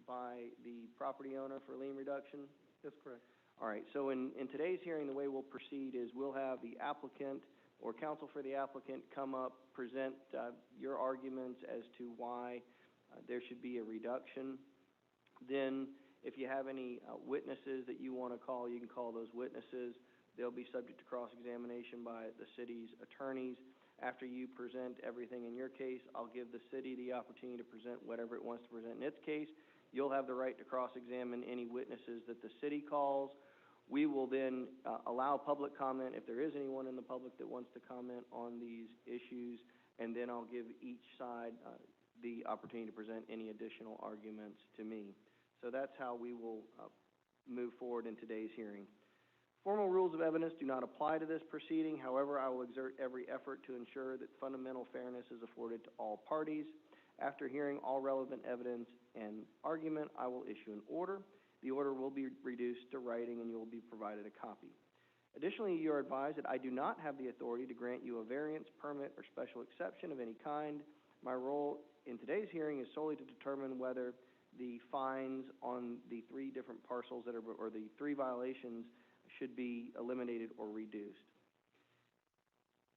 by the property owner for lien reduction? That's correct. All right, so in today's hearing, the way we'll proceed is we'll have the applicant or counsel for the applicant come up, present your arguments as to why there should be a reduction. Then, if you have any witnesses that you want to call, you can call those witnesses. They'll be subject to cross-examination by the city's attorneys. After you present everything in your case, I'll give the city the opportunity to present whatever it wants to present in its case. You'll have the right to cross-examine any witnesses that the city calls. We will then allow public comment if there is anyone in the public that wants to comment on these issues, and then I'll give each side the opportunity to present any additional arguments to me. So that's how we will move forward in today's hearing. Formal rules of evidence do not apply to this proceeding. However, I will exert every effort to ensure that fundamental fairness is afforded to all parties. After hearing all relevant evidence and argument, I will issue an order. The order will be reduced to writing, and you will be provided a copy. Additionally, you are advised that I do not have the authority to grant you a variance, permit, or special exception of any kind. My role in today's hearing is solely to determine whether the fines on the three different parcels or the three violations should be eliminated or reduced.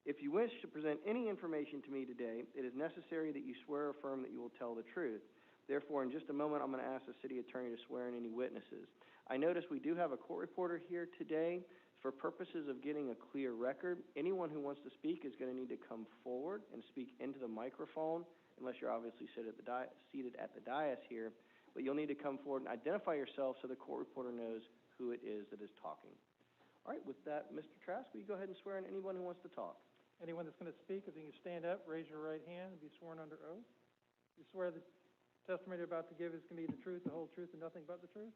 If you wish to present any information to me today, it is necessary that you swear or affirm that you will tell the truth. Therefore, in just a moment, I'm going to ask the city attorney to swear in any witnesses. I notice we do have a court reporter here today. For purposes of getting a clear record, anyone who wants to speak is going to need to come forward and speak into the microphone, unless you're obviously seated at the dais here. But you'll need to come forward and identify yourself so the court reporter knows who it is that is talking. All right, with that, Mr. Trask, will you go ahead and swear in anyone who wants to talk? Anyone that's going to speak, if you can stand up, raise your right hand, and be sworn under oath. You swear the testimony you're about to give is going to be the truth, the whole truth, and nothing but the truth?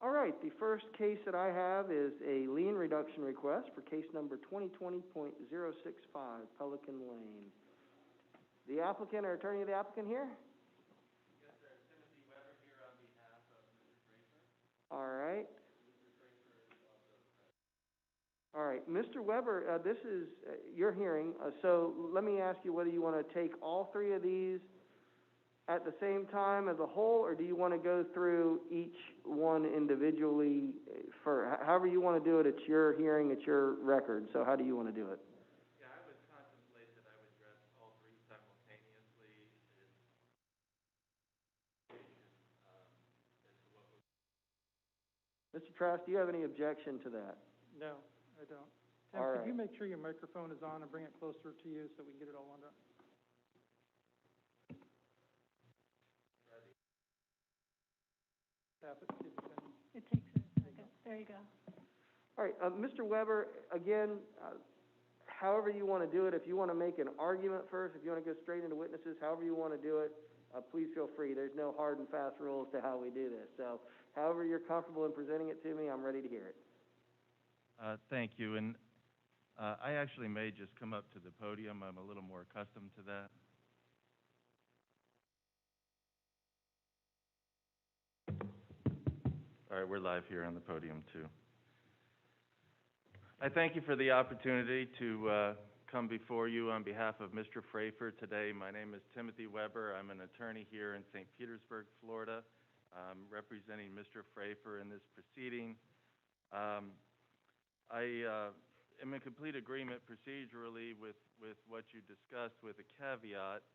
All right, the first case that I have is a lien reduction request for case number 2020.065, Pelican Lane. The applicant or attorney of the applicant here? Yes, sir. Timothy Weber here on behalf of Mr. Fraser. All right. Mr. Fraser is also present. All right, Mr. Weber, this is your hearing, so let me ask you whether you want to take all three of these at the same time as a whole, or do you want to go through each one individually? However you want to do it, it's your hearing, it's your record, so how do you want to do it? Yeah, I would contemplate that I would address all three simultaneously as to what was... Mr. Trask, do you have any objection to that? No, I don't. Tim, could you make sure your microphone is on and bring it closer to you so we can get it all under? It takes a second. There you go. All right, Mr. Weber, again, however you want to do it, if you want to make an argument first, if you want to go straight into witnesses, however you want to do it, please feel free. There's no hard and fast rules to how we do this. So however you're comfortable in presenting it to me, I'm ready to hear it. Thank you. And I actually may just come up to the podium. I'm a little more accustomed to that. All right, we're live here on the podium, too. I thank you for the opportunity to come before you on behalf of Mr. Frafer today. My name is Timothy Weber. I'm an attorney here in St. Petersburg, Florida. I'm representing Mr. Frafer in this proceeding. I am in complete agreement procedurally with what you discussed, with a caveat,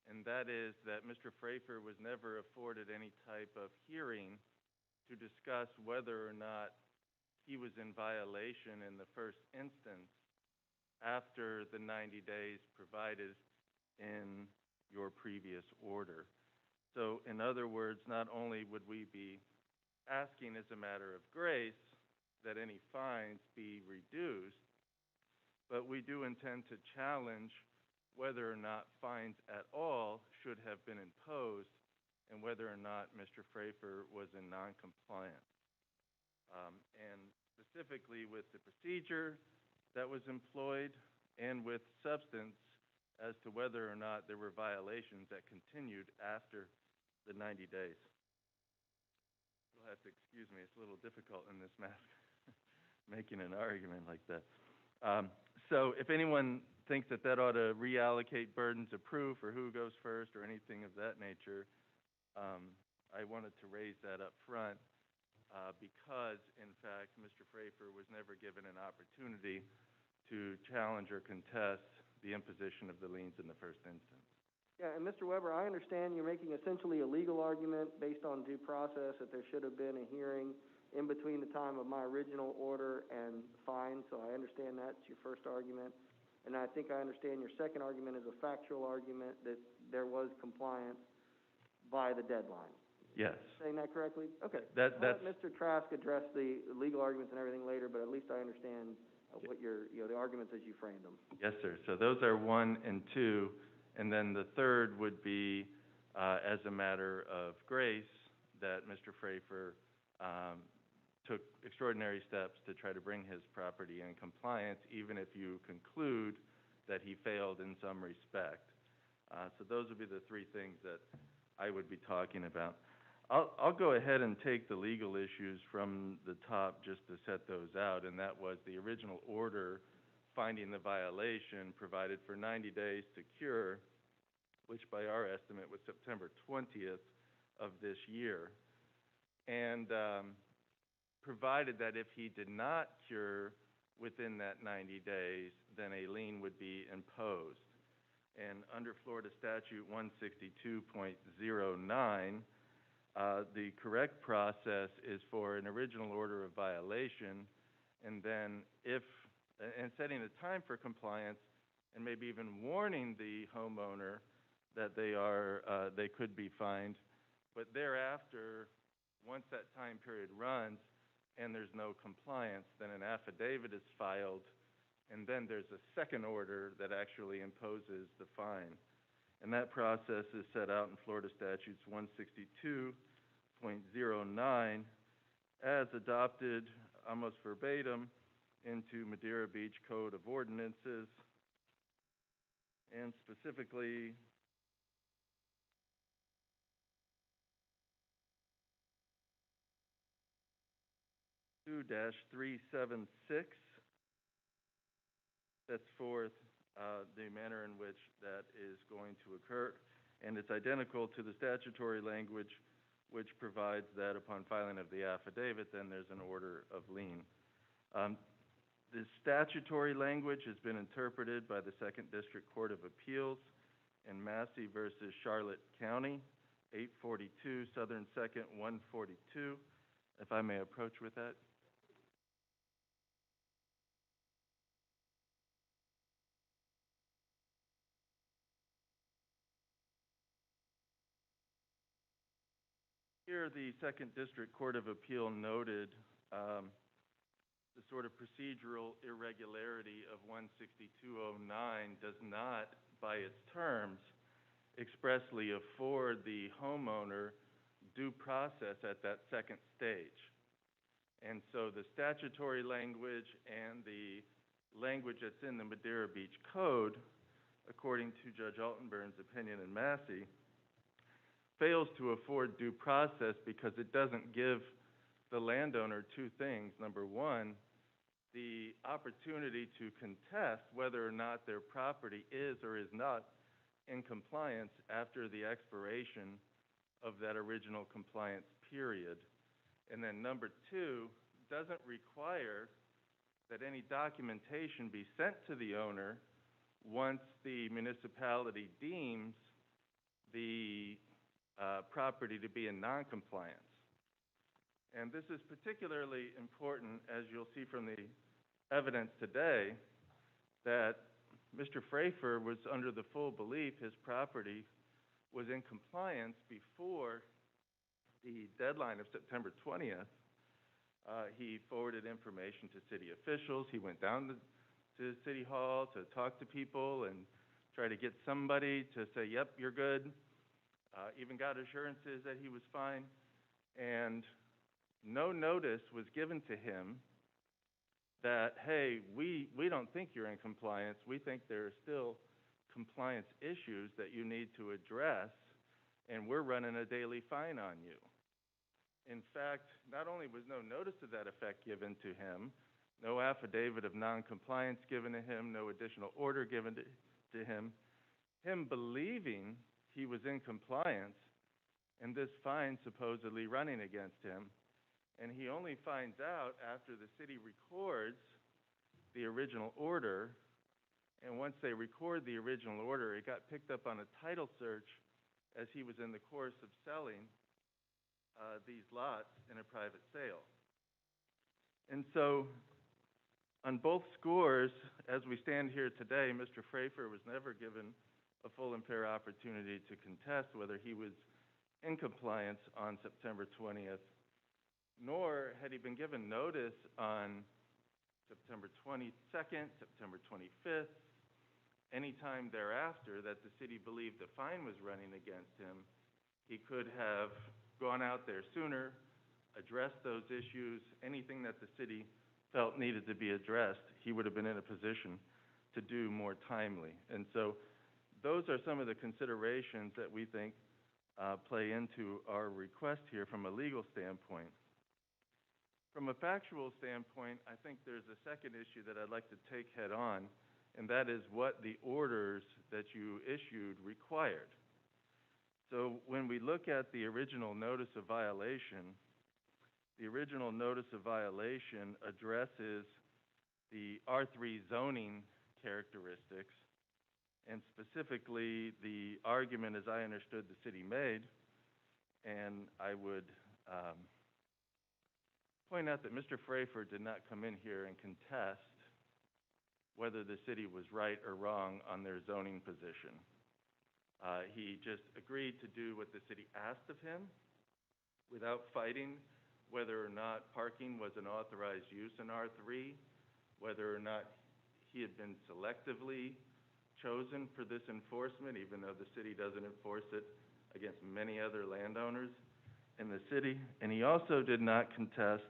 and that is that Mr. Frafer was never afforded any type of hearing to discuss whether or not he was in violation in the first instance after the 90 days provided in your previous order. So, in other words, not only would we be asking as a matter of grace that any fines be reduced, but we do intend to challenge whether or not fines at all should have been imposed and whether or not Mr. Frafer was in noncompliance. And specifically with the procedure that was employed and with substance as to whether or not there were violations that continued after the 90 days. You'll have to excuse me, it's a little difficult in this mask making an argument like that. So if anyone think that that ought to reallocate burdens of proof or who goes first or anything of that nature. I wanted to raise that up front because, in fact, Mr. Frafer was never given an opportunity to challenge or contest the imposition of the liens in the first instance. Yeah, and Mr. Weber, I understand you're making essentially a legal argument based on due process that there should have been a hearing in between the time of my original order and fine, so I understand that's your first argument. And I think I understand your second argument is a factual argument that there was compliance by the deadline. Yes. Saying that correctly? Okay. That's I'll let Mr. Trask address the legal arguments and everything later, but at least I understand what the arguments as you framed them. Yes, sir. So those are 1 and 2, and then the third would be as a matter of grace that Mr. Frafer took extraordinary steps to try to bring his property in compliance, even if you conclude that he failed in some respect. So those would be the 3 things that I would be talking about. I'll go ahead and take the legal issues from the top just to set those out, and that was the original order finding the violation provided for 90 days to cure, which by our estimate was September 20th of this year, and provided that if he did not cure within that 90 days, then a lien would be imposed. And under Florida Statute 162.09, the correct process is for an original order of violation, and then and setting a time for compliance, and maybe even warning the homeowner that they could be fined. But thereafter, once that time period runs and there's no compliance, then an affidavit is filed, and then there's a second order that actually imposes the fine. And that process is set out in Florida Statutes 162.09 as adopted almost verbatim into Madeira Beach Code of Ordinances, and specifically (2-376) sets forth the manner in which that is going to occur, and it's identical to the statutory language which provides that upon filing of the affidavit, then there's an order of lien. The statutory language has been interpreted by the Second District Court of Appeals in Massey versus Charlotte County, 842 Southern 2nd, 142. If I may approach with that. Here, the Second District Court of Appeal noted the sort of procedural irregularity of 162.09 does not, by its terms, expressly afford the homeowner due process at that second stage. And so the statutory language and the language that's in the Madeira Beach Code, according to Judge Altenburn's opinion in Massey, fails to afford due process because it doesn't give the landowner 2 things. Number 1, the opportunity to contest whether or not their property is or is not in compliance after the expiration of that original compliance period. And then number 2, doesn't require that any documentation be sent to the owner once the municipality deems the property to be in non-compliance. And this is particularly important, as you'll see from the evidence today, that Mr. Frafer was under the full belief his property was in compliance before the deadline of September 20th. He forwarded information to city officials. He went down to City Hall to talk to people and try to get somebody to say, yep, you're good. Even got assurances that he was fine. And no notice was given to him that, hey, we don't think you're in compliance. We think there are still compliance issues that you need to address, and we're running a daily fine on you. In fact, not only was no notice to that effect given to him, no affidavit of noncompliance given to him, no additional order given to him believing he was in compliance, and this fine supposedly running against him. And he only finds out after the city records the original order, and once they record the original order, it got picked up on a title search as he was in the course of selling these lots in a private sale. And so, on both scores, as we stand here today, Mr. Frafer was never given a full and fair opportunity to contest whether he was in compliance on September 20th, nor had he been given notice on September 22nd, September 25th, any time thereafter that the city believed the fine was running against him. He could have gone out there sooner, addressed those issues, anything that the city felt needed to be addressed, he would have been in a position to do more timely. And so those are some of the considerations that we think play into our request here from a legal standpoint. From a factual standpoint, I think there's a second issue that I'd like to take head on, and that is what the orders that you issued required. So when we look at the original notice of violation, the original notice of violation addresses the R3 zoning characteristics, and specifically the argument, as I understood the city made, and I would point out that Mr. Frafer did not come in here and contest whether the city was right or wrong on their zoning position. He just agreed to do what the city asked of him without fighting whether or not parking was an authorized use in R3, whether or not he had been selectively chosen for this enforcement, even though the city doesn't enforce it against many other landowners in the city. And he also did not contest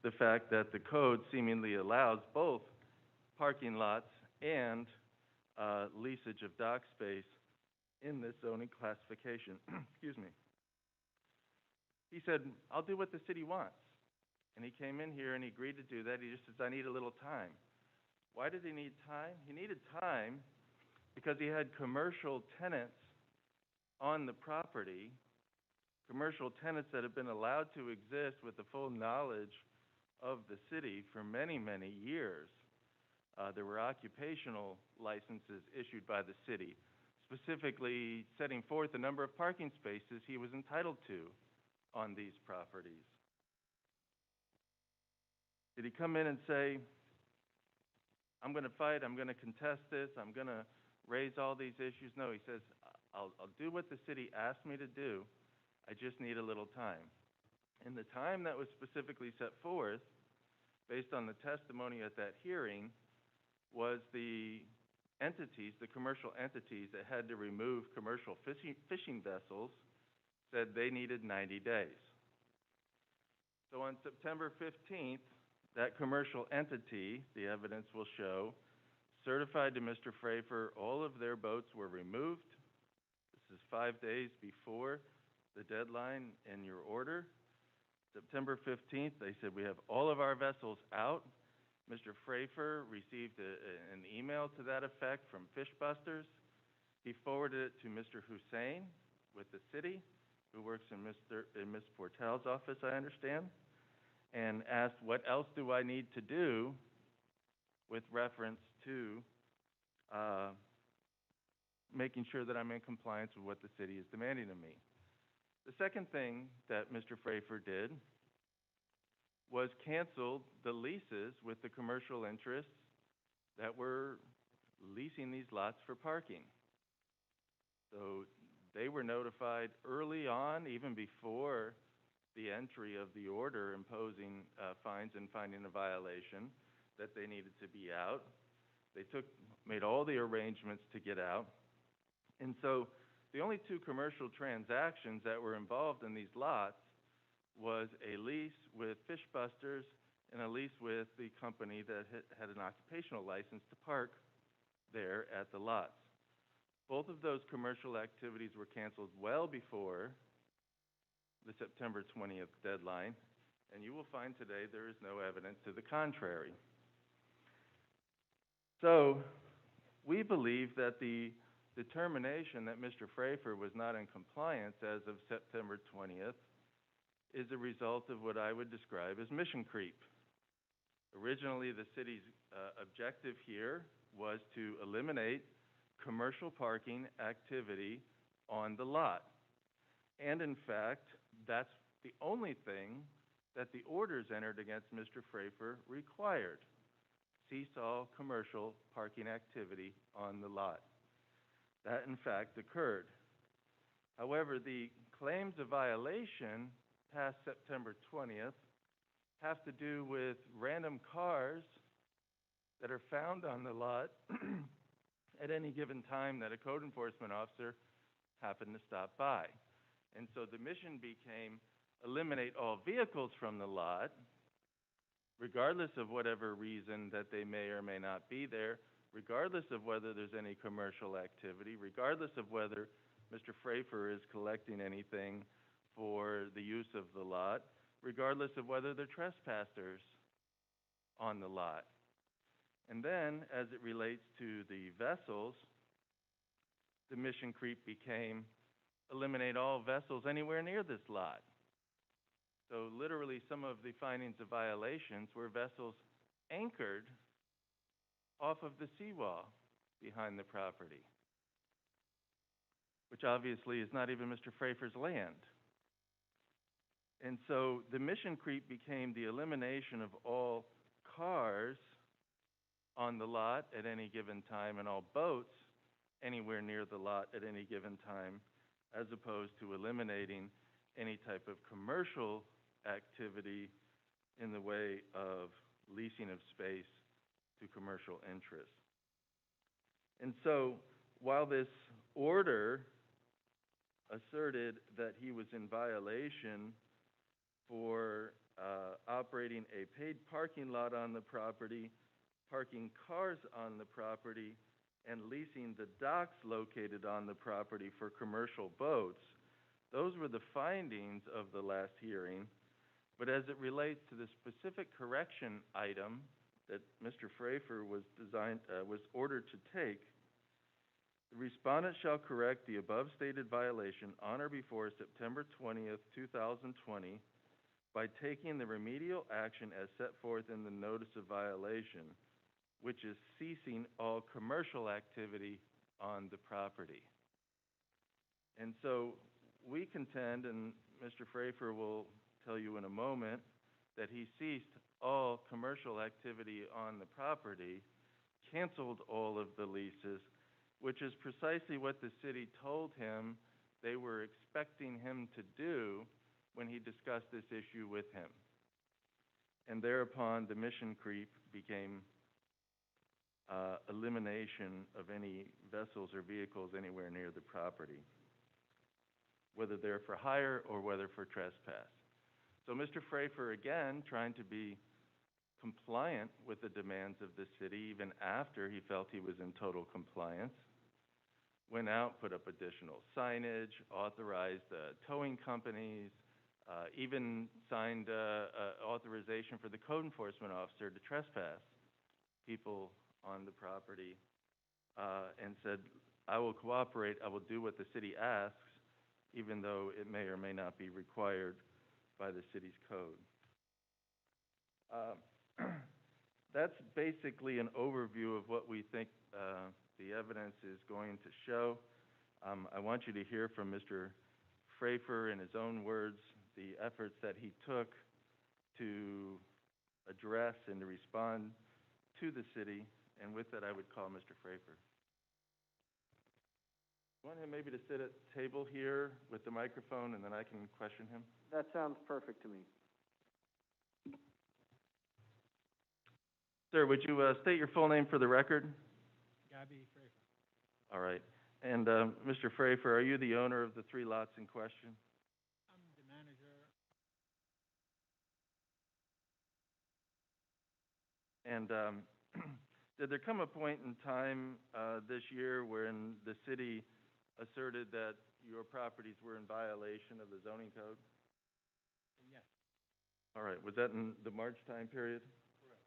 the fact that the code seemingly allows both parking lots and leasage of dock space in this zoning classification. Excuse me. He said, I'll do what the city wants. And he came in here and he agreed to do that. He just says, I need a little time. Why did he need time? He needed time because he had commercial tenants on the property, commercial tenants that have been allowed to exist with the full knowledge of the city for many, many years. There were occupational licenses issued by the city, specifically setting forth the number of parking spaces he was entitled to on these properties. Did he come in and say, I'm going to fight, I'm going to contest this, I'm going to raise all these issues? No, he says, I'll do what the city asked me to do, I just need a little time. And the time that was specifically set forth, based on the testimony at that hearing, was the entities, the commercial entities that had to remove commercial fishing vessels, said they needed 90 days. So on September 15th, that commercial entity, the evidence will show, certified to Mr. Frafer all of their boats were removed. This is 5 days before the deadline in your order. September 15th, they said, we have all of our vessels out. Mr. Frafer received an email to that effect from Fishbusters. He forwarded it to Mr. Hussein with the city, who works in Ms. Portel's office, I understand, and asked, what else do I need to do with reference to making sure that I'm in compliance with what the city is demanding of me. The second thing that Mr. Frafer did was cancel the leases with the commercial interests that were leasing these lots for parking. So they were notified early on, even before the entry of the order imposing fines and finding a violation, that they needed to be out. They made all the arrangements to get out. And so the only two commercial transactions that were involved in these lots was a lease with Fishbusters and a lease with the company that had an occupational license to park there at the lots. Both of those commercial activities were canceled well before the September 20th deadline, and you will find today there is no evidence to the contrary. So, we believe that the determination that Mr. Frafer was not in compliance as of September 20th is a result of what I would describe as mission creep. Originally, the city's objective here was to eliminate commercial parking activity on the lot. And in fact, that's the only thing that the orders entered against Mr. Frafer required. Cease all commercial parking activity on the lot. That, in fact, occurred. However, the claims of violation past September 20th have to do with random cars that are found on the lot at any given time that a code enforcement officer happened to stop by. And so the mission became eliminate all vehicles from the lot, regardless of whatever reason that they may or may not be there, regardless of whether there's any commercial activity, regardless of whether Mr. Frafer is collecting anything for the use of the lot, regardless of whether they're trespassers on the lot. And then, as it relates to the vessels, the mission creep became eliminate all vessels anywhere near this lot. So literally, some of the findings of violations were vessels anchored off of the seawall behind the property, which obviously is not even Mr. Frafer's land. And so the mission creep became the elimination of all cars on the lot at any given time and all boats anywhere near the lot at any given time, as opposed to eliminating any type of commercial activity in the way of leasing of space to commercial interests. And so while this order asserted that he was in violation for operating a paid parking lot on the property, parking cars on the property, and leasing the docks located on the property for commercial boats, those were the findings of the last hearing. But as it relates to the specific correction item that Mr. Frafer was ordered to take, the respondent shall correct the above stated violation on or before September 20th, 2020 by taking the remedial action as set forth in the notice of violation, which is ceasing all commercial activity on the property. And so we contend, and Mr. Frafer will tell you in a moment, that he ceased all commercial activity on the property, canceled all of the leases, which is precisely what the city told him they were expecting him to do when he discussed this issue with him. And thereupon, the mission creep became elimination of any vessels or vehicles anywhere near the property, whether they're for hire or whether for trespass. So Mr. Frafer, again, trying to be compliant with the demands of the city, even after he felt he was in total compliance, went out, put up additional signage, authorized towing companies, even signed authorization for the code enforcement officer to trespass people on the property, and said, I will cooperate, I will do what the city asks, even though it may or may not be required by the city's code. That's basically an overview of what we think the evidence is going to show. I want you to hear from Mr. Frafer in his own words the efforts that he took to address and to respond to the city, and with that I would call Mr. Frafer. You want him maybe to sit at the table here with the microphone and then I can question him? That sounds perfect to me. Sir, would you state your full name for the record? Gabby Frafer. All right. And Mr. Frafer, are you the owner of the 3 lots in question? I'm the manager. And did there come a point in time this year when the city asserted that your properties were in violation of the zoning code? Yes. All right. Was that in the March time period? Correct.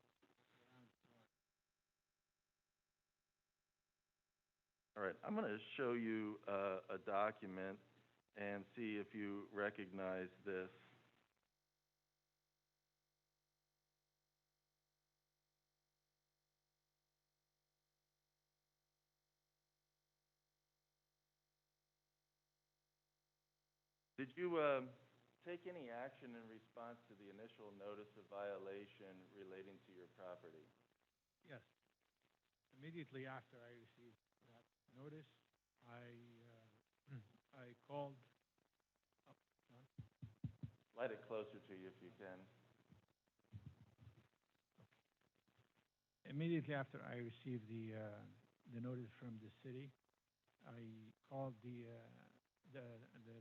All right, I'm gonna show you, a document and see if you recognize this. Did you, take any action in response to the initial notice of violation relating to your property? Yes. Immediately after I received that notice, I called, oh, John? Light it closer to you if you can. Immediately after I received the notice from the city, I called the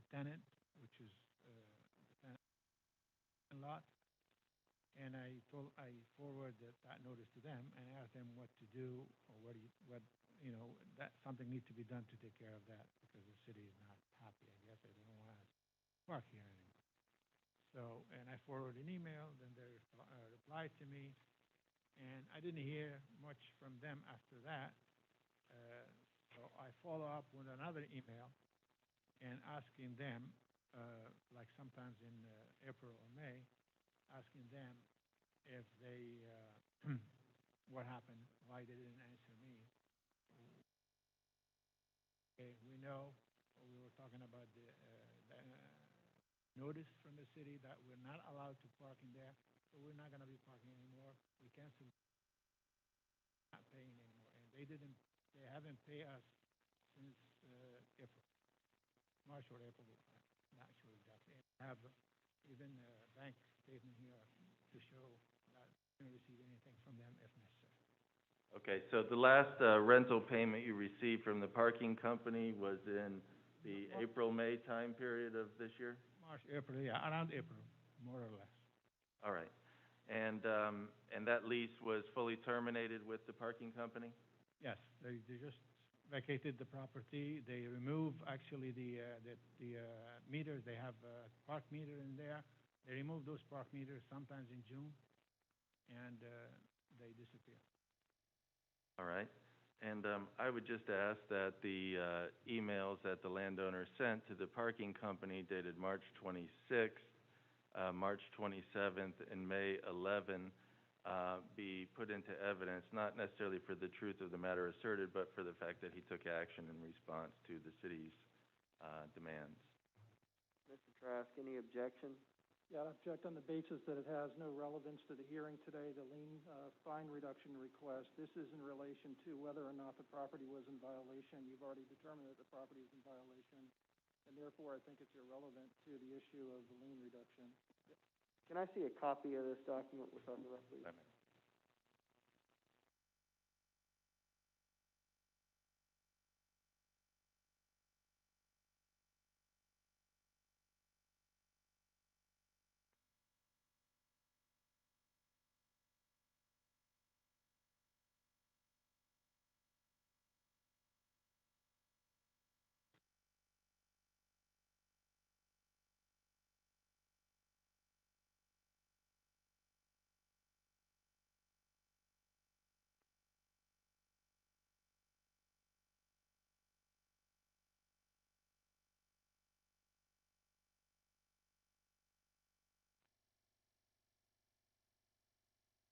tenant, which is, the tenant lot, and I forwarded that notice to them and asked them what to do, or that something needs to be done to take care of that, because the city is not happy, I guess. They don't want to park here anymore. So, and I forwarded an email, then they replied to me, and I didn't hear much from them after that. So I follow up with another email and asking them, like sometimes in April or May, asking them if they, what happened, why they didn't answer me. Okay, we know, we were talking about the notice from the city that we're not allowed to park in there, so we're not gonna be parking anymore. We canceled, not paying anymore, and they haven't paid us since April, March or April, not sure exactly. And I have even a bank statement here to show that we didn't receive anything from them if necessary. Okay, so the last, rental payment you received from the parking company was in the April-May time period of this year? March, April, yeah, around April, more or less. All right. And that lease was fully terminated with the parking company? Yes, they just vacated the property. They removed actually the meters. They have a park meter in there. They removed those park meters sometimes in June, and they disappear. All right. And I would just ask that the emails that the landowner sent to the parking company dated March 26th, March 27th, and May 11 be put into evidence, not necessarily for the truth of the matter asserted, but for the fact that he took action in response to the city's demands. Mr. Trask, any objection? Yeah, I object on the basis that it has no relevance to the hearing today, the lien fine reduction request. This is in relation to whether or not the property was in violation. You've already determined that the property is in violation, and therefore I think it's irrelevant to the issue of the lien reduction. Can I see a copy of this document we're talking about, please?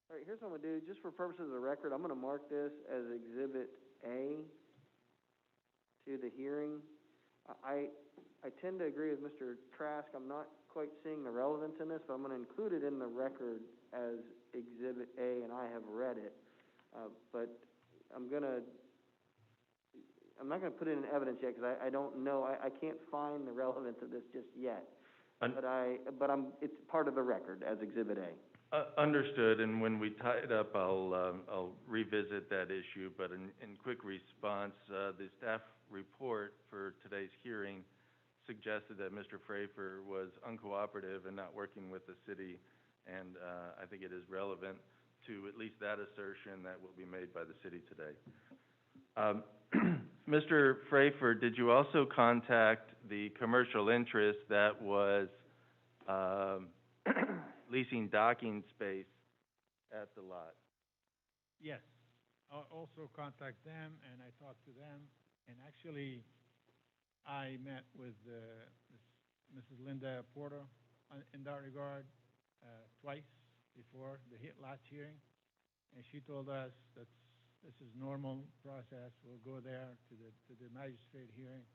All right, here's what I'm gonna do, just for purposes of the record, I'm gonna mark this as Exhibit A to the hearing. I tend to agree with Mr. Trask. I'm not quite seeing the relevance in this, but I'm gonna include it in the record as Exhibit A, and I have read it. But I'm not gonna put it in evidence yet, because I don't know, I can't find the relevance of this just yet. It's part of the record as Exhibit A. Understood, and when we tie it up, I'll revisit that issue, but in quick response, the staff report for today's hearing suggested that Mr. Frafer was uncooperative and not working with the city, and I think it is relevant to at least that assertion that will be made by the city today. Mr. Frafer, did you also contact the commercial interest that was leasing docking space at the lot? Yes, I'll also contact them, and I talked to them, And actually, I met with Mrs. Linda Porter in that regard twice before the last hearing, and she told us that this is normal process. We'll go there to the magistrate hearing,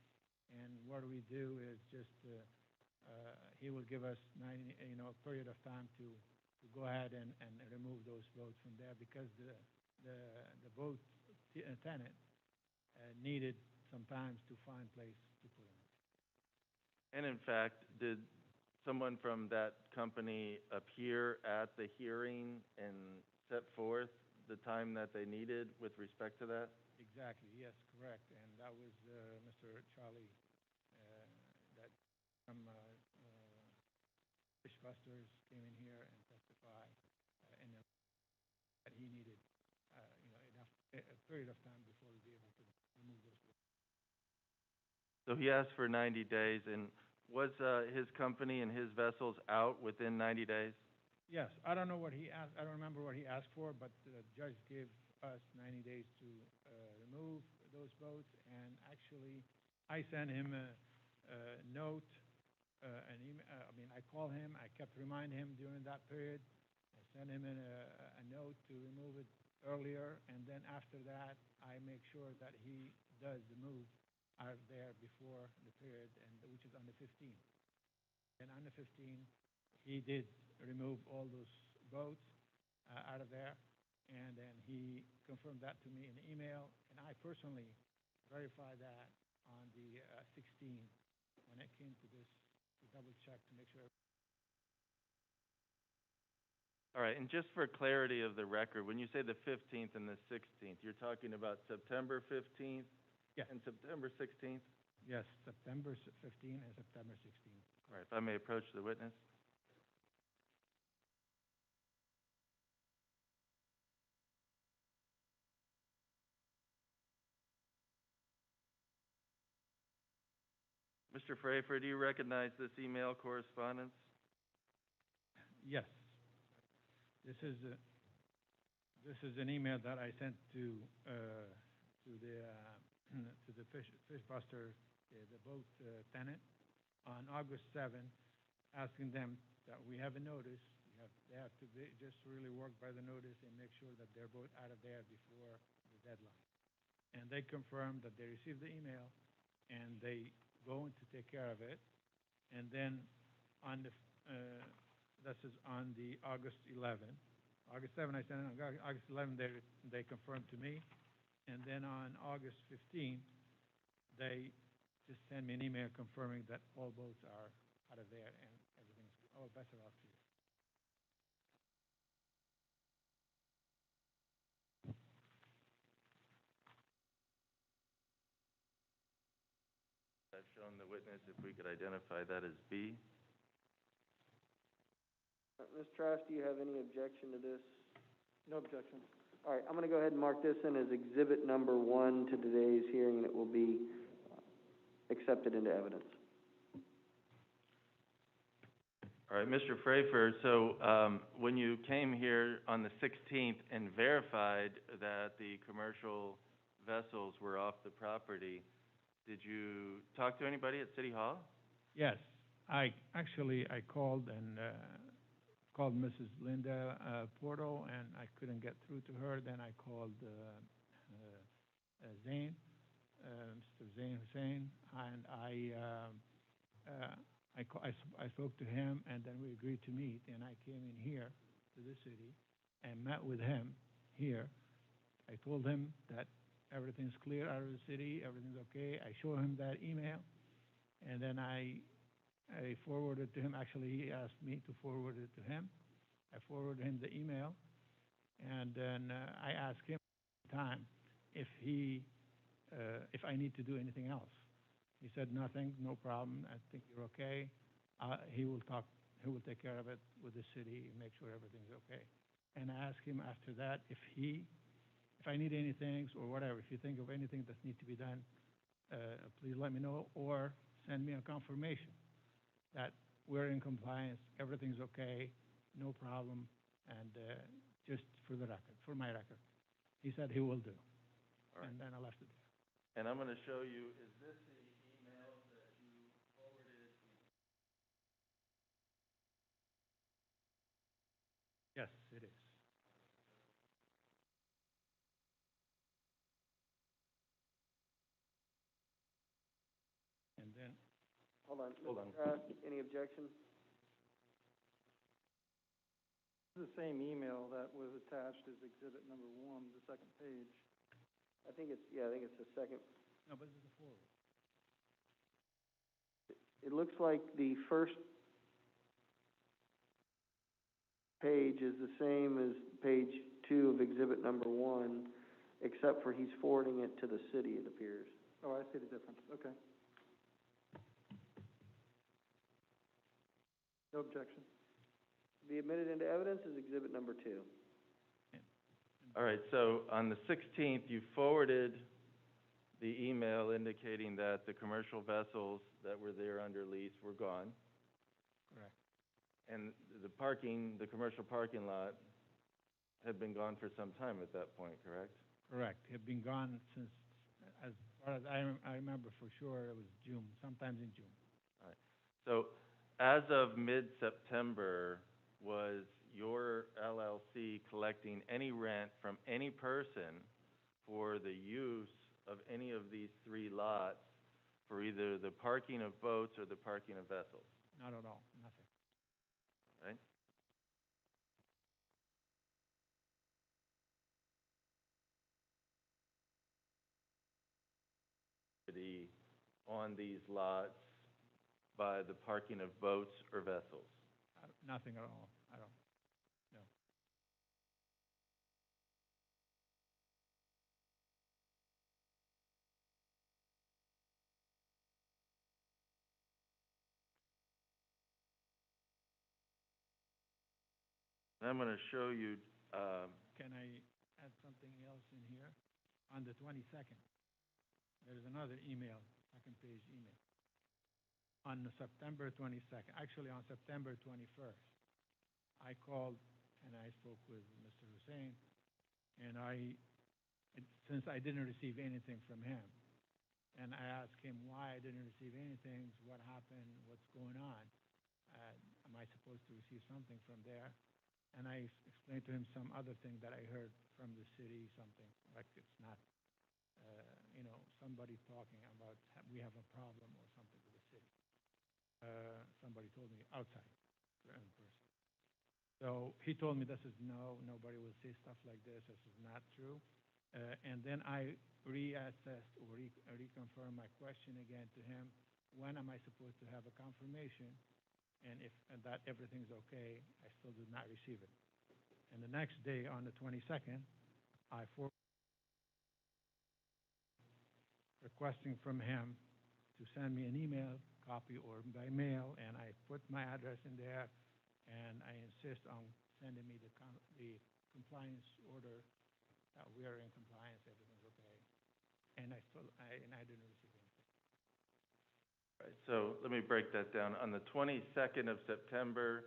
and what we do is just he will give us a period of time to go ahead and remove those boats from there, because the boat tenant needed sometimes to find place to put them. And in fact, did someone from that company appear at the hearing and set forth the time that they needed with respect to that? Exactly, yes, correct. And that was Mr. Charlie that from Fish Busters came in here and testified that he needed enough a period of time before he'd be able to remove those boats. So he asked for 90 days, and was his company and his vessels out within 90 days? Yes, I don't know what he asked. I don't remember what he asked for, but the judge gave us 90 days to remove those boats. And actually, I sent him a note, an email. I called him. I kept reminding him during that period. I sent him a note to remove it earlier, and then after that, I make sure that he does the move out of there before the period, which is on the 15th. And on the 15th, he did remove all those boats out of there, and then he confirmed that to me in email, and I personally verified that on the 16th when it came to this to double check to make sure. All right, and just for clarity of the record, when you say the 15th and the 16th, you're talking about September 15th Yes. and September 16th? Yes, September 15th and September 16th. All right, if I may approach the witness. Mr. Frafer, do you recognize this email correspondence? Yes. This is an email that I sent to the fish buster, the boat tenant, on August 7th, asking them that we have a notice. They have to just really work by the notice and make sure that they're both out of there before the deadline. And they confirmed that they received the email, and they going to take care of it. And then on the this is on the August 11th. August 7th, I sent it. On August 11th, they confirmed to me. And then on August 15th, they just sent me an email confirming that all boats are out of there and everything's all bets are off to you. I've shown the witness if we could identify that as B. Ms. Trask, do you have any objection to this? No objection. All right, I'm going to go ahead and mark this in as exhibit number 1 to today's hearing, and it will be accepted into evidence. All right, Mr. Frafer, so when you came here on the 16th and verified that the commercial vessels were off the property, did you talk to anybody at City Hall? Yes, I called and called Mrs. Linda Porto, and I couldn't get through to her. Then I called Zain, Mr. Zain Hussein, and I spoke to him, and then we agreed to meet, and I came in here to the city and met with him here. I told him that everything's clear out of the city, everything's okay. I showed him that email, and then I forwarded to him. Actually, he asked me to forward it to him. I forwarded him the email, and then I asked him at the time if I need to do anything else. He said nothing, no problem. I think you're okay. He will take care of it with the city and make sure everything's okay. And I asked him after that if I need anything or whatever, if you think of anything that needs to be done, please let me know or send me a confirmation that we're in compliance, everything's okay, no problem, and just for the record, for my record. He said he will do. All right. And then I left it there. And I'm gonna show you, is this the email that you forwarded? Yes, it is. And then, Hold on. Hold on. Any objection? This is the same email that was attached as exhibit number 1, the second page. I think it's the second. no, but this is the forward. It looks like the first page is the same as page 2 of exhibit number 1, except for he's forwarding it to the city, it appears. Oh, I see the difference, okay. No objection. Be admitted into evidence is exhibit number 2. All right, so on the 16th, you forwarded the email indicating that the commercial vessels that were there under lease were gone. Correct. And the commercial parking lot had been gone for some time at that point, correct? Correct. It had been gone since, as far as I remember for sure, it was June, sometimes in June. All right. So as of mid-September, was your LLC collecting any rent from any person for the use of any of these 3 lots for either the parking of boats or the parking of vessels? Not at all, nothing. Right? On these lots by the parking of boats or vessels? Nothing at all. I don't, no. And I'm gonna show you, Can I add something else in here? On the 22nd, there's another email, second page email. On the September 22nd, actually on September 21st, I called and I spoke with Mr. Hussein, and since I didn't receive anything from him, and I asked him why I didn't receive anything, what happened, what's going on, am I supposed to receive something from there? And I explained to him some other thing that I heard from the city, something like it's not, somebody talking about we have a problem or something with the city. Somebody told me outside, in person. So he told me nobody will say stuff like this. This is not true. And then I reassessed or reconfirmed my question again to him. When am I supposed to have a confirmation? And if that everything's okay, I still did not receive it. And the next day, on the 22nd, I requesting from him to send me an email copy or by mail, and I put my address in there, and I insist on sending me the compliance order that we are in compliance, everything's okay. And I didn't receive anything. right, so let me break that down. On the 22nd of September,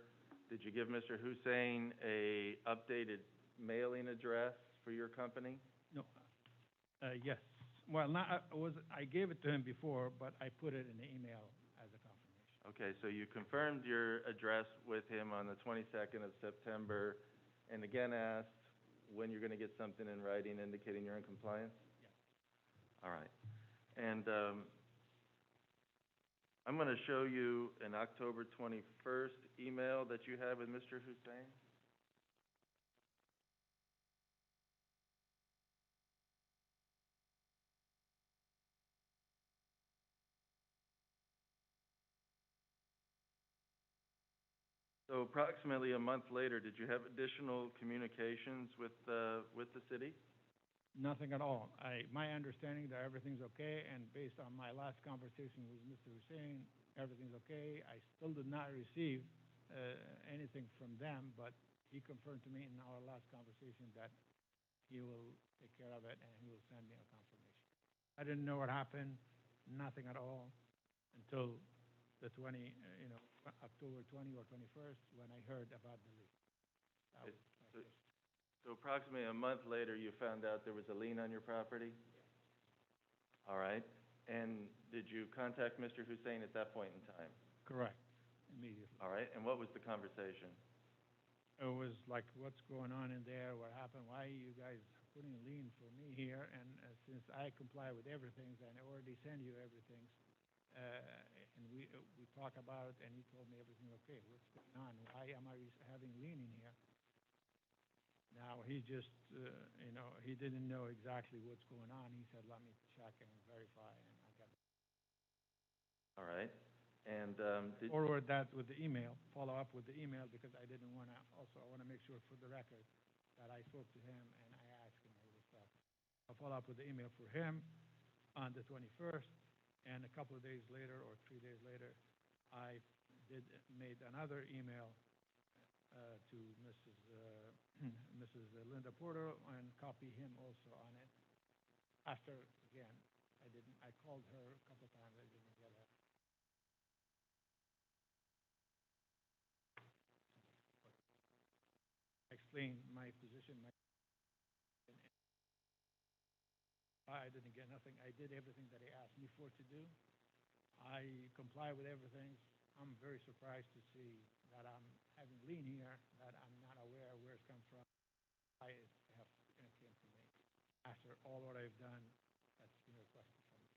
did you give Mr. Hussein a updated mailing address for your company? No, yes. Well, I gave it to him before, but I put it in the email as a confirmation. Okay, so you confirmed your address with him on the 22nd of September, and again asked when you're going to get something in writing indicating you're in compliance? Yes. All right. And I'm going to show you an October 21st email that you have with Mr. Hussein. So approximately a month later, did you have additional communications with the city? Nothing at all. My understanding that everything's okay, and based on my last conversation with Mr. Hussein, everything's okay. I still did not receive anything from them, but he confirmed to me in our last conversation that he will take care of it and he will send me a confirmation. I didn't know what happened, nothing at all, until the October 20 or 21st, when I heard about the lease. That was my first. So approximately a month later, you found out there was a lien on your property? All right. And did you contact Mr. Hussein at that point in time? Correct, immediately. All right. And what was the conversation? It was like, what's going on in there, what happened, why are you guys putting a lien for me here? And since I comply with everything, and I already send you everything, and we talk about it, and he told me everything okay, what's going on? Why am I having lien in here? Now, he just, he didn't know exactly what's going on. He said, let me check and verify, and I got All right. And forward that with the email, follow up with the email, because I didn't want to, also, I want to make sure for the record that I spoke to him and I asked him all this stuff. I'll follow up with the email for him on the 21st, and a couple of days later, or 3 days later, I made another email to Mrs. Linda Porter and copy him also on it. After, again, I called her a couple of times, I didn't get her. I explained my position, I didn't get nothing. I did everything that he asked me for to do. I comply with everything. I'm very surprised to see that I'm having lien here, that I'm not aware where it comes from. I have, it came to me after all what I've done that's been requested from me.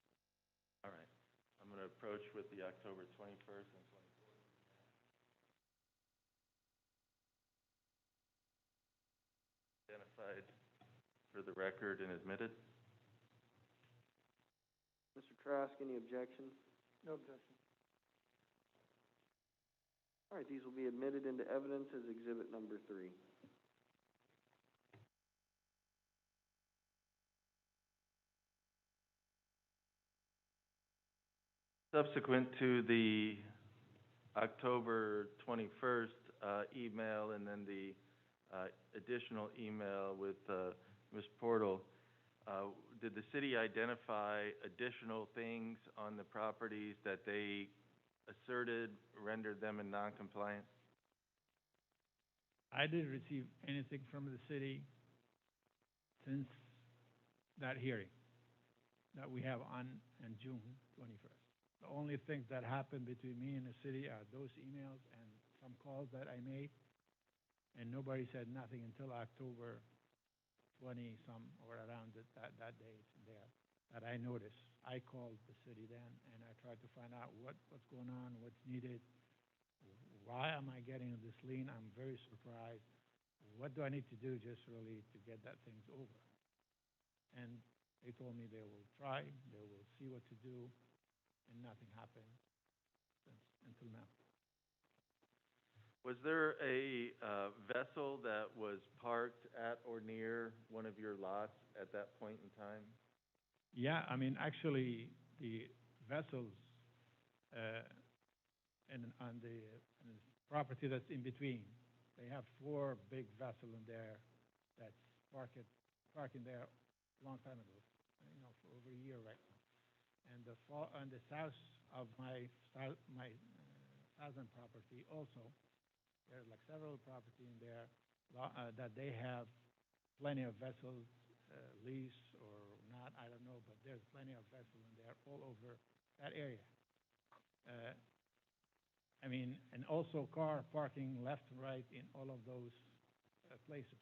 all right. I'm going to approach with the October 21st and 24th. Identified for the record and admitted. Mr. Trask, any objections? No objection. All right, these will be admitted into evidence as exhibit number 3. Subsequent to the October 21st email and then the additional email with Ms. Portal, did the city identify additional things on the properties that they asserted rendered them in non-compliance? I didn't receive anything from the city since that hearing that we have on June 21st. The only thing that happened between me and the city are those emails and some calls that I made, and nobody said nothing until October 20-some or around that date there that I noticed. I called the city then, and I tried to find out what's going on, what's needed. Why am I getting this lien? I'm very surprised. What do I need to do just really to get that things over? And they told me they will try, they will see what to do, and nothing happened until now. Was there a vessel that was parked at or near one of your lots at that point in time? Yeah, I mean, actually, the vessels on the property that's in between, they have 4 big vessels in there that's parking there a long time ago, for over a year right now. And on the south of my southern property also, there's like several property in there that they have plenty of vessels, lease or not, I don't know, but there's plenty of vessels in there all over that area. I mean, and also car parking left and right in all of those places.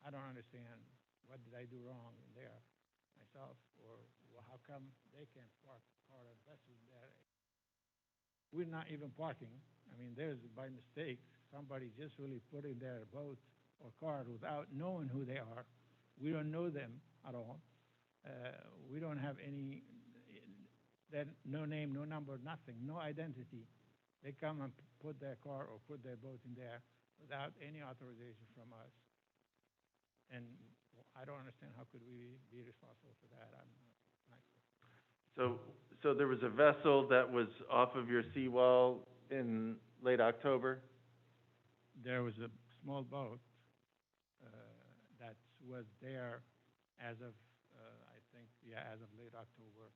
I don't understand, what did I do wrong in there myself, or how come they can't park car and vessels there? We're not even parking. I mean, there's, by mistake, somebody just really put in their boat or car without knowing who they are. We don't know them at all. We don't have any, no name, no number, nothing, no identity. They come and put their car or put their boat in there without any authorization from us. And I don't understand how could we be responsible for that. I'm not sure. So there was a vessel that was off of your seawall in late October? There was a small boat that was there as of, I think, as of late October.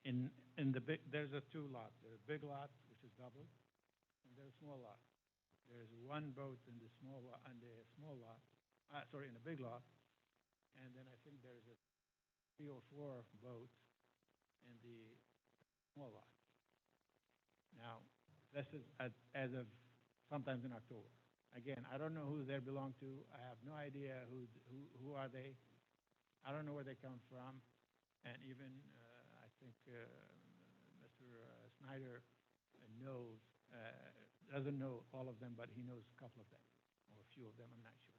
There's 2 lots. There's a big lot, which is double, and there's a small lot. There's 1 boat in the small lot, in the big lot, and then I think there's a 3 or 4 boats in the small lot. Now, this is as of sometimes in October. Again, I don't know who they belong to. I have no idea who are they. I don't know where they come from. And even, I think, Mr. Snyder knows, doesn't know all of them, but he knows a couple of them, or a few of them, I'm not sure.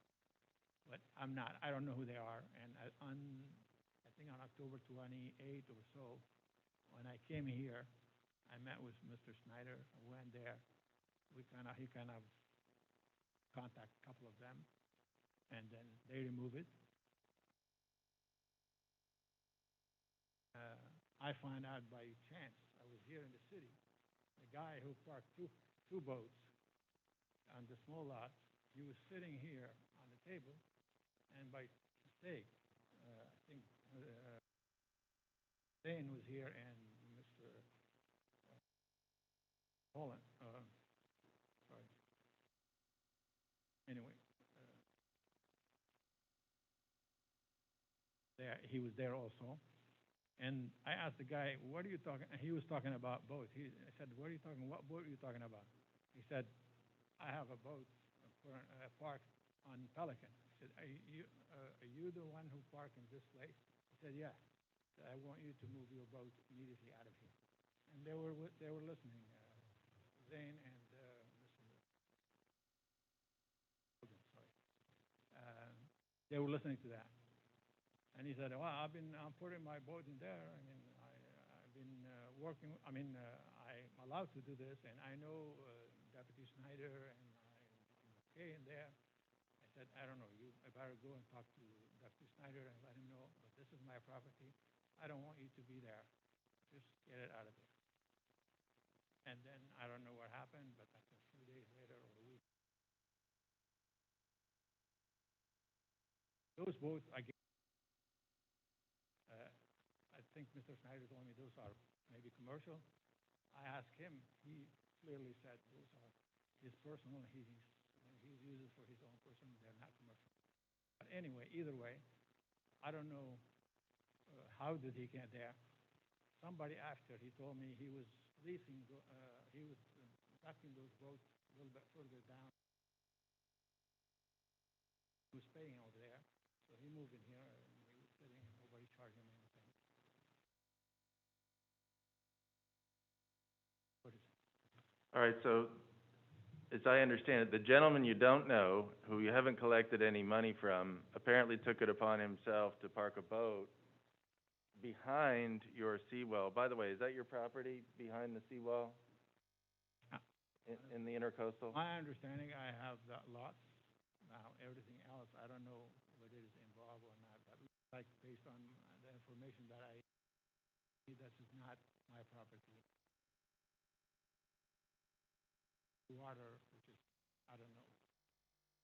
But I don't know who they are. And I think on October 28th or so, when I came here, I met with Mr. Snyder. I went there. He kind of contact a couple of them, and then they remove it. I find out by chance, I was here in the city, the guy who parked two boats on the small lot, he was sitting here on the table, and by mistake, I think Hussein was here and Mr. Holland, sorry. Anyway, he was there also. And I asked the guy, what are you talking? He was talking about boats. I said, what are you talking? What boat are you talking about? He said, I have a boat parked on Pelican. I said, are you the one who parked in this place? He said, yeah. I want you to move your boat immediately out of here. And they were listening, Zane and Mr. Holden, sorry. They were listening to that. And he said, well, I'm putting my boat in there. I mean, I've been working, I'm allowed to do this, and I know Deputy Snyder, and I'm okay in there. I said, I don't know, you better go and talk to Deputy Snyder and let him know, but this is my property. I don't want you to be there. Just get it out of there. And then I don't know what happened, but after a few days later or a week, those boats, I think Mr. Snyder told me those are maybe commercial. I asked him, he clearly said those are his personal, he uses for his own personal, they're not commercial. But anyway, either way, I don't know how did he get there. Somebody after, he told me he was leasing, he was docking those boats a little bit further down. He was paying over there, so he moved in here, and he was sitting, and nobody charged him anything. All right, so as I understand it, the gentleman you don't know, who you haven't collected any money from, apparently took it upon himself to park a boat behind your seawall. By the way, is that your property behind the seawall in the intercoastal? My understanding, I have that lot. Now, everything else, I don't know whether it's involved or not, but like based on the information that I see, this is not my property. Water, which is, I don't know.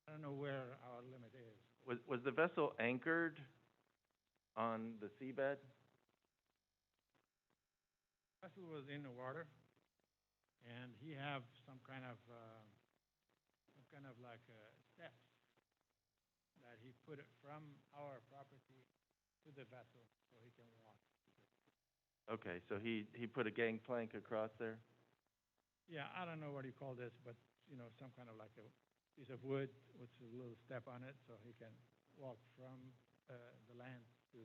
I don't know where our limit is. Was the vessel anchored on the seabed? The vessel was in the water, and he have some kind of like steps that he put it from our property to the vessel so he can walk. Okay, so he put a gangplank across there? Yeah, I don't know what you call this, but, you know, some kind of like a piece of wood with a little step on it so he can walk from the land to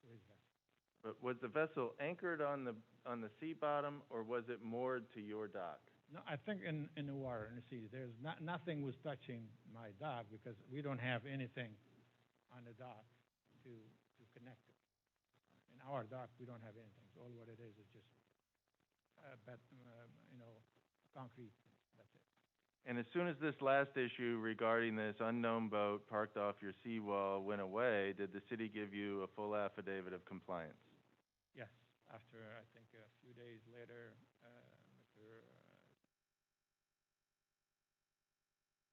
his vessel. But was the vessel anchored on the sea bottom, or was it moored to your dock? No, I think in the water, in the sea. There's nothing was touching my dock because we don't have anything on the dock to connect it. In our dock, we don't have anything. So all what it is just concrete. That's it. And as soon as this last issue regarding this unknown boat parked off your seawall went away, did the city give you a full affidavit of compliance? Yes. After, I think, a few days later,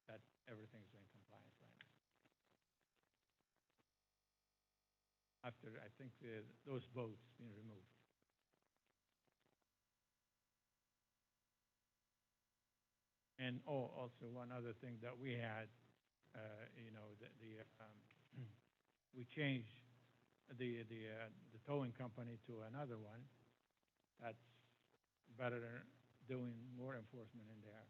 that everything's in compliance right now. After, I think, those boats being removed. And also one other thing that we had, we changed the towing company to another one. That's better than doing more enforcement in there.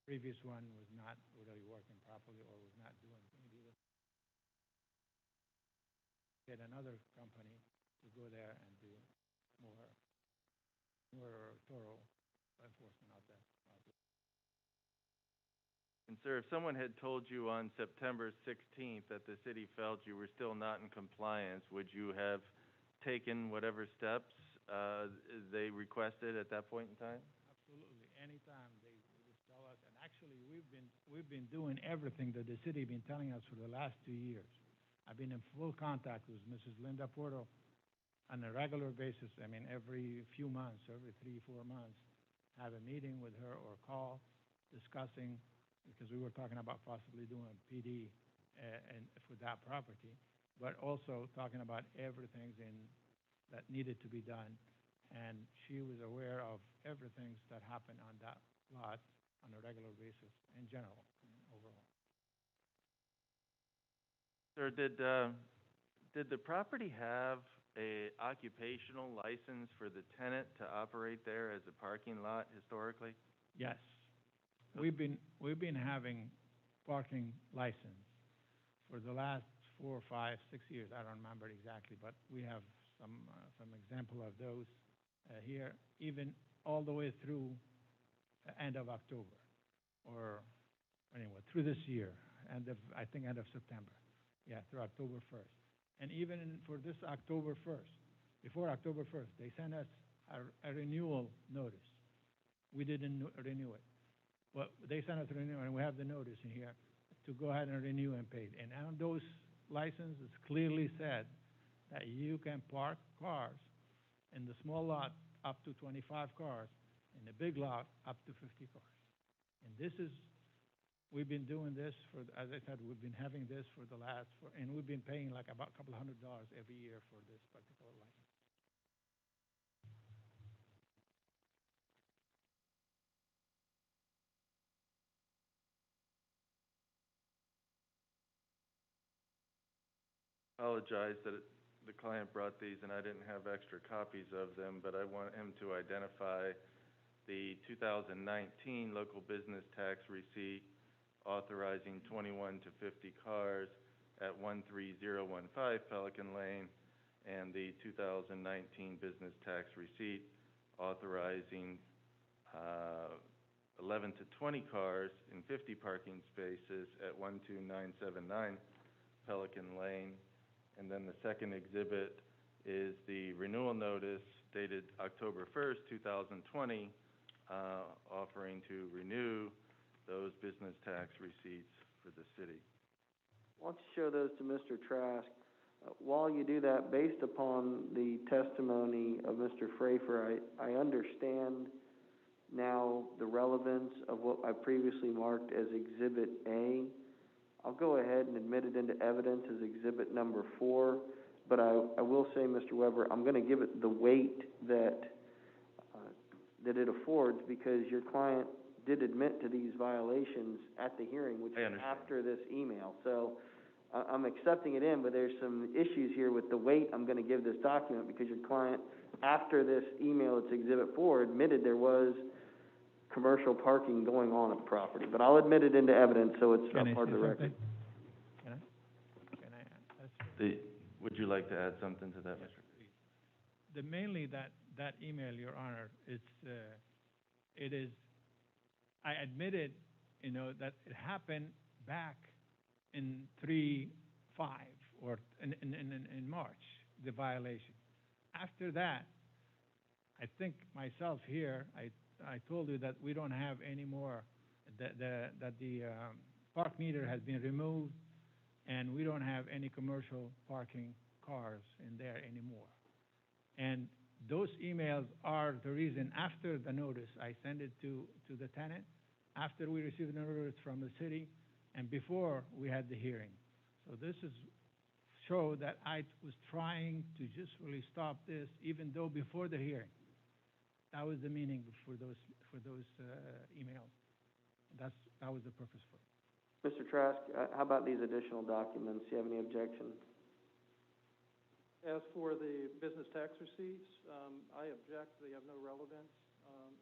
Previous one was not really working properly or was not doing maybe get another company to go there and do more thorough enforcement of that. And sir, if someone had told you on September 16th that the city felt you were still not in compliance, would you have taken whatever steps they requested at that point in time? Absolutely. Anytime they would tell us, and actually we've been doing everything that the city been telling us for the last 2 years. I've been in full contact with Mrs. Linda Porto on a regular basis. I mean, every few months, every 3-4 months, have a meeting with her or call discussing, because we were talking about possibly doing a PD and for that property, but also talking about everything that needed to be done. And she was aware of everything that happened on that lot on a regular basis in general, overall. Sir, did the property have a occupational license for the tenant to operate there as a parking lot historically? Yes. We've been having parking license for the last 4, 5, 6 years. I don't remember exactly, but we have some example of those here, even all the way through the end of October, or anyway, through this year, I think end of September. Yeah, through October 1st. And even for this October 1st, before October 1st, they sent us a renewal notice. We didn't renew it. Well, they sent us a renewal, and we have the notice in here to go ahead and renew and pay. And on those licenses clearly said that you can park cars in the small lot up to 25 cars, in the big lot up to 50 cars. And this is, we've been doing this for, as I said, we've been having this for the last, and we've been paying like about a couple $100 every year for this particular license. Apologize that the client brought these and I didn't have extra copies of them, but I want him to identify the 2019 local business tax receipt authorizing 21 to 50 cars at 13015 Pelican Lane, and the 2019 business tax receipt authorizing 11 to 20 cars in 50 parking spaces at 12979 Pelican Lane. And then the second exhibit is the renewal notice dated October 1st, 2020, offering to renew those business tax receipts for the city. Why don't you show those to Mr. Trask? While you do that, based upon the testimony of Mr. Frafer, I understand now the relevance of what I previously marked as Exhibit A. I'll go ahead and admit it into evidence as Exhibit number 4, but I will say, Mr. Weber, I'm going to give it the weight that it affords, because your client did admit to these violations at the hearing, which was after this email. So I'm accepting it in, but there's some issues here with the weight I'm going to give this document, because your client, after this email, it's Exhibit 4, admitted there was commercial parking going on at the property. But I'll admit it into evidence, so it's a part of the record. Can I add? Would you like to add something to that, Mr. Mainly that email, Your Honor, it is, I admitted, that it happened back in 3/5 or in March, the violation. After that, I think myself here, I told you that we don't have any more, that the park meter has been removed, and we don't have any commercial parking cars in there anymore. And those emails are the reason, after the notice, I sent it to the tenant, after we received the notice from the city, and before we had the hearing. So this is show that I was trying to just really stop this, even though before the hearing. That was the meaning for those emails. That was the purpose for it. Mr. Trask, how about these additional documents? Do you have any objection? As for the business tax receipts, I object. They have no relevance.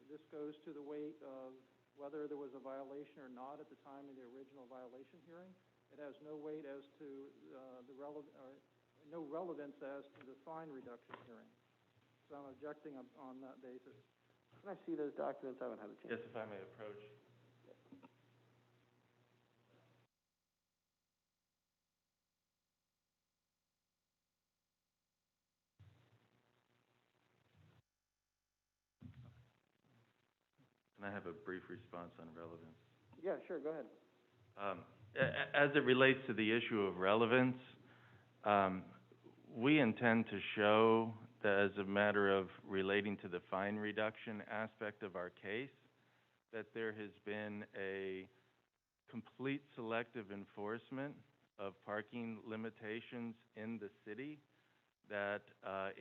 This goes to the weight of whether there was a violation or not at the time of the original violation hearing. It has no weight as to no relevance as to the fine reduction hearing. So I'm objecting on that basis. Can I see those documents? I haven't had a chance. Yes, if I may approach. Can I have a brief response on relevance? Yeah, sure, go ahead. As it relates to the issue of relevance, we intend to show that as a matter of relating to the fine reduction aspect of our case, that there has been a complete selective enforcement of parking limitations in the city, that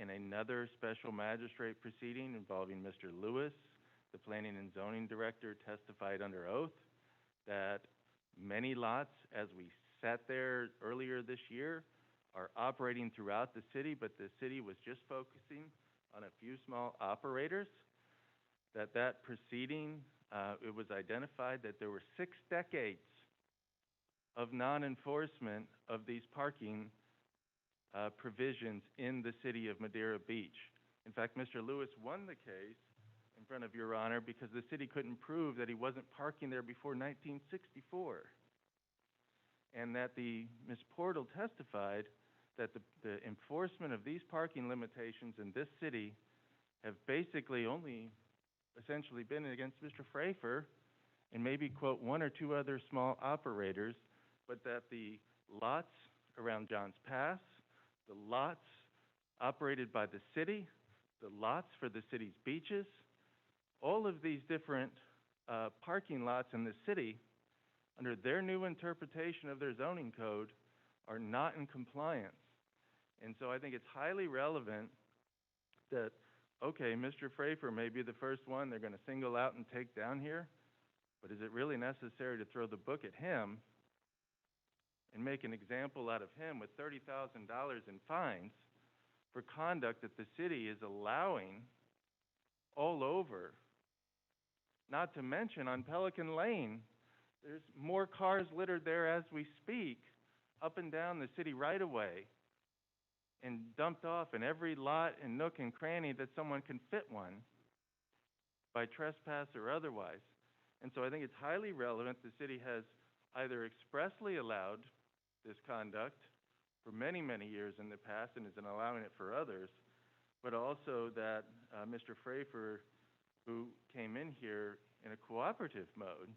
in another special magistrate proceeding involving Mr. Lewis, the planning and zoning director, testified under oath that many lots, as we sat there earlier this year, are operating throughout the city, but the city was just focusing on a few small operators. That proceeding, it was identified that there were 6 decades of non-enforcement of these parking provisions in the city of Madeira Beach. In fact, Mr. Lewis won the case in front of Your Honor because the city couldn't prove that he wasn't parking there before 1964. And that Ms. Portal testified that the enforcement of these parking limitations in this city have basically only essentially been against Mr. Frafer and maybe, quote, 1 or 2 other small operators, but that the lots around Johns Pass, the lots operated by the city, the lots for the city's beaches, all of these different parking lots in the city, under their new interpretation of their zoning code, are not in compliance. And so I think it's highly relevant that, okay, Mr. Frafer may be the first one they're going to single out and take down here, but is it really necessary to throw the book at him and make an example out of him with $30,000 in fines for conduct that the city is allowing all over? Not to mention on Pelican Lane, there's more cars littered there as we speak, up and down the city right-of-way, and dumped off in every lot and nook and cranny that someone can fit one by trespass or otherwise. And so I think it's highly relevant the city has either expressly allowed this conduct for many, many years in the past and isn't allowing it for others, but also that Mr. Frafer, who came in here in a cooperative mode,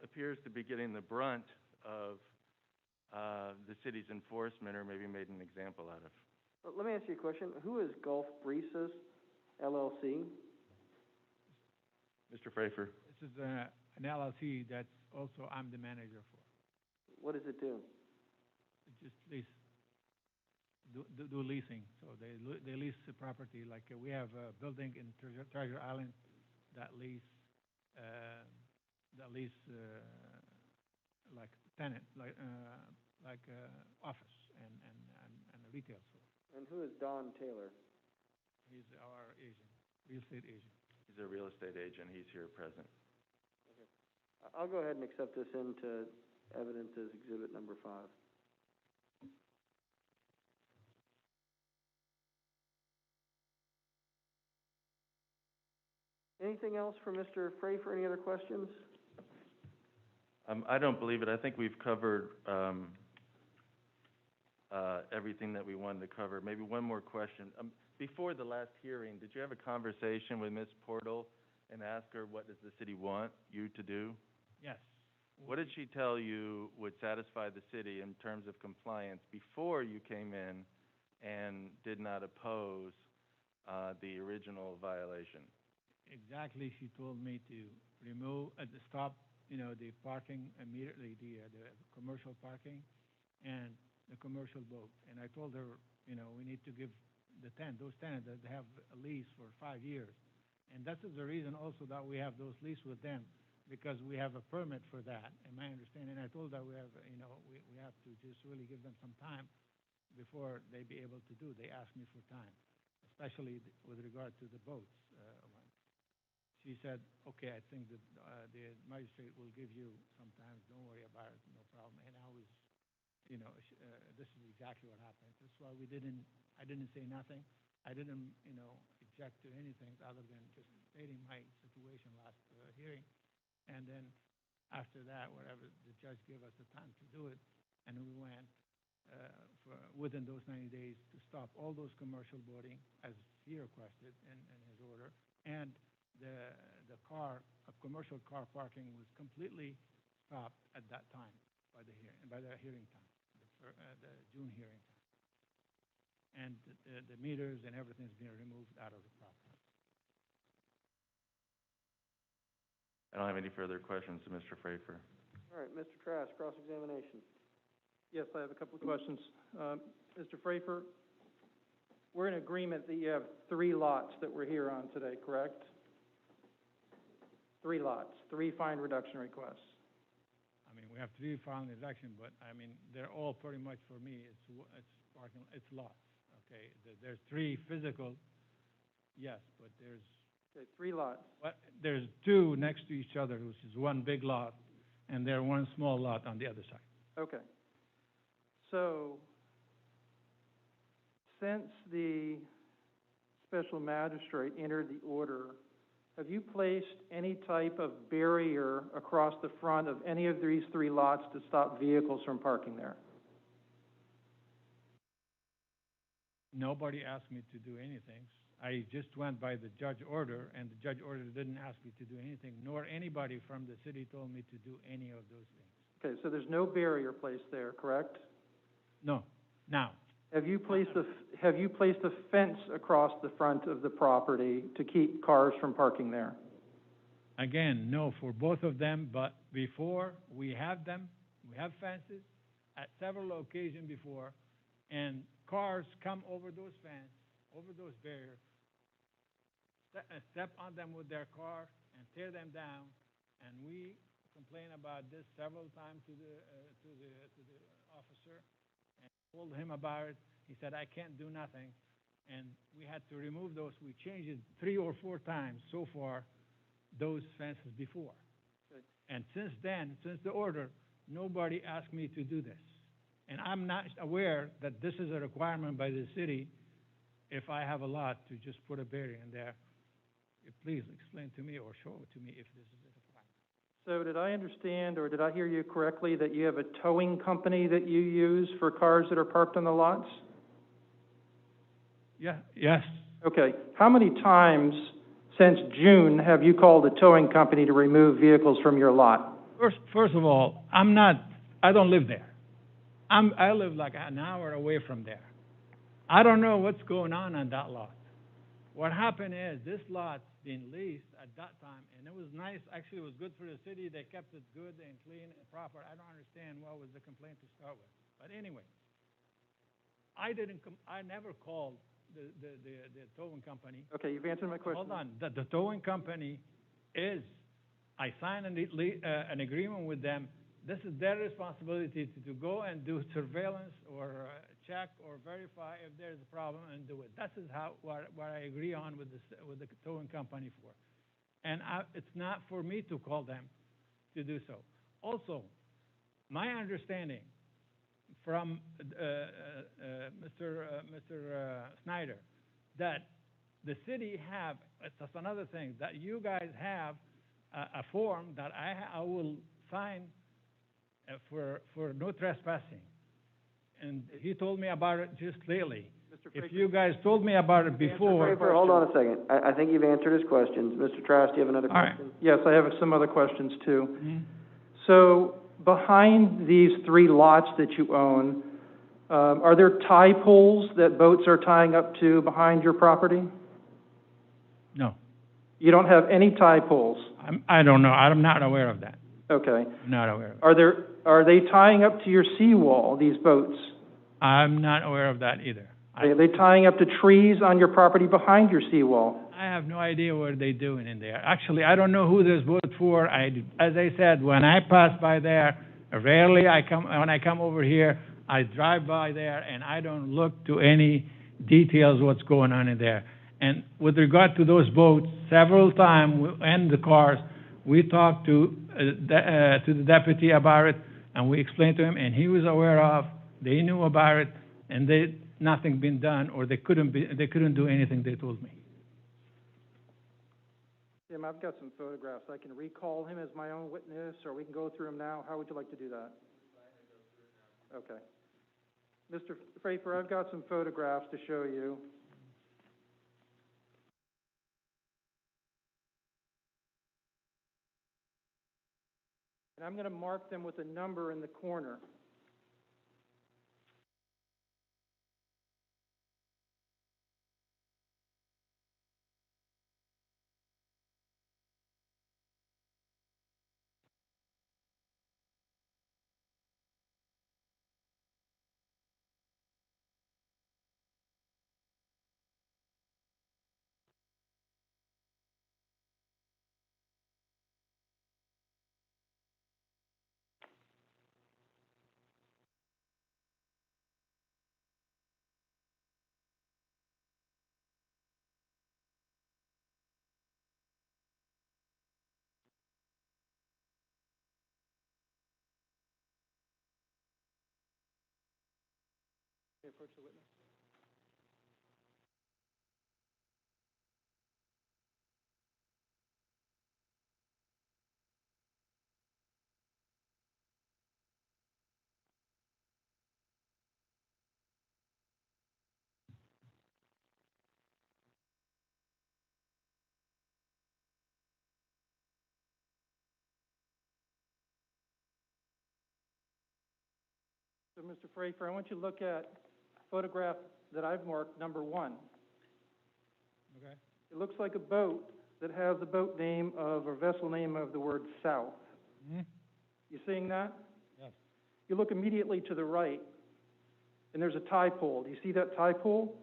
appears to be getting the brunt of the city's enforcement, or maybe made an example out of. Well, let me ask you a question. Who is Gulf Breezes Llc? Mr. Frafer. This is an LLC that also I'm the manager for. What does it do? It just do leasing. So they lease the property. Like we have a building in Treasure Island that lease like tenant, like office and a retail store. And who is Don Taylor? He's our agent, real estate agent. He's a real estate agent. He's here present. Okay. I'll go ahead and accept this into evidence as exhibit number 5. Anything else for Mr. Frafer? Any other questions? I don't believe it. I think we've covered everything that we wanted to cover. Maybe one more question. Before the last hearing, did you have a conversation with Ms. Portal and ask her what does the city want you to do? Yes. What did she tell you would satisfy the city in terms of compliance before you came in and did not oppose the original violation? Exactly. She told me to remove, stop, the parking immediately, the commercial parking and the commercial boat. And I told her, we need to give those tenants that have a lease for 5 years. And that is the reason also that we have those lease with them, because we have a permit for that, and my understanding, I told that we have, we have to just really give them some time before they be able to do. They asked me for time, especially with regard to the boats. She said, okay, I think that the magistrate will give you some time. Don't worry about it, no problem. And I was, this is exactly what happened. That's why I didn't say nothing. I didn't, object to anything other than just stating my situation last hearing. And then after that, whatever, the judge gave us the time to do it, and we went within those 90 days to stop all those commercial boating as he requested in his order, and the commercial car parking was completely stopped at that time by the hearing time, the June hearing time. And the meters and everything's been removed out of the property. I don't have any further questions to Mr. Frafer. All right, Mr. Trask, cross-examination. Yes, I have a couple of questions. Mr. Frafer, we're in agreement that you have 3 lots that we're here on today, correct? 3 lots, 3 fine reduction requests. I mean, we have 3 filing reduction, but I mean, they're all pretty much for me. It's parking, it's lots. Okay, there's 3 physical, yes, but there's. Okay, 3 lots. What? There's 2 next to each other, which is 1 big lot, and there's 1 small lot on the other side. Okay. So, since the special magistrate entered the order, have you placed any type of barrier across the front of any of these 3 lots to stop vehicles from parking there? Nobody asked me to do anything. I just went by the judge order, and the judge order didn't ask me to do anything, nor anybody from the city told me to do any of those things. Okay, so there's no barrier placed there, correct? No. Now. Have you placed a fence across the front of the property to keep cars from parking there? Again, no, for both of them, but before we have fences at several occasions before, and cars come over those fences, over those barriers, step on them with their car and tear them down, and we complain about this several times to the officer and told him about it. He said, I can't do nothing, and we had to remove those. We changed it 3 or 4 times so far, those fences before. Good. And since then, since the order, nobody asked me to do this. And I'm not aware that this is a requirement by the city if I have a lot to just put a barrier in there. Please explain to me or show it to me if this is a requirement. So did I understand, or did I hear you correctly, that you have a towing company that you use for cars that are parked on the lots? Yeah, yes. Okay. How many times since June have you called a towing company to remove vehicles from your lot? First of all, I don't live there. I live like an hour away from there. I don't know what's going on that lot. What happened is this lot's been leased at that time, and it was nice. Actually, it was good for the city. They kept it good and clean and proper. I don't understand what was the complaint to start with. But anyway, I never called the towing company. Okay, you've answered my question. Hold on. The towing company I signed an agreement with them. This is their responsibility to go and do surveillance or check or verify if there's a problem and do it. That is what I agree on with the towing company for. And it's not for me to call them to do so. Also, my understanding from Mr. Snyder that the city that's another thing, that you guys have a form that I will sign for no trespassing. And he told me about it just lately. If you guys told me about it before... Hold on a second. I think you've answered his questions. Mr. Trask, do you have another question? Right. Yes, I have some other questions too. Mm-hmm. So behind these 3 lots that you own, are there tie poles that boats are tying up to behind your property? No. You don't have any tie poles? I don't know. I'm not aware of that. Okay. I'm not aware of it. Are they tying up to your seawall, these boats? I'm not aware of that either. Are they tying up the trees on your property behind your seawall? I have no idea what they're doing in there. Actually, I don't know who this boat for. As I said, when I pass by there, rarely when I come over here, I drive by there and I don't look to any details what's going on in there. And with regard to those boats, several times in the cars, we talked to the deputy about it, and we explained to him, and he was aware of. They knew about it, and nothing been done, or they couldn't do anything. They told me. Tim, I've got some photographs. I can recall him as my own witness, or we can go through him now. How would you like to do that? Okay. Mr. Frafer, I've got some photographs to show you. And I'm going to mark them with a number in the corner. Approach the witness. So, Mr. Frafer, I want you to look at photograph that I've marked, number 1. Okay. It looks like a boat that has the boat name of, or vessel name of the word south. Mm-hmm. You seeing that? Yes. You look immediately to the right, and there's a tie pole. Do you see that tie pole?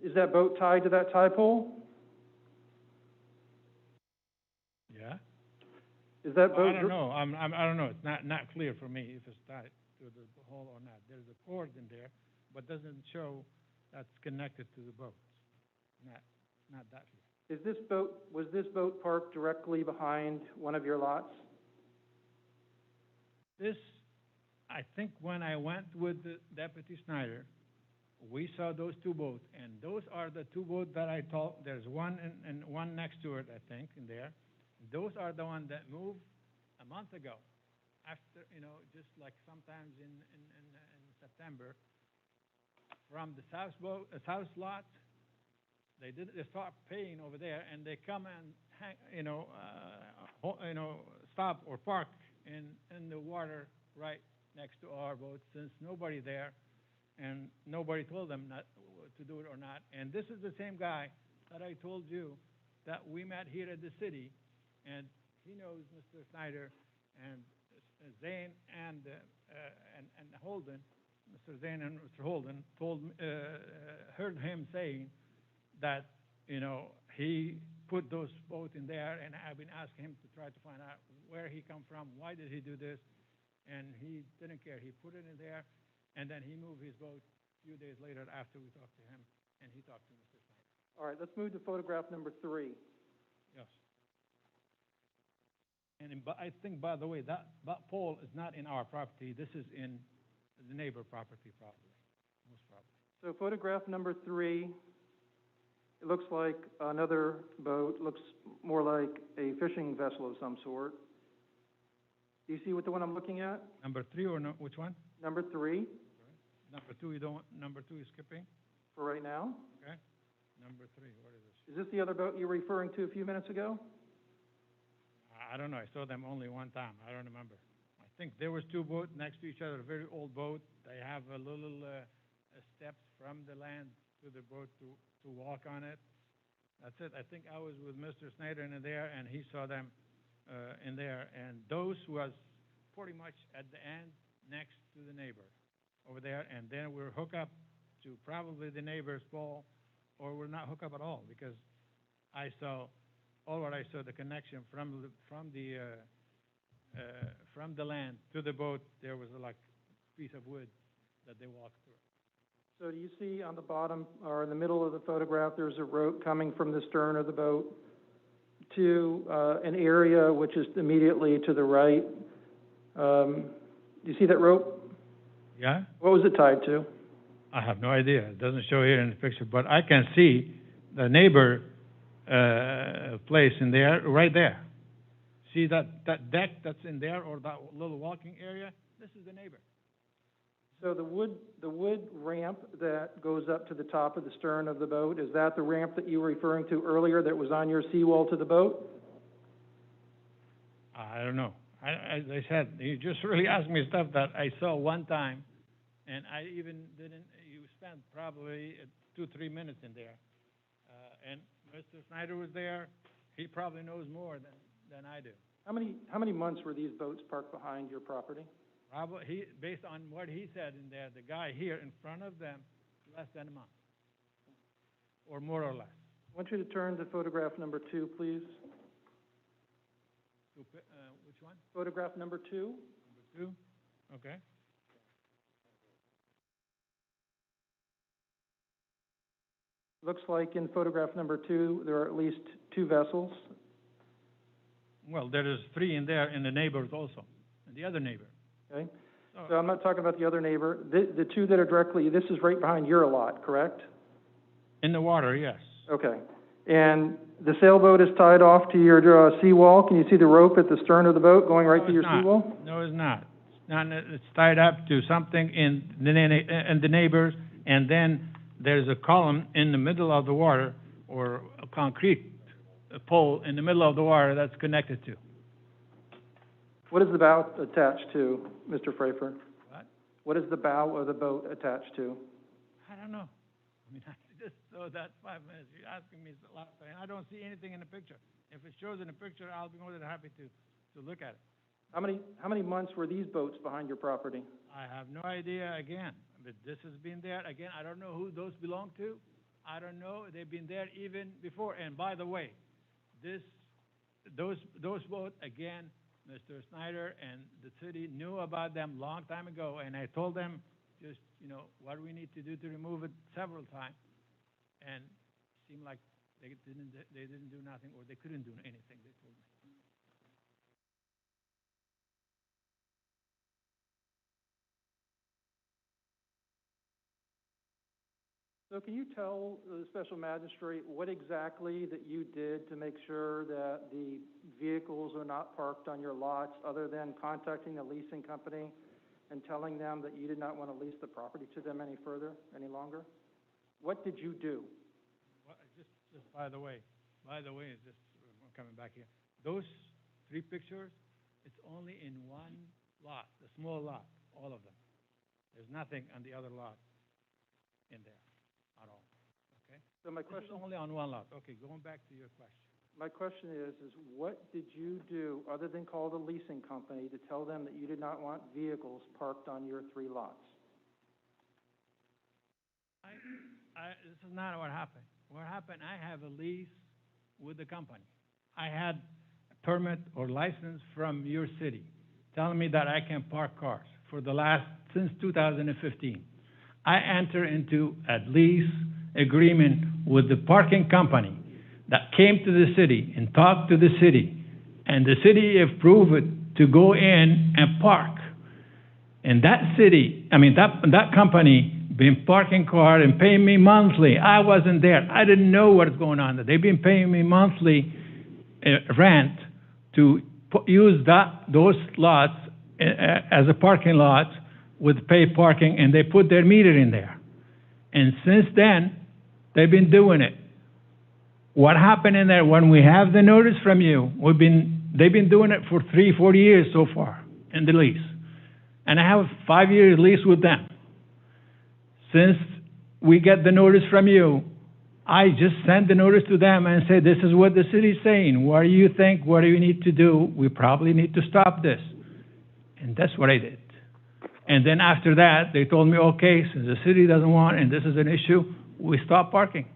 Is that boat tied to that tie pole? Yeah. Is that boat? I don't know. I don't know. It's not clear for me if it's tied to the hole or not. There's a cord in there, but doesn't show that's connected to the boat. Not that clear. Was this boat parked directly behind one of your lots? This, I think when I went with the Deputy Snyder, we saw those two boats, and those are the two boats that I told. There's one and one next to it, I think, in there. Those are the ones that moved a month ago, after, just like sometimes in September, from the south lot. They start paying over there, and they come and stop or park in the water right next to our boat, since nobody there, and nobody told them not to do it or not. And this is the same guy that I told you that we met here at the city, and he knows Mr. Snyder and Zane and Holden. Mr. Zane and Mr. Holden heard him saying that, he put those both in there, and I've been asking him to try to find out where he come from, why did he do this, and he didn't care. He put it in there, and then he moved his boat a few days later after we talked to him, and he talked to Mr. Snyder. All right, let's move to photograph number 3. Yes. And I think, by the way, that pole is not in our property. This is in the neighbor property, probably, most probably. So photograph number 3, it looks like another boat, looks more like a fishing vessel of some sort. Do you see what the one I'm looking at? Number 3 or no, which one? Number 3. Number 2, you don't, number 2 is skipping? For right now. Okay. Number 3, what is this? Is this the other boat you were referring to a few minutes ago? I don't know. I saw them only one time. I don't remember. I think there was two boats next to each other, a very old boat. They have a little steps from the land to the boat to walk on it. That's it. I think I was with Mr. Snyder in there, and he saw them in there. And those was pretty much at the end next to the neighbor. over there, and then we're hooked up to probably the neighbor's pole, or we're not hooked up at all, because I saw, the connection from the land to the boat, there was like a piece of wood that they walked through. So do you see on the bottom, or in the middle of the photograph, there's a rope coming from the stern of the boat to an area which is immediately to the right? Do you see that rope? Yeah? What was it tied to? I have no idea. It doesn't show here in the picture, but I can see the neighbor place in there, right there. See that deck that's in there, or that little walking area? This is the neighbor. So the wood ramp that goes up to the top of the stern of the boat, is that the ramp that you were referring to earlier that was on your seawall to the boat? I don't know. As I said, you just really asked me stuff that I saw one time, and I even didn't, you spent probably 2-3 minutes in there. And Mr. Snyder was there. He probably knows more than I do. How many months were these boats parked behind your property? Probably, based on what he said in there, the guy here in front of them, less than a month, or more or less. I want you to turn to photograph number 2, please. Which one? Photograph number 2. Number 2? Okay. Looks like in photograph number 2, there are at least 2 vessels. Well, there is 3 in there, and the neighbors also, and the other neighbor. Okay. So I'm not talking about the other neighbor. The 2 that are directly, this is right behind your lot, correct? In the water, yes. Okay. And the sailboat is tied off to your seawall. Can you see the rope at the stern of the boat going right to your seawall? No, it's not. It's tied up to something in the neighbors, and then there's a column in the middle of the water, or a concrete pole in the middle of the water that's connected to. What is the bow attached to, Mr. Frafer? What? What is the bow of the boat attached to? I don't know. I mean, I just saw that 5 minutes. You're asking me a lot, and I don't see anything in the picture. If it shows in the picture, I'll be more than happy to look at it. How many months were these boats behind your property? I have no idea again, but this has been there. Again, I don't know who those belong to. I don't know. They've been there even before. And by the way, those boats, again, Mr. Snyder and the city knew about them long time ago, and I told them just, what we need to do to remove it several times. And it seemed like they didn't do nothing, or they couldn't do anything, they told me. So can you tell the special magistrate what exactly that you did to make sure that the vehicles are not parked on your lots, other than contacting the leasing company and telling them that you did not want to lease the property to them any longer? What did you do? Well, just by the way, just coming back here, those 3 pictures, it's only in one lot, the small lot, all of them. There's nothing on the other lot in there at all, okay? So my question is only on one lot. Okay, going back to your question. My question is what did you do, other than call the leasing company, to tell them that you did not want vehicles parked on your 3 lots? This is not what happened. What happened, I have a lease with the company. I had a permit or license from your city telling me that I can park cars since 2015. I enter into a lease agreement with the parking company that came to the city and talked to the city, and the city approved it to go in and park. And that company been parking cars and paying me monthly. I wasn't there. I didn't know what's going on. They've been paying me monthly rent to use those lots as a parking lot with paid parking, and they put their meter in there. And since then, they've been doing it. What happened in there, when we have the notice from you, they've been doing it for 3-4 years so far in the lease. And I have a 5-year lease with them. Since we get the notice from you, I just send the notice to them and say, this is what the city's saying. What do you think? What do you need to do? We probably need to stop this. And that's what I did. And then after that, they told me, okay, since the city doesn't want and this is an issue, we stop parking.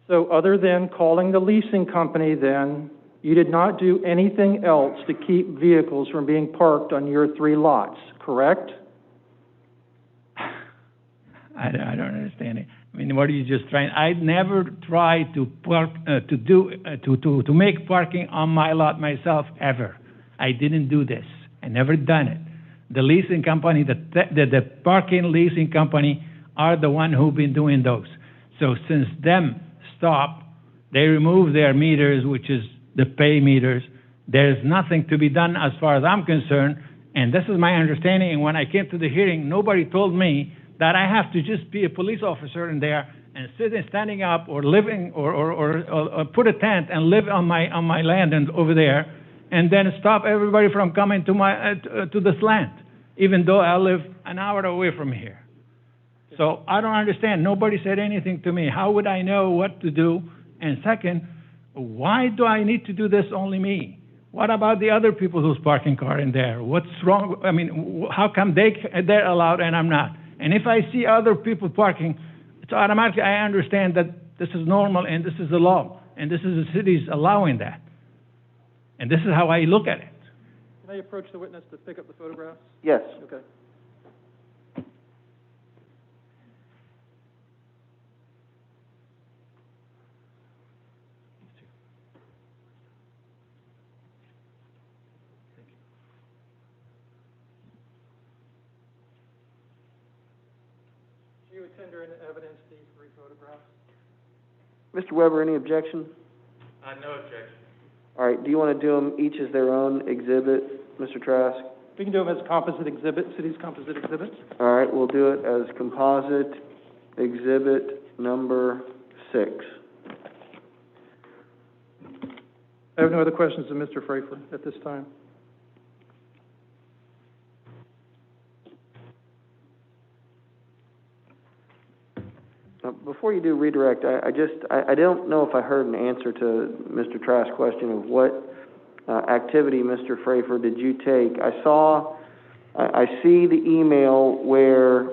So other than calling the leasing company then, you did not do anything else to keep vehicles from being parked on your 3 lots, correct? I don't understand it. I mean, what are you just trying? I never tried to park, to make parking on my lot myself, ever. I didn't do this. I never done it. The leasing company, the parking leasing company are the one who've been doing those. So since them stopped, they removed their meters, which is the pay meters. There's nothing to be done as far as I'm concerned, and this is my understanding. And when I came to the hearing, nobody told me that I have to just be a police officer in there and sit and standing up or living or put a tent and live on my land and over there, and then stop everybody from coming to my to this land, even though I live an hour away from here. So I don't understand. Nobody said anything to me. How would I know what to do? And second, why do I need to do this only me? What about the other people who's parking car in there? What's wrong? I mean, how come they're allowed and I'm not? And if I see other people parking, it's automatically I understand that this is normal and this is the law and this is the city's allowing that. And this is how I look at it. Can I approach the witness to pick up the photographs? Yes. Okay. Do you tender in evidence these 3 photographs? Mr. Weber, any objection? No objection. All right, do you want to do them each as their own exhibit, Mr. Trask? We can do them as composite exhibits, city's composite exhibits. All right, we'll do it as composite exhibit number 6. I have no other questions of Mr. Frafer at this time. Before you do redirect, I don't know if I heard an answer to Mr. Trask's question of what activity, Mr. Frafer, did you take? I see the email where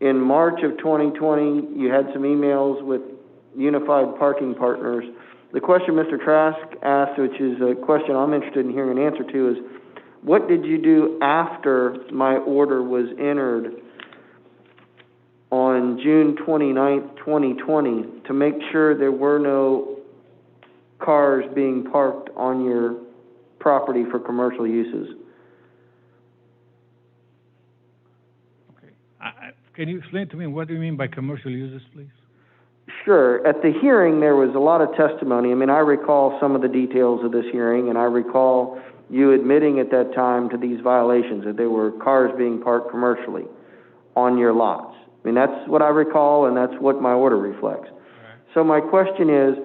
in March of 2020 you had some emails with Unified Parking Partners. The question Mr. Trask asked, which is a question I'm interested in hearing an answer to, is what did you do after my order was entered on June 29th, 2020, to make sure there were no cars being parked on your property for commercial uses? Okay. Can you explain to me what do you mean by commercial uses, please? Sure. At the hearing, there was a lot of testimony. I mean, I recall some of the details of this hearing, and I recall you admitting at that time to these violations, that there were cars being parked commercially on your lots. I mean, that's what I recall, and that's what my order reflects. Right. So my question is,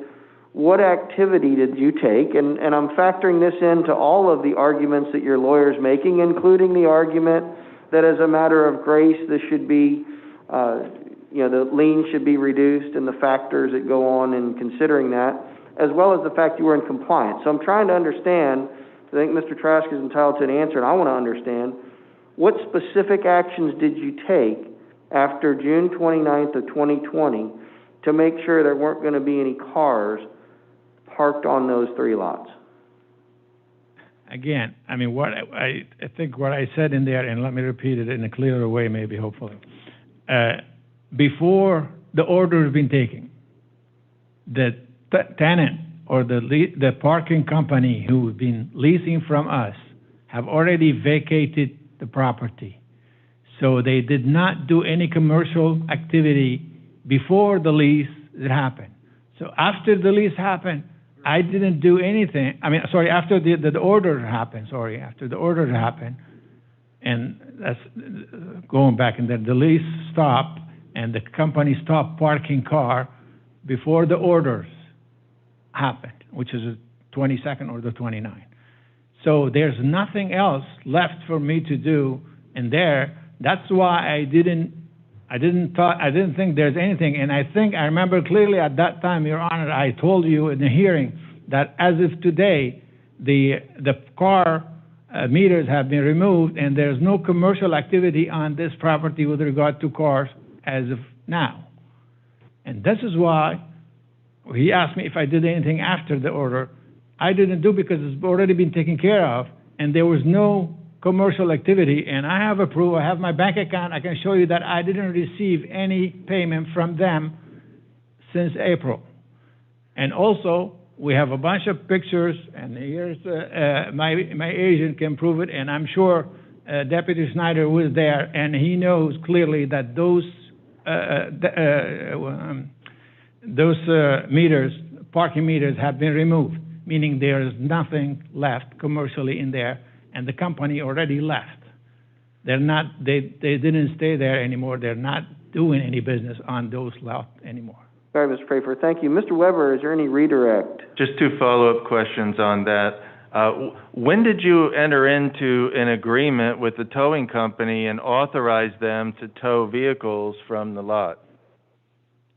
what activity did you take? And I'm factoring this into all of the arguments that your lawyer's making, including the argument that as a matter of grace, this should be, the lien should be reduced and the factors that go on in considering that, as well as the fact you were in compliance. So I'm trying to understand, I think Mr. Trask is entitled to an answer, and I want to understand, what specific actions did you take after June 29th of 2020 to make sure there weren't going to be any cars parked on those 3 lots? Again, I mean, what I think what I said in there, and let me repeat it in a clearer way, maybe, hopefully. Before the order has been taken, the tenant or the parking company who's been leasing from us have already vacated the property. So they did not do any commercial activity before the lease happened. So after the lease happened, I didn't do anything. I mean, sorry, after the order happened, after the order happened, and that's going back, and then the lease stopped, and the company stopped parking car before the orders happened, which is the 22nd or the 29th. So there's nothing else left for me to do in there. That's why I didn't think there's anything. And I think I remember clearly at that time, Your Honor, I told you in the hearing that as of today, the car meters have been removed, and there's no commercial activity on this property with regard to cars as of now. And this is why he asked me if I did anything after the order. I didn't do because it's already been taken care of, and there was no commercial activity, and I have a proof, I have my bank account, I can show you that I didn't receive any payment from them since April. And also, we have a bunch of pictures, and here's, my agent can prove it, and I'm sure Deputy Snyder was there, and he knows clearly that those meters, parking meters, have been removed, meaning there is nothing left commercially in there, and the company already left. They're not, they didn't stay there anymore. They're not doing any business on those lots anymore. All right, Mr. Pfeiffer, thank you. Mr. Weber, is there any redirect? Just two follow-up questions on that. When did you enter into an agreement with the towing company and authorize them to tow vehicles from the lot?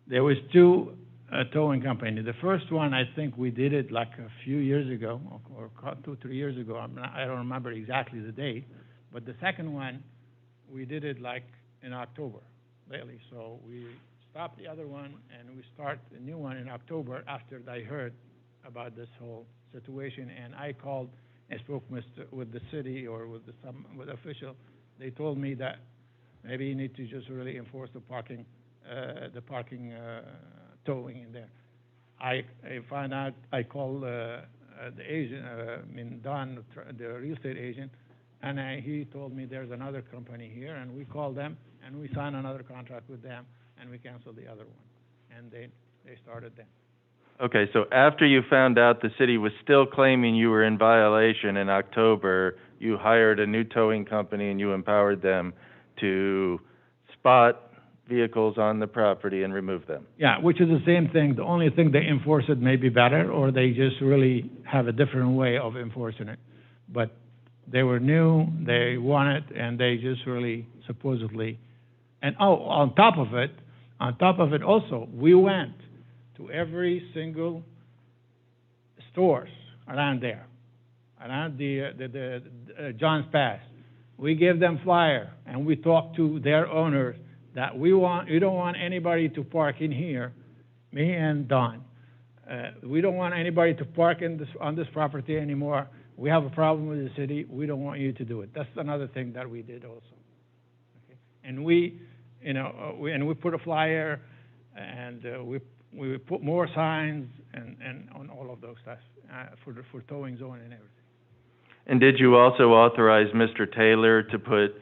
There was two towing companies. The first one, I think we did it like a few years ago, or 2, 3 years ago. I don't remember exactly the date. But the second one, we did it like in October, lately. So we stopped the other one, and we start a new one in October after I heard about this whole situation. And I called and spoke with the city or with with official. They told me that maybe you need to just really enforce the parking towing in there. I found out. I called the agent, Don, the real estate agent, and he told me there's another company here, and we called them and we signed another contract with them, and we canceled the other one, and they started then. Okay, so after you found out the city was still claiming you were in violation in October, you hired a new towing company and you empowered them to spot vehicles on the property and remove them. Yeah, which is the same thing. The only thing they enforce it may be better, or they just really have a different way of enforcing it. But they were new, they won it, and they just really supposedly. And on top of it also, we went to every single stores around there, around the John's Pass. We gave them flyer, and we talked to their owners that we don't want anybody to park in here, me and Don. We don't want anybody to park on this property anymore. We have a problem with the city. We don't want you to do it. That's another thing that we did also. Okay? And we put a flyer, and we put more signs and on all of those stuff for towing zone and everything. And did you also authorize Mr. Taylor to put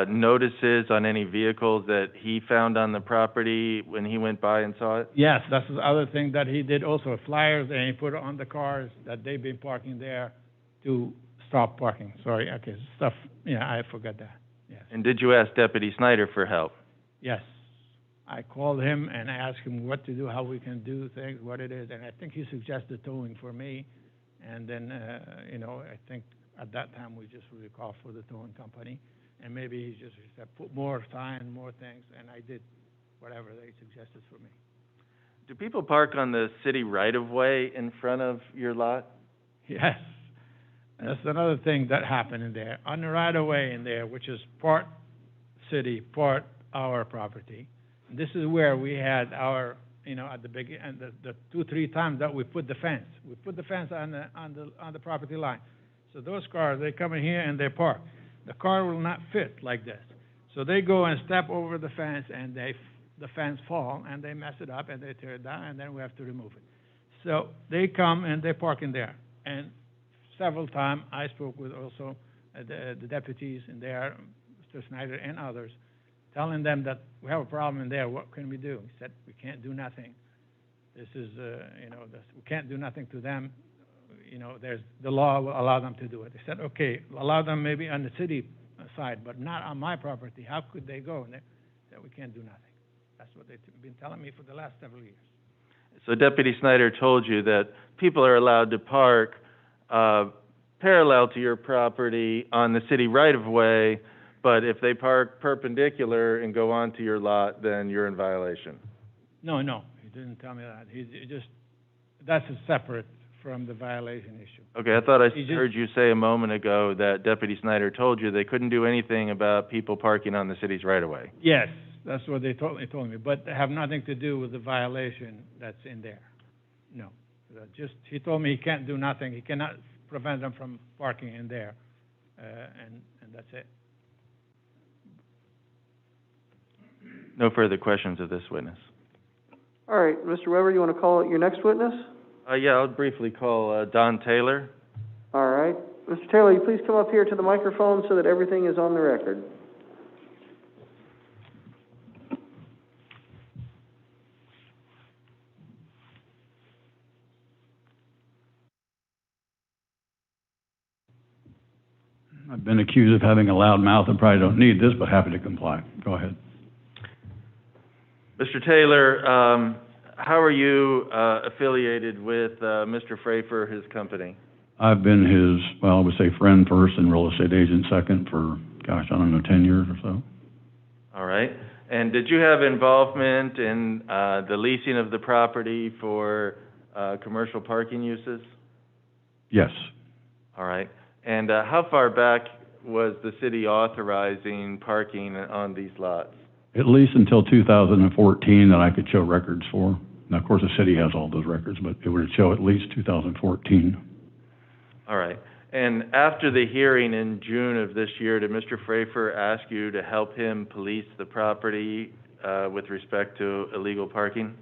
notices on any vehicles that he found on the property when he went by and saw it? Yes, that's the other thing that he did also, flyers, and he put on the cars that they've been parking there to stop parking. Sorry, okay, stuff, yeah, I forgot that, yes. And did you ask Deputy Snyder for help? Yes. I called him and I asked him what to do, how we can do things, what it is, and I think he suggested towing for me, and then, I think at that time we just really called for the towing company, and maybe he just said, put more sign, more things, and I did whatever they suggested for me. Do people park on the city right-of-way in front of your lot? Yes. That's another thing that happened in there. On the right-of-way in there, which is part city, part our property. And this is where we had our, at the beginning, the 2-3 times that we put the fence. We put the fence on the property line. So those cars, they come in here and they park. The car will not fit like this. So they go and step over the fence, and the fence fall, and they mess it up, and they tear it down, and then we have to remove it. So they come and they park in there. And several times I spoke with also the deputies in there, Mr. Snyder and others, telling them that we have a problem in there. What can we do? He said, we can't do nothing. This is, we can't do nothing to them. There's the law will allow them to do it. They said, okay, allow them maybe on the city side, but not on my property. How could they go? And they said, we can't do nothing. That's what they've been telling me for the last several years. So Deputy Snyder told you that people are allowed to park parallel to your property on the city right-of-way, but if they park perpendicular and go onto your lot, then you're in violation. No, he didn't tell me that. He just, that's a separate from the violation issue. Okay, I thought I He just- heard you say a moment ago that Deputy Snyder told you they couldn't do anything about people parking on the city's right-of-way. Yes, that's what they told me, but they have nothing to do with the violation that's in there. No. He told me he can't do nothing, he cannot prevent them from parking in there, and that's it. No further questions of this witness. All right, Mr. Weber, you want to call your next witness? Yeah, I'll briefly call Don Taylor. All right. Mr. Taylor, you please come up here to the microphone so that everything is on the record. I've been accused of having a loud mouth and probably don't need this, but happy to comply. Go ahead. Mr. Taylor, how are you affiliated with Mr. Frafer, his company? I've been his, well, I would say friend first and real estate agent second for, gosh, I don't know, 10 years or so. All right. And did you have involvement in the leasing of the property for commercial parking uses? Yes. All right. And how far back was the city authorizing parking on these lots? At least until 2014 that I could show records for. Now, of course, the city has all those records, but it would show at least 2014. All right. And after the hearing in June of this year, did Mr. Frafer ask you to help him police the property with respect to illegal parking?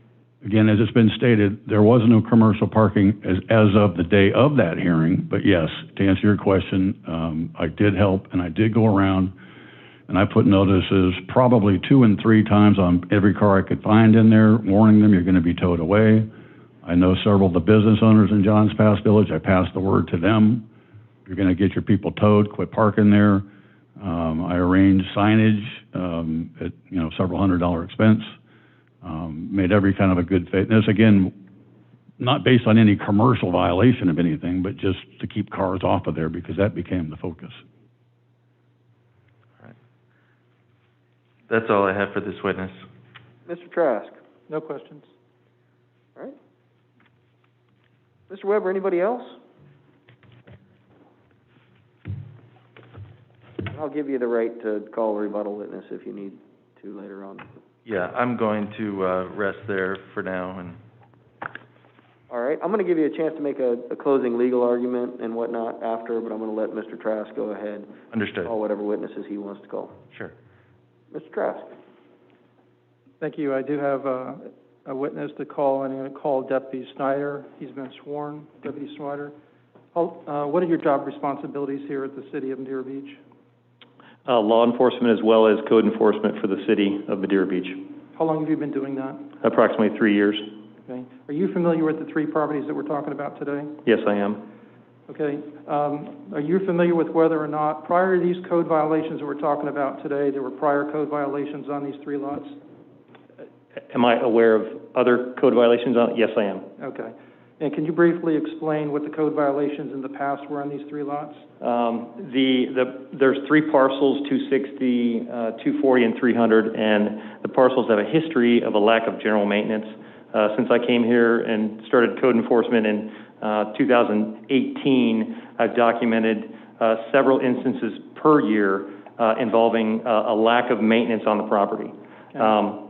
Again, as it's been stated, there was no commercial parking as of the day of that hearing, but yes, to answer your question, I did help and I did go around and I put notices probably 2 and 3 times on every car I could find in there, warning them you're going to be towed away. I know several of the business owners in Johns Pass Village. I passed the word to them. You're going to get your people towed, quit parking there. I arranged signage at, several $100 expense. Made every kind of a good faith. This, again, not based on any commercial violation of anything, but just to keep cars off of there because that became the focus. All right. That's all I have for this witness. Mr. Trask? No questions. All right. Mr. Weber, anybody else? I'll give you the right to call a rebuttal witness if you need to later on. Yeah, I'm going to rest there for now. And All right, I'm going to give you a chance to make a closing legal argument and whatnot after, but I'm going to let Mr. Trask go ahead. Understood. Call whatever witnesses he wants to call. Sure. Mr. Trask. Thank you. I do have a witness to call, and I'm going to call Deputy Snyder. He's been sworn. Deputy Snyder, what are your job responsibilities here at the City of Madeira Beach? Law enforcement as well as code enforcement for the city of Madeira Beach. How long have you been doing that? Approximately 3 years. Okay. Are you familiar with the 3 properties that we're talking about today? Yes, I am. Okay. Are you familiar with whether or not, prior to these code violations that we're talking about today, there were prior code violations on these 3 lots? Am I aware of other code violations on? Yes, I am. Okay. And can you briefly explain what the code violations in the past were on these 3 lots? There's 3 parcels, 260, 240, and 300, and the parcels have a history of a lack of general maintenance. Since I came here and started code enforcement in 2018, I've documented several instances per year involving a lack of maintenance on the property. Okay.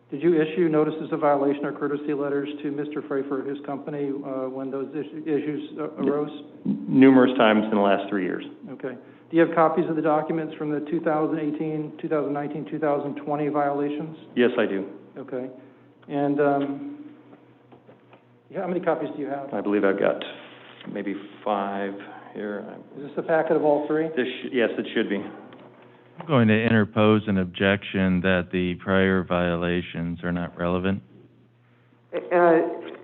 Did you issue notices of violation or courtesy letters to Mr. Frafer or his company when those issues arose? Numerous times in the last 3 years. Okay. Do you have copies of the documents from the 2018, 2019, 2020 violations? Yes, I do. Okay. And how many copies do you have? I believe I've got maybe 5 here. Is this a packet of all 3? Yes, it should be. I'm going to interpose an objection that the prior violations are not relevant. And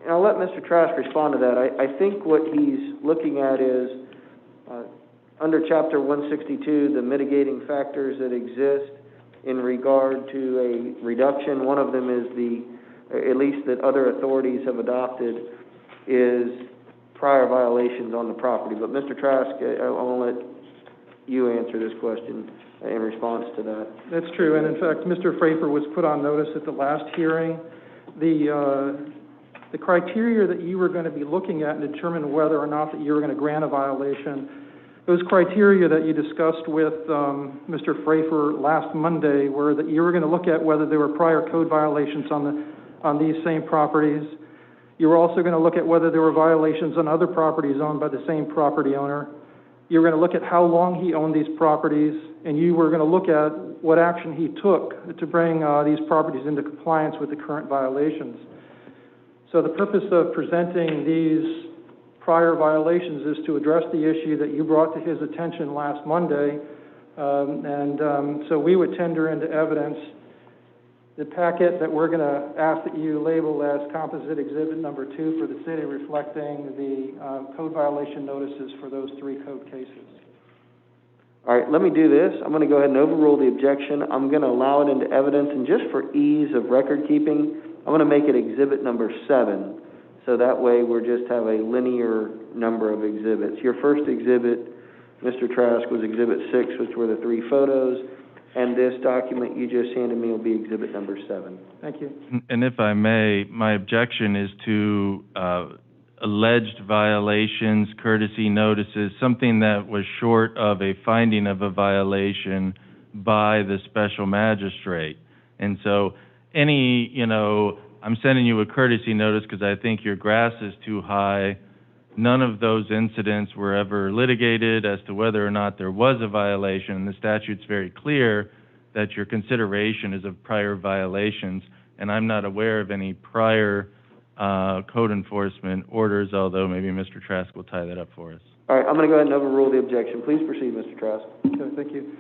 I'll let Mr. Trask respond to that. I think what he's looking at is, under Chapter 162, the mitigating factors that exist in regard to a reduction. One of them is at least that other authorities have adopted, is prior violations on the property. But Mr. Trask, I want to let you answer this question in response to that. That's true, and in fact, Mr. Frafer was put on notice at the last hearing. The the criteria that you were going to be looking at and determine whether or not that you were going to grant a violation, those criteria that you discussed with Mr. Frafer last Monday were that you were going to look at whether there were prior code violations on these same properties. You were also going to look at whether there were violations on other properties owned by the same property owner. You were going to look at how long he owned these properties, and you were going to look at what action he took to bring these properties into compliance with the current violations. So the purpose of presenting these prior violations is to address the issue that you brought to his attention last Monday, so we would tender into evidence the packet that we're going to ask that you label as composite exhibit number 2 for the city, reflecting the code violation notices for those 3 code cases. All right, let me do this. I'm going to go ahead and overrule the objection. I'm going to allow it into evidence, and just for ease of record keeping, I'm going to make it exhibit number 7. So that way we'll just have a linear number of exhibits. Your first exhibit, Mr. Trask, was exhibit 6, which were the 3 photos. And this document you just handed me will be exhibit number 7. Thank you. And if I may, my objection is to alleged violations, courtesy notices, something that was short of a finding of a violation by the special magistrate. And so I'm sending you a courtesy notice because I think your grass is too high. None of those incidents were ever litigated as to whether or not there was a violation. The statute's very clear that your consideration is of prior violations, and I'm not aware of any prior code enforcement orders, although maybe Mr. Trask will tie that up for us. All right, I'm going to go ahead and overrule the objection. Please proceed, Mr. Trask. Okay, thank you.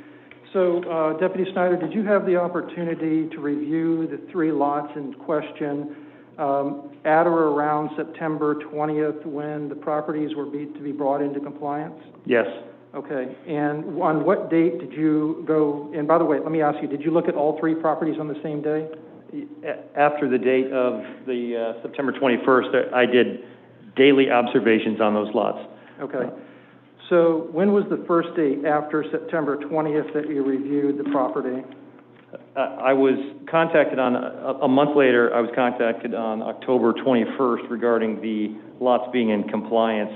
So, Deputy Snyder, did you have the opportunity to review the 3 lots in question at or around September 20th when the properties were to be brought into compliance? Yes. Okay, and on what date did you go, and by the way, let me ask you, did you look at all 3 properties on the same day? After the date of the September 21st, I did daily observations on those lots. Okay. So when was the first date after September 20th that you reviewed the property? I was contacted on, a month later, I was contacted on October 21st regarding the lots being in compliance.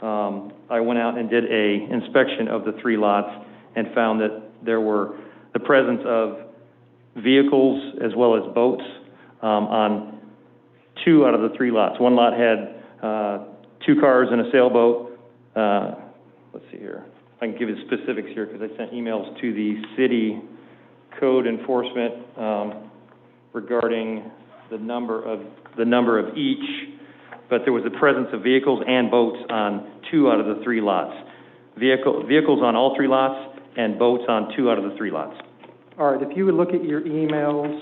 I went out and did a inspection of the 3 lots and found that there were the presence of vehicles as well as boats on 2 out of the 3 lots. One lot had 2 cars and a sailboat. Let's see here. I can give you specifics here because I sent emails to the city code enforcement regarding the number of each, but there was the presence of vehicles and boats on 2 out of the 3 lots. Vehicles on all 3 lots and boats on 2 out of the 3 lots. All right, if you would look at your emails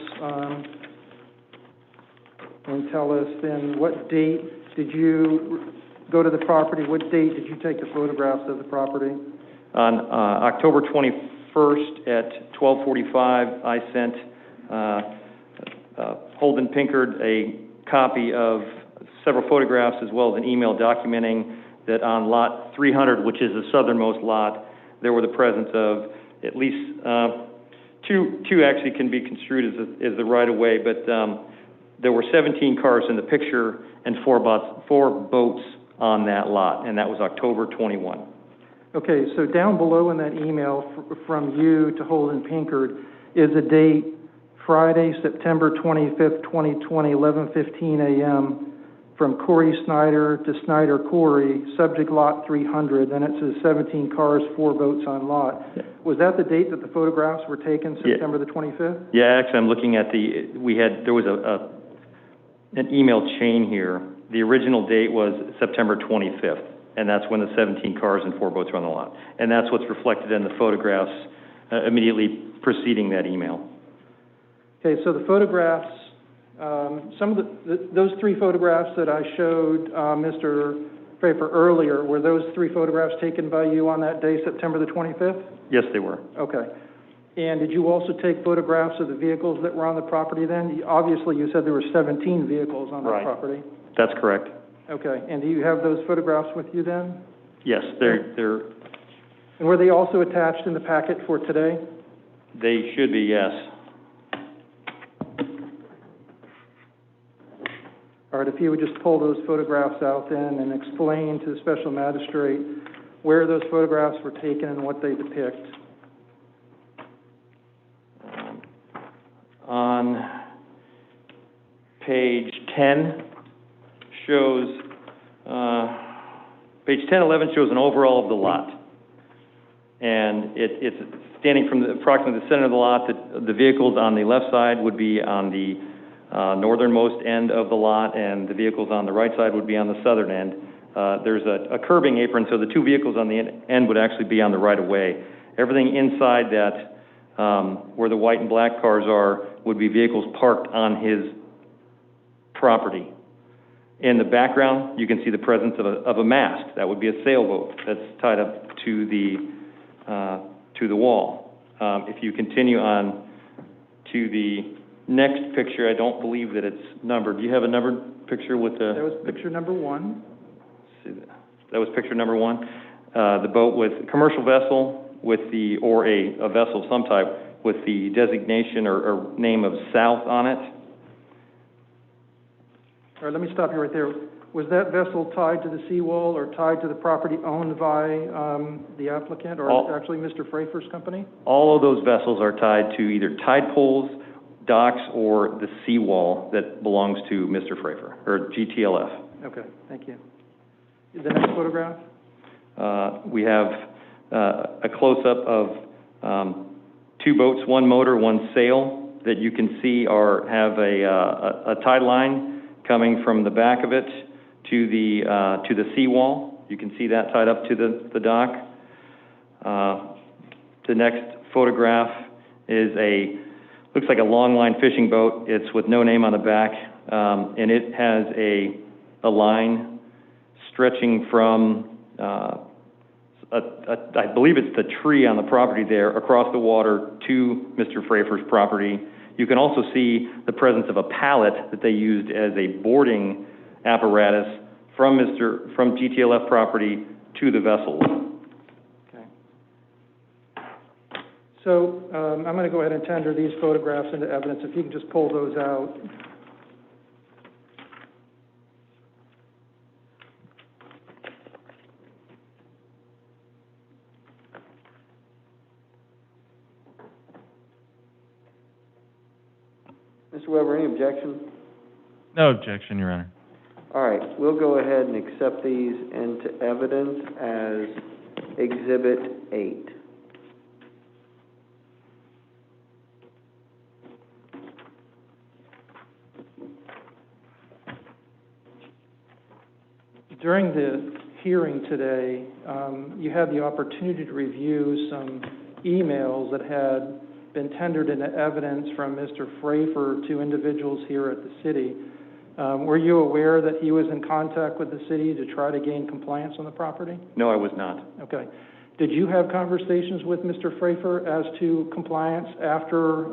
and tell us then what date did you go to the property, what date did you take the photographs of the property? On October 21st at 12:45, I sent Holden Pinkard a copy of several photographs as well as an email documenting that on lot 300, which is the southernmost lot, there were the presence of at least two actually can be construed as the right-of-way, but there were 17 cars in the picture and 4 boats on that lot, and that was October 21. Okay, so down below in that email from you to Holden Pinkard is a date, Friday, September 25th, 2020, 11:15 a.m., from Corey Snyder to Snyder Corey, subject lot 300, then it says 17 cars, 4 boats on lot. Yeah. Was that the date that the photographs were taken, September the 25th? Yeah, actually, I'm looking at there was an email chain here. The original date was September 25th, and that's when the 17 cars and 4 boats were on the lot. And that's what's reflected in the photographs immediately preceding that email. Okay, so the photographs, some of those 3 photographs that I showed Mr. Frafer earlier, were those 3 photographs taken by you on that day, September the 25th? Yes, they were. Okay. And did you also take photographs of the vehicles that were on the property then? Obviously, you said there were 17 vehicles on that property. That's correct. Okay. And do you have those photographs with you then? Yes, they're... And were they also attached in the packet for today? They should be, yes. All All right, if you would just pull those photographs out then and explain to the special magistrate where those photographs were taken and what they depict. On page 10 shows, page 1011 shows an overall of the lot. And it's standing from approximately the center of the lot. The vehicles on the left side would be on the northernmost end of the lot, and the vehicles on the right side would be on the southern end. There's a curbing apron, so the two vehicles on the end would actually be on the right-of-way. Everything inside that, where the white and black cars are, would be vehicles parked on his property. In the background, you can see the presence of a mast. That would be a sailboat that's tied up to the wall. If you continue on to the next picture, I don't believe that it's numbered. Do you have a numbered picture with the... That was picture number 1. That was picture number 1. The boat with commercial vessel with or a vessel of some type with the designation or name of South on it. All right, let me stop you right there. Was that vessel tied to the seawall or tied to the property owned by the applicant or actually Mr. Frafer's company? All of those vessels are tied to either tide poles, docks, or the seawall that belongs to Mr. Frafer, or GTLF. Okay, thank you. The next photograph? We have a close-up of two boats, one motor, one sail, that you can see have a tide line coming from the back of it to the seawall. You can see that tied up to the dock. The next photograph is looks like a long line fishing boat. It's with no name on the back, and it has a line stretching from, I believe it's the tree on the property there, across the water to Mr. Frafer's property. You can also see the presence of a pallet that they used as a boarding apparatus from GTLF property to the vessel. Okay. So I'm going to go ahead and tender these photographs into evidence. If you can just pull those out. Mr. Weber, any objection? No objection, Your Honor. All right, we'll go ahead and accept these into evidence as Exhibit 8. During the hearing today, you had the opportunity to review some emails that had been tendered into evidence from Mr. Frafer to individuals here at the city. Were you aware that he was in contact with the city to try to gain compliance on the property? No, I was not. Okay. Did you have conversations with Mr. Frafer as to compliance after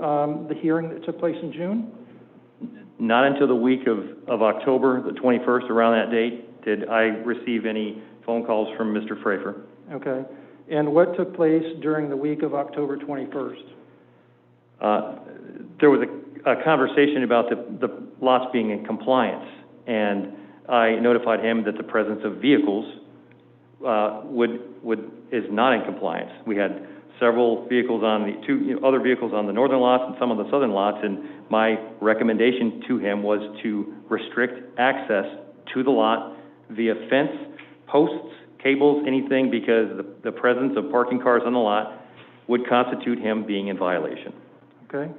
the hearing that took place in June? Not until the week of October, the 21st, around that date, did I receive any phone calls from Mr. Frafer. Okay. And what took place during the week of October 21st? There was a conversation about the lots being in compliance, and I notified him that the presence of vehicles is not in compliance. We had several vehicles other vehicles on the northern lots and some on the southern lots, and my recommendation to him was to restrict access to the lot via fence, posts, cables, anything, because the presence of parking cars on the lot would constitute him being in violation. Okay.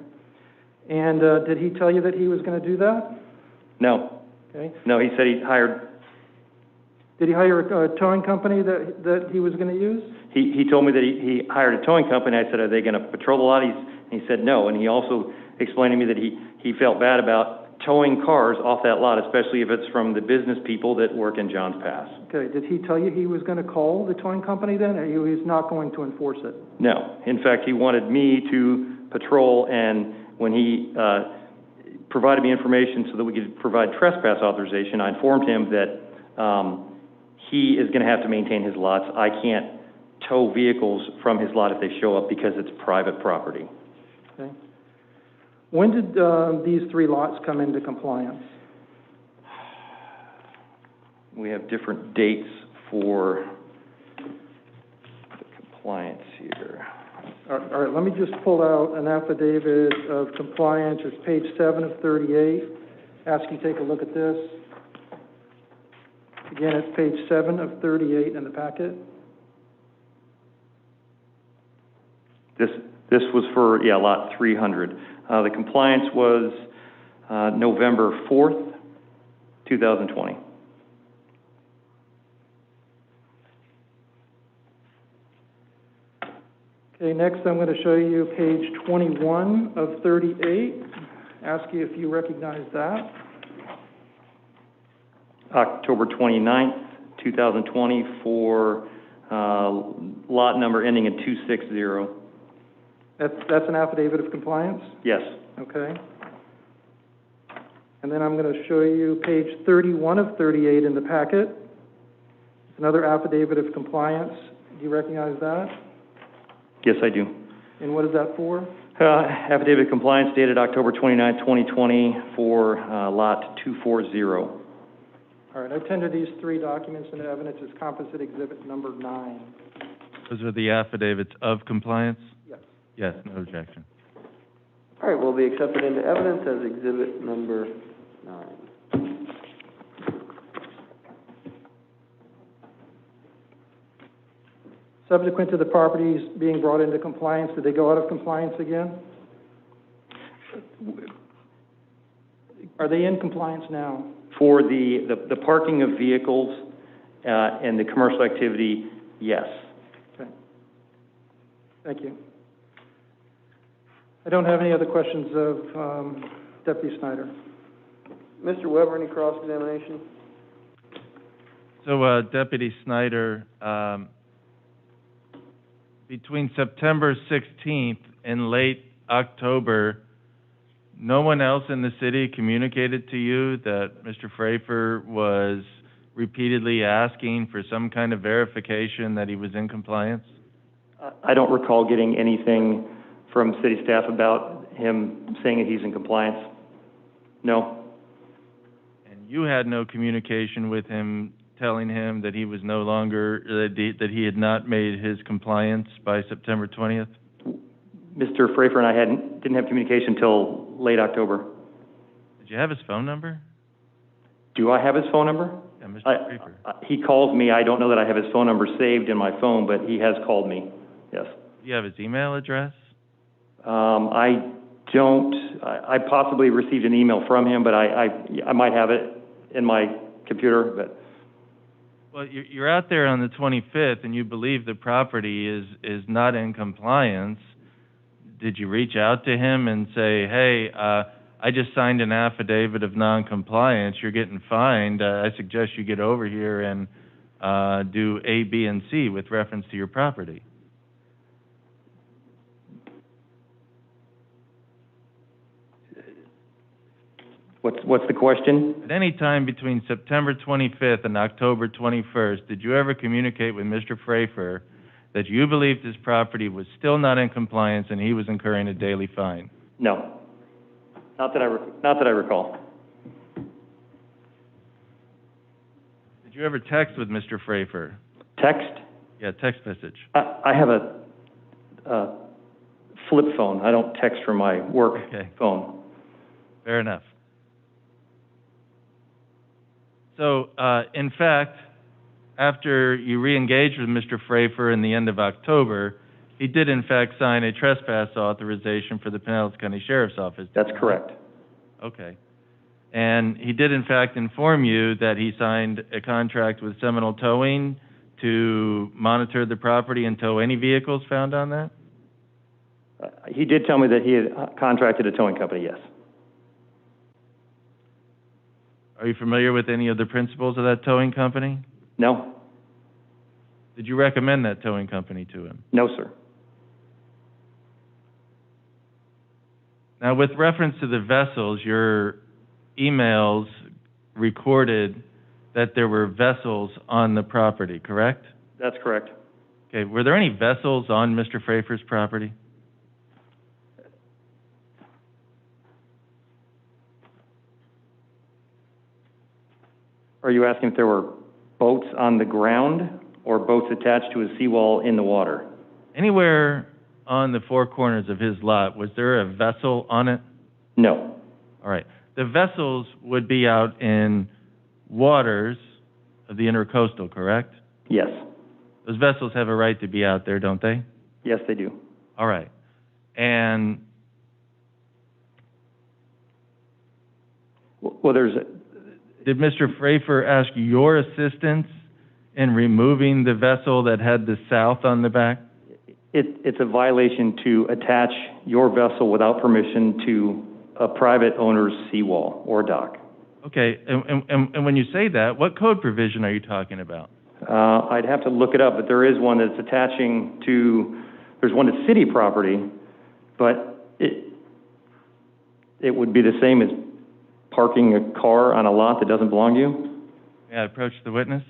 And did he tell you that he was going to do that? No. Okay. No, he said he hired... Did he hire a towing company that he was going to use? He told me that he hired a towing company. I said, are they going to patrol the lot? He said no, and he also explained to me that he felt bad about towing cars off that lot, especially if it's from the business people that work in Johns Pass. Okay. Did he tell you he was going to call the towing company then, or he was not going to enforce it? No. In fact, he wanted me to patrol, and when he provided me information so that we could provide trespass authorization, I informed him that he is going to have to maintain his lots. I can't tow vehicles from his lot if they show up because it's private property. Okay. When did these 3 lots come into compliance? We have different dates for the compliance here. All right, let me just pull out an affidavit of compliance. It's page 7 of 38. Ask you to take a look at this. Again, it's page 7 of 38 in the packet. This was for, yeah, lot 300. The compliance was November 4th, 2020. Okay, next I'm going to show you page 21 of 38. Ask you if you recognize that. October 29th, 2020 for lot number ending in 260. That's an affidavit of compliance? Yes. Okay. And then I'm going to show you page 31 of 38 in the packet. It's another affidavit of compliance. Do you recognize that? Yes, I do. And what is that for? Affidavit of compliance dated October 29th, 2020 for lot 240. All right, I tender these 3 documents into evidence as composite exhibit number 9. Those are the affidavits of compliance? Yes. Yes, no objection. All right, will be accepted into evidence as exhibit number 9. Subsequent to the properties being brought into compliance, did they go out of compliance again? Are they in compliance now? For the parking of vehicles and the commercial activity, yes. Okay. Thank you. I don't have any other questions of Deputy Snyder. Mr. Weber, any cross-examination? So, Deputy Snyder, between September 16th and late October, no one else in the city communicated to you that Mr. Frafer was repeatedly asking for some kind of verification that he was in compliance? I don't recall getting anything from city staff about him saying that he's in compliance. No. And you had no communication with him telling him that he was no longer, that he had not made his compliance by September 20th? Mr. Frafer and I didn't have communication until late October. Did you have his phone number? Do I have his phone number? Yeah, Mr. Frafer. He calls me. I don't know that I have his phone number saved in my phone, but he has called me, yes. Do you have his email address? I don't. I possibly received an email from him, but I might have it in my computer, but... Well, you're out there on the 25th, and you believe the property is not in compliance. Did you reach out to him and say, hey, I just signed an affidavit of non-compliance. You're getting fined. I suggest you get over here and do A, B, and C with reference to your property? What's the question? At any time between September 25th and October 21st, did you ever communicate with Mr. Frafer that you believed his property was still not in compliance and he was incurring a daily fine? No. Not that I recall. Did you ever text with Mr. Frafer? Text? Yeah, text message. I have a flip phone. I don't text from my work phone. Fair enough. So, in fact, after you re-engaged with Mr. Frafer in the end of October, he did in fact sign a trespass authorization for the Pinellas County Sheriff's Office. That's correct. Okay. And he did in fact inform you that he signed a contract with Seminole Towing to monitor the property and tow any vehicles found on that? He did tell me that he had contracted a towing company, yes. Are you familiar with any of the principals of that towing company? No. Did you recommend that towing company to him? No, sir. Now, with reference to the vessels, your emails recorded that there were vessels on the property, correct? That's correct. Okay. Were there any vessels on Mr. Frafer's property? Are you asking if there were Boats on the ground or boats attached to a seawall in the water? Anywhere on the four corners of his lot, was there a vessel on it? No. All right. The vessels would be out in waters of the intercoastal, correct? Yes. Those vessels have a right to be out there, don't they? Yes, they do. All right. And Well, did Mr. Frafer ask your assistance in removing the vessel that had the south on the back? It's a violation to attach your vessel without permission to a private owner's seawall or dock. Okay, and when you say that, what code provision are you talking about? I'd have to look it up, but there is one that's attaching to, there's one that's city property, but it would be the same as parking a car on a lot that doesn't belong to you. May I approach the witness?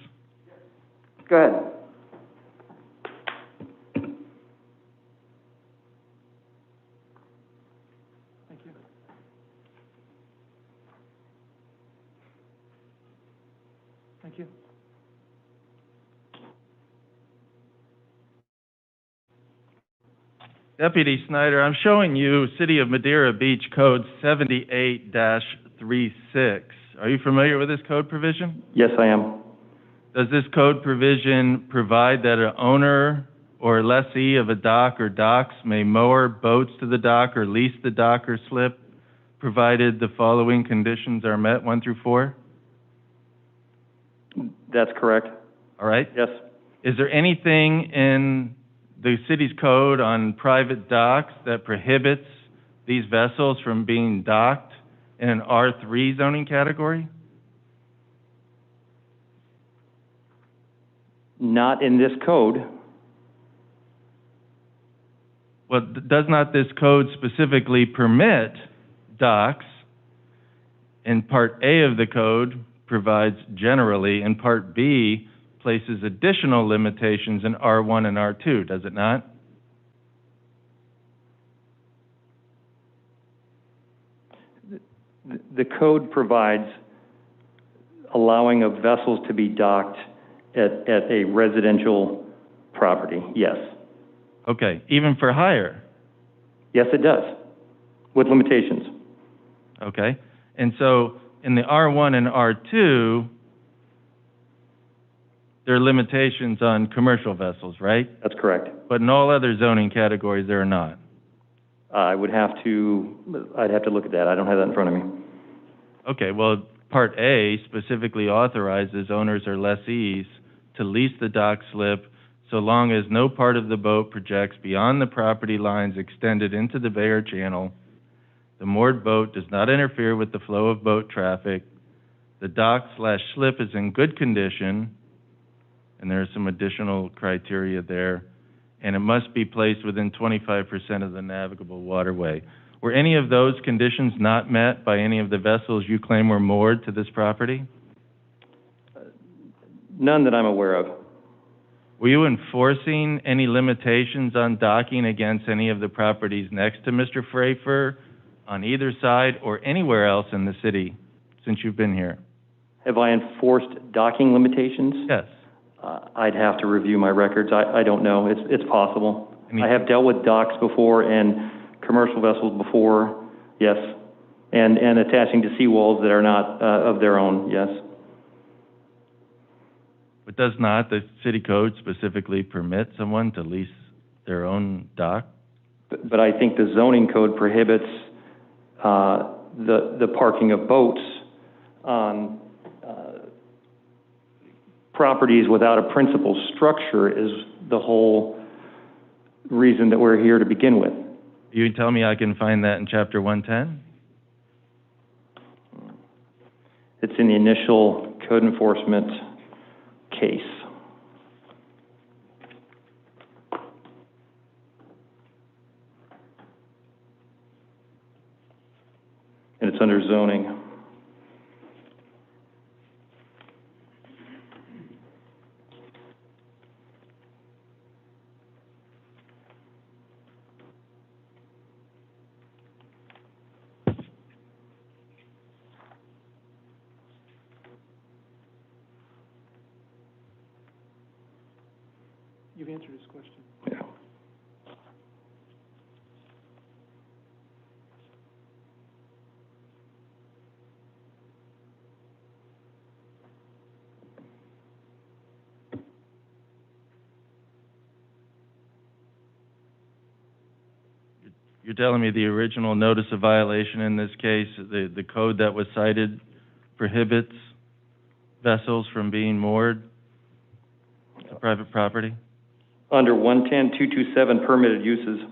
Go ahead. Thank you. Thank you. Deputy Snyder, I'm showing you City of Madeira Beach Code 78-36. Are you familiar with this code provision? Yes, I am. Does this code provision provide that an owner or lessee of a dock or docks may moor boats to the dock or lease the dock or slip, provided the following conditions are met, 1 through 4? That's correct. All right. Yes. Is there anything in the city's code on private docks that prohibits these vessels from being docked in an R3 zoning category? Not in this code. Well, does not this code specifically permit docks? In Part A of the code provides generally, and Part B places additional limitations in R1 and R2, does it not? The code provides allowing of vessels to be docked at a residential property, yes. Okay, even for hire? Yes, it does, with limitations. Okay, and so in the R1 and R2, there are limitations on commercial vessels, right? That's correct. But in all other zoning categories, there are not. I'd have to look at that. I don't have that in front of me. Okay, well, Part A specifically authorizes owners or lessees to lease the dock slip so long as no part of the boat projects beyond the property lines extended into the bay or channel. The moored boat does not interfere with the flow of boat traffic. The dock/slip is in good condition, and there are some additional criteria there, and it must be placed within 25% of the navigable waterway. Were any of those conditions not met by any of the vessels you claim were moored to this property? None that I'm aware of. Were you enforcing any limitations on docking against any of the properties next to Mr. Frafer on either side or anywhere else in the city since you've been here? Have I enforced docking limitations? Yes. I'd have to review my records. I don't know. It's possible. Any- I have dealt with docks before and commercial vessels before, yes, and attaching to seawalls that are not of their own, yes. But does not the city code specifically permit someone to lease their own dock? But I think the zoning code prohibits the parking of boats on properties without a principal structure is the whole reason that we're here to begin with. You tell me I can find that in Chapter 110? It's in the initial code enforcement case. And it's under zoning. You've answered his question. Yeah. You're telling me the original notice of violation in this case, the code that was cited prohibits vessels from being moored to private property? Under 110.227 permitted uses.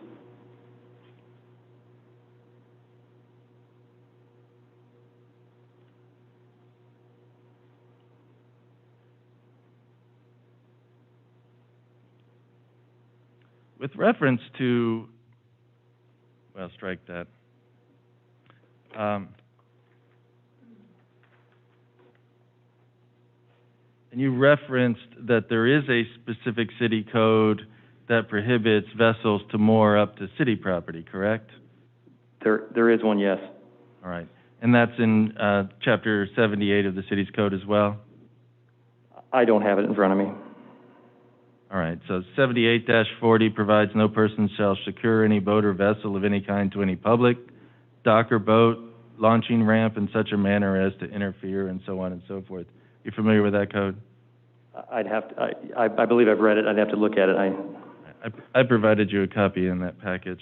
With reference to, well, strike that. And you referenced that there is a specific city code that prohibits vessels to moor up to city property, correct? There is one, yes. All right. And that's in Chapter 78 of the city's code as well? I don't have it in front of me. All right. So 78-40 provides no person shall secure any boat or vessel of any kind to any public dock or boat, launching ramp in such a manner as to interfere, and so on and so forth. You familiar with that code? I'd have to, I believe I've read it. I'd have to look at it. I provided you a copy in that package.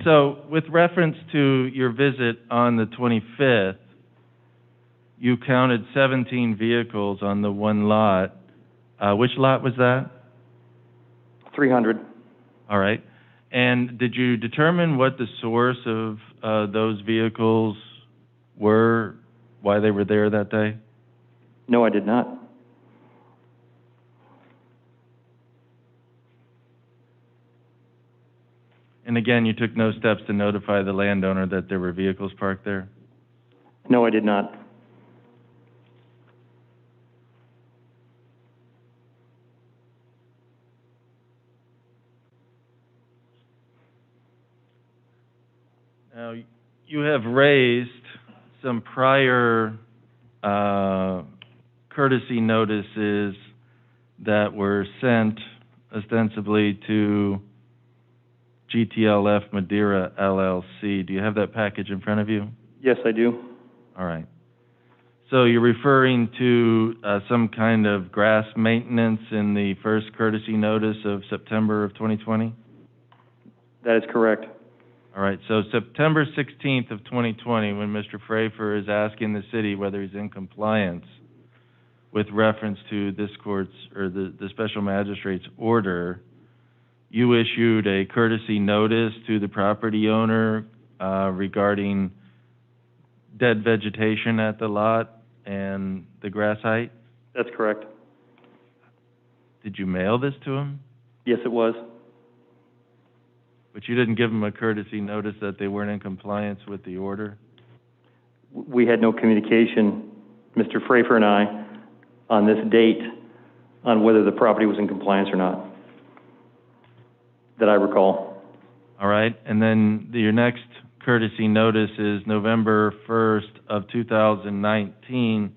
So with reference to your visit on the 25th, you counted 17 vehicles on the one lot. Which lot was that? 300. All right. And did you determine what the source of those vehicles were, why they were there that day? No, I did not. And again, you took no steps to notify the landowner that there were vehicles parked there? No, I did not. Now, you have raised some prior courtesy notices that were sent ostensibly to GTLF Madeira LLC. Do you have that package in front of you? Yes, I do. All right. So you're referring to some kind of grass maintenance in the first courtesy notice of September of 2020? That is correct. All right. So September 16th of 2020, when Mr. Frafer is asking the city whether he's in compliance with reference to this court's or the special magistrate's order, you issued a courtesy notice to the property owner regarding dead vegetation at the lot and the grass height? That's correct. Did you mail this to him? Yes, it was. But you didn't give him a courtesy notice that they weren't in compliance with the order? We had no communication, Mr. Frafer and I, on this date on whether the property was in compliance or not, that I recall. All right. And then your next courtesy notice is November 1st of 2019,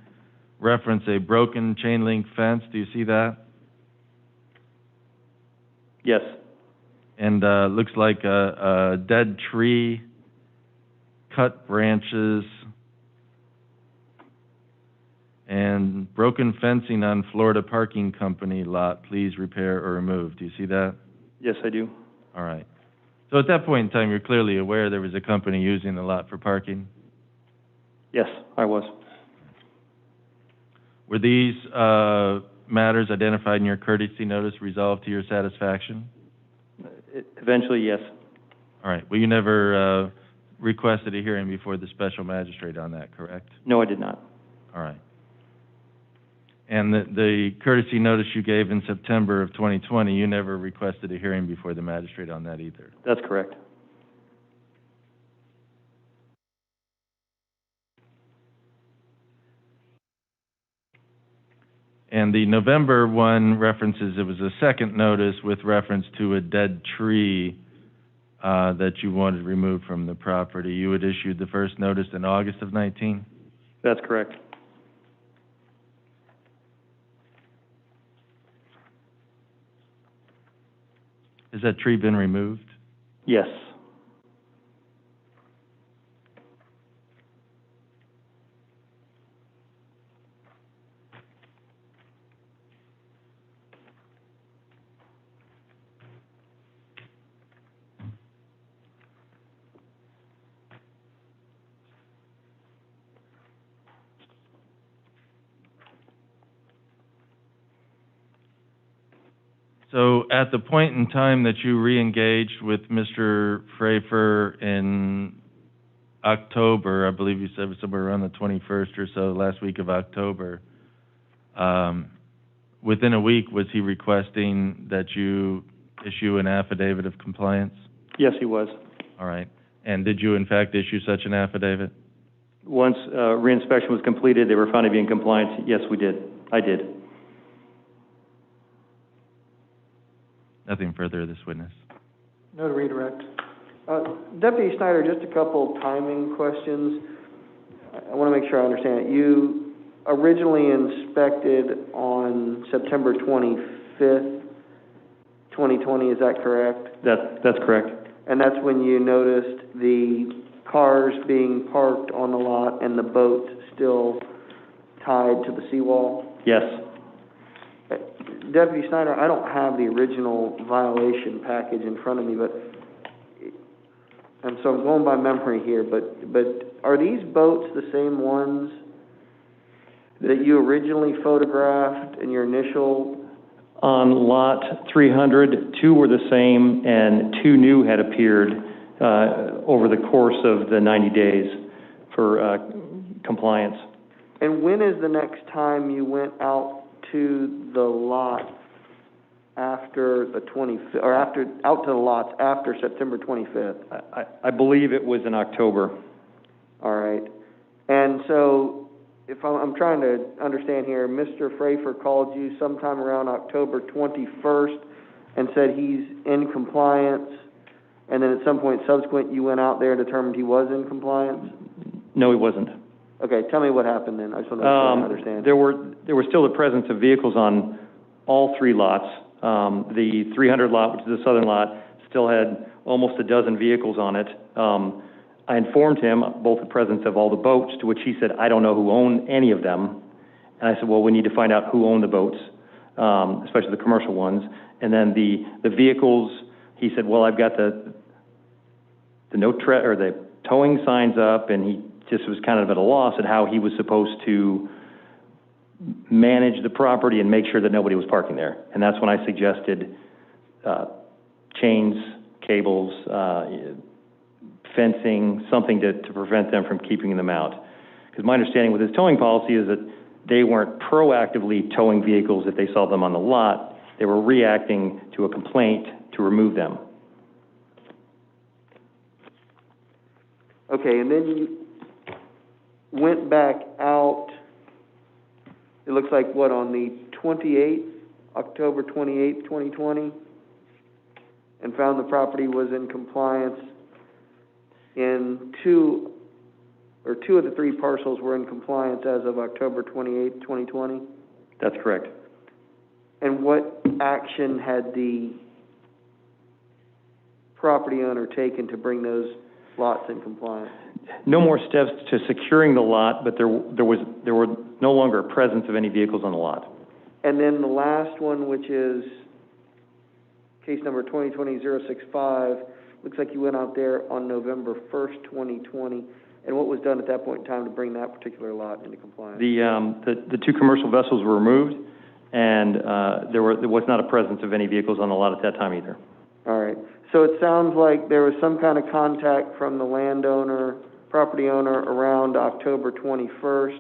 reference a broken chain link fence. Do you see that? Yes. And looks like a dead tree, cut branches, and broken fencing on Florida Parking Company lot. Please repair or remove. Do you see that? Yes, I do. All right. So at that point in time, you're clearly aware there was a company using the lot for parking? Yes, I was. Were these matters identified in your courtesy notice resolved to your satisfaction? Eventually, yes. All right. Well, you never requested a hearing before the special magistrate on that, correct? No, I did not. All right. And the courtesy notice you gave in September of 2020, you never requested a hearing before the magistrate on that either? That's correct. And the November one references, it was a second notice with reference to a dead tree that you wanted removed from the property. You had issued the first notice in August of 19? That's correct. that tree been removed? Yes. So at the point in time that you re-engaged with Mr. Frafer in October, I believe you said it was somewhere around the 21st or so, last week of October, within a week, was he requesting that you issue an affidavit of compliance? Yes, he was. All right. And did you, in fact, issue such an affidavit? Once reinspection was completed, they were found to be in compliance. Yes, we did. I did. Nothing further, this witness. No to redirect. Deputy Snyder, just a couple timing questions. I want to make sure I understand it. You originally inspected on September 25th, 2020, is that correct? That's correct. And that's when you noticed the cars being parked on the lot and the boat still tied to the seawall? Yes. Deputy Snyder, I don't have the original violation package in front of me, and so I'm going by memory here, but are these boats the same ones that you originally photographed in your initial? On lot 300, 2 were the same, and 2 new had appeared over the course of the 90 days for compliance. And when is the next time you went out to the lot after the 25th, or out to the lots after September 25th? I believe it was in October. All right. And so, if I'm trying to understand here, Mr. Frafer called you sometime around October 21st and said he's in compliance, and then at some point subsequent you went out there and determined he was in compliance? No, he wasn't. Okay, tell me what happened then. I just want to understand. There was still the presence of vehicles on all 3 lots. The 300 lot, which is the southern lot, still had almost a dozen vehicles on it. I informed him both the presence of all the boats, to which he said, I don't know who owned any of them. And I said, well, we need to find out who owned the boats, especially the commercial ones. And then the vehicles, he said, well, I've got the the towing signs up, and he just was kind of at a loss at how he was supposed to manage the property and make sure that nobody was parking there. And that's when I suggested chains, cables, fencing, something to prevent them from keeping them out. Because my understanding with his towing policy is that they weren't proactively towing vehicles if they saw them on the lot. They were reacting to a complaint to remove them. Okay, and then you went back out, it looks like, what, on the 28th, October 28th, 2020, and found the property was in compliance in 2 of the 3 parcels were in compliance as of October 28th, 2020? That's correct. And what action had the property owner taken to bring those lots in compliance? No more steps to securing the lot, but there were no longer a presence of any vehicles on the lot. And then the last one, which is case number 2020-065, looks like you went out there on November 1st, 2020. And what was done at that point in time to bring that particular lot into compliance? The 2 commercial vessels were removed, and there was not a presence of any vehicles on the lot at that time either. All right. So it sounds like there was some kind of contact from the landowner, property owner, around October 21st.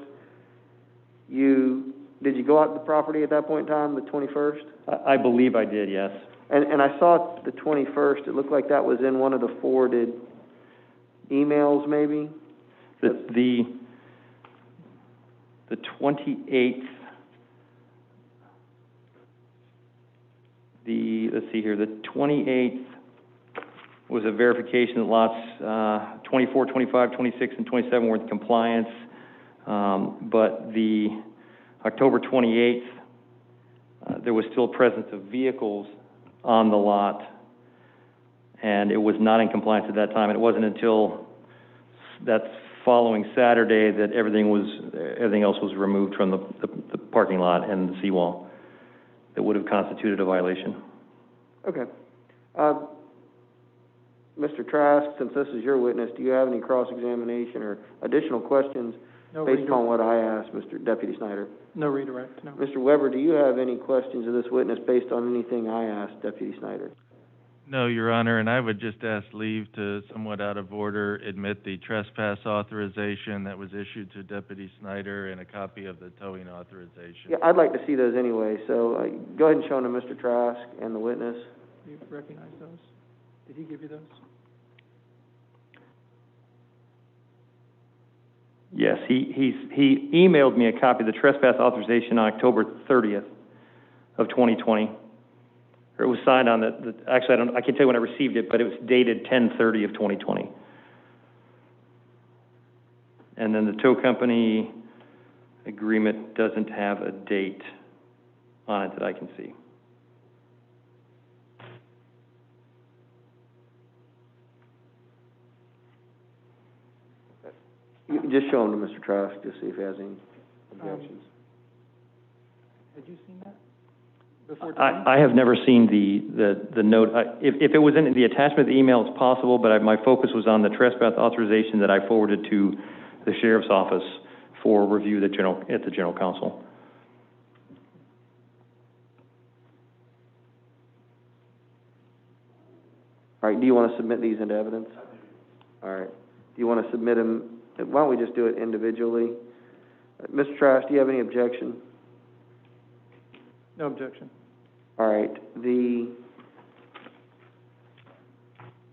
Did you go out to the property at that point in time, the 21st? I believe I did, yes. And I saw the 21st. It looked like that was in one of the forwarded emails, maybe? The 28th, let's see here, the 28th was a verification that lots 24, 25, 26, and 27 were in compliance, but the October 28th, there was still presence of vehicles on the lot, and it was not in compliance at that time. It wasn't until that following Saturday that everything else was removed from the parking lot and the seawall that would have constituted a violation. Okay. Mr. Trask, since this is your witness, do you have any cross-examination or additional questions based upon what I asked, Mr. Deputy Snyder? No redirect, no. Mr. Weber, do you have any questions of this witness based on anything I asked, Deputy Snyder? No, Your Honor, and I would just ask leave to, somewhat out of order, admit the trespass authorization that was issued to Deputy Snyder and a copy of the towing authorization. Yeah, I'd like to see those anyway, so go ahead and show them to Mr. Trask and the witness. Do you recognize those? Did he give you those? Yes, he emailed me a copy of the trespass authorization on October 30th of 2020. It was signed on actually, I can't tell you when I received it, but it was dated 10/30 of 2020. And then the tow company agreement doesn't have a date on it that I can see. You can just show them to Mr. Trask, just see if he has any objections. Had you seen that before today? I have never seen the note. If it was in the attachment of the email, it's possible, but my focus was on the trespass authorization that I forwarded to the sheriff's office for review at the general counsel. All right, do you want to submit these into evidence? All right. Do you want to submit them? Why don't we just do it individually? Mr. Trask, do you have any objection? No objection. All right. The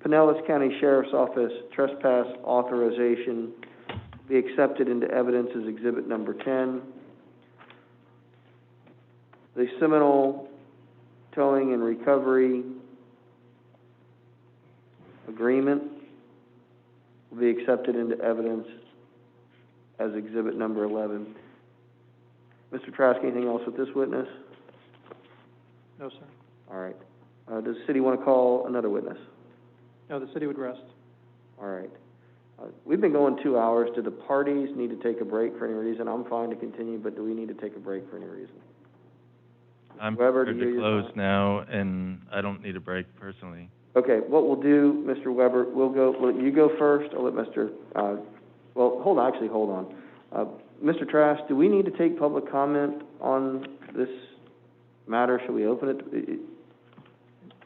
Pinellas County Sheriff's Office trespass authorization be accepted into evidence as exhibit number 10. The Seminole Towing and Recovery Agreement will be accepted into evidence as exhibit number 11. Mr. Trask, anything else with this witness? No, sir. All right. Does the city want to call another witness? No, the city would rest. All right. We've been going 2 hours. Do the parties need to take a break for any reason? I'm fine to continue, but do we need to take a break for any reason? I'm Weber, prepared do you to use close now, and I don't need a break personally. Okay, what we'll do, Mr. Weber, you go first. I'll let Mr., hold on. Mr. Trask, do we need to take public comment on this matter? Should we open it?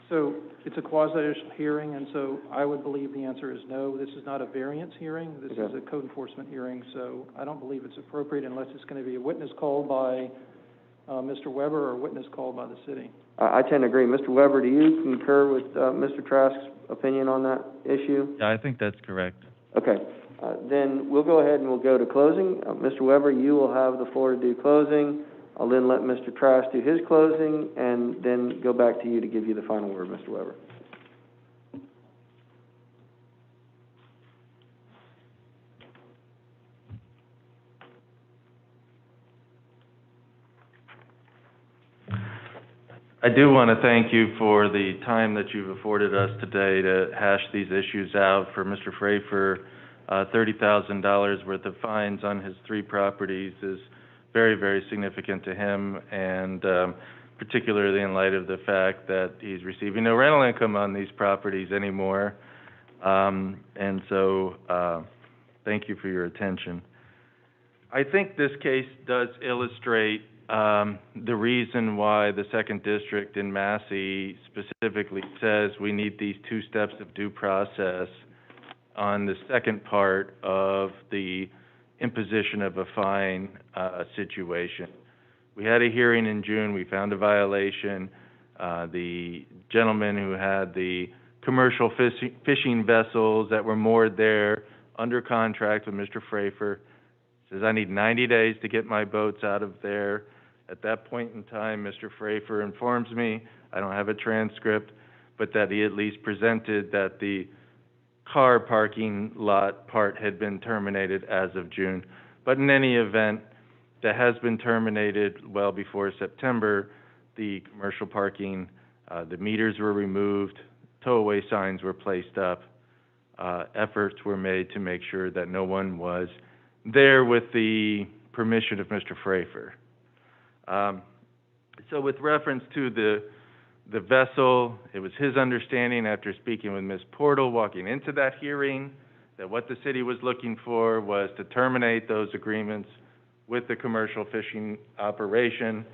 So it's a quasi-judicial hearing, and so I would believe the answer is no. This is not a variance hearing. This is a code enforcement hearing, so I don't believe it's appropriate unless it's going to be a witness called by Mr. Weber or a witness called by the city. I tend to agree. Mr. Weber, do you concur with Mr. Trask's opinion on that issue? Yeah, I think that's correct. Okay. Then we'll go ahead and we'll go to closing. Mr. Weber, you will have the floor to do closing. I'll then let Mr. Trask do his closing and then go back to you to give you the final word, Mr. Weber. I do want to thank you for the time that you've afforded us today to hash these issues out. For Mr. Frafer, $30,000 worth of fines on his 3 properties is very, very significant to him, and particularly in light of the fact that he's receiving no rental income on these properties anymore. And so thank you for your attention. I think this case does illustrate the reason why the 2nd District in Massey specifically says we need these 2 steps of due process on the second part of the imposition of a fine situation. We had a hearing in June. We found a violation. The gentleman who had the commercial fishing vessels that were moored there under contract with Mr. Frafer says, I need 90 days to get my boats out of there. At that point in time, Mr. Frafer informs me, I don't have a transcript, but that he at least presented that the car parking lot part had been terminated as of June. But in any event, that has been terminated well before September. The commercial parking, the meters were removed, tow-away signs were placed up. Efforts were made to make sure that no one was there with the permission of Mr. Frafer. So with reference to the vessel, it was his understanding after speaking with Ms. Portal walking into that hearing that what the city was looking for was to terminate those agreements with the commercial fishing operation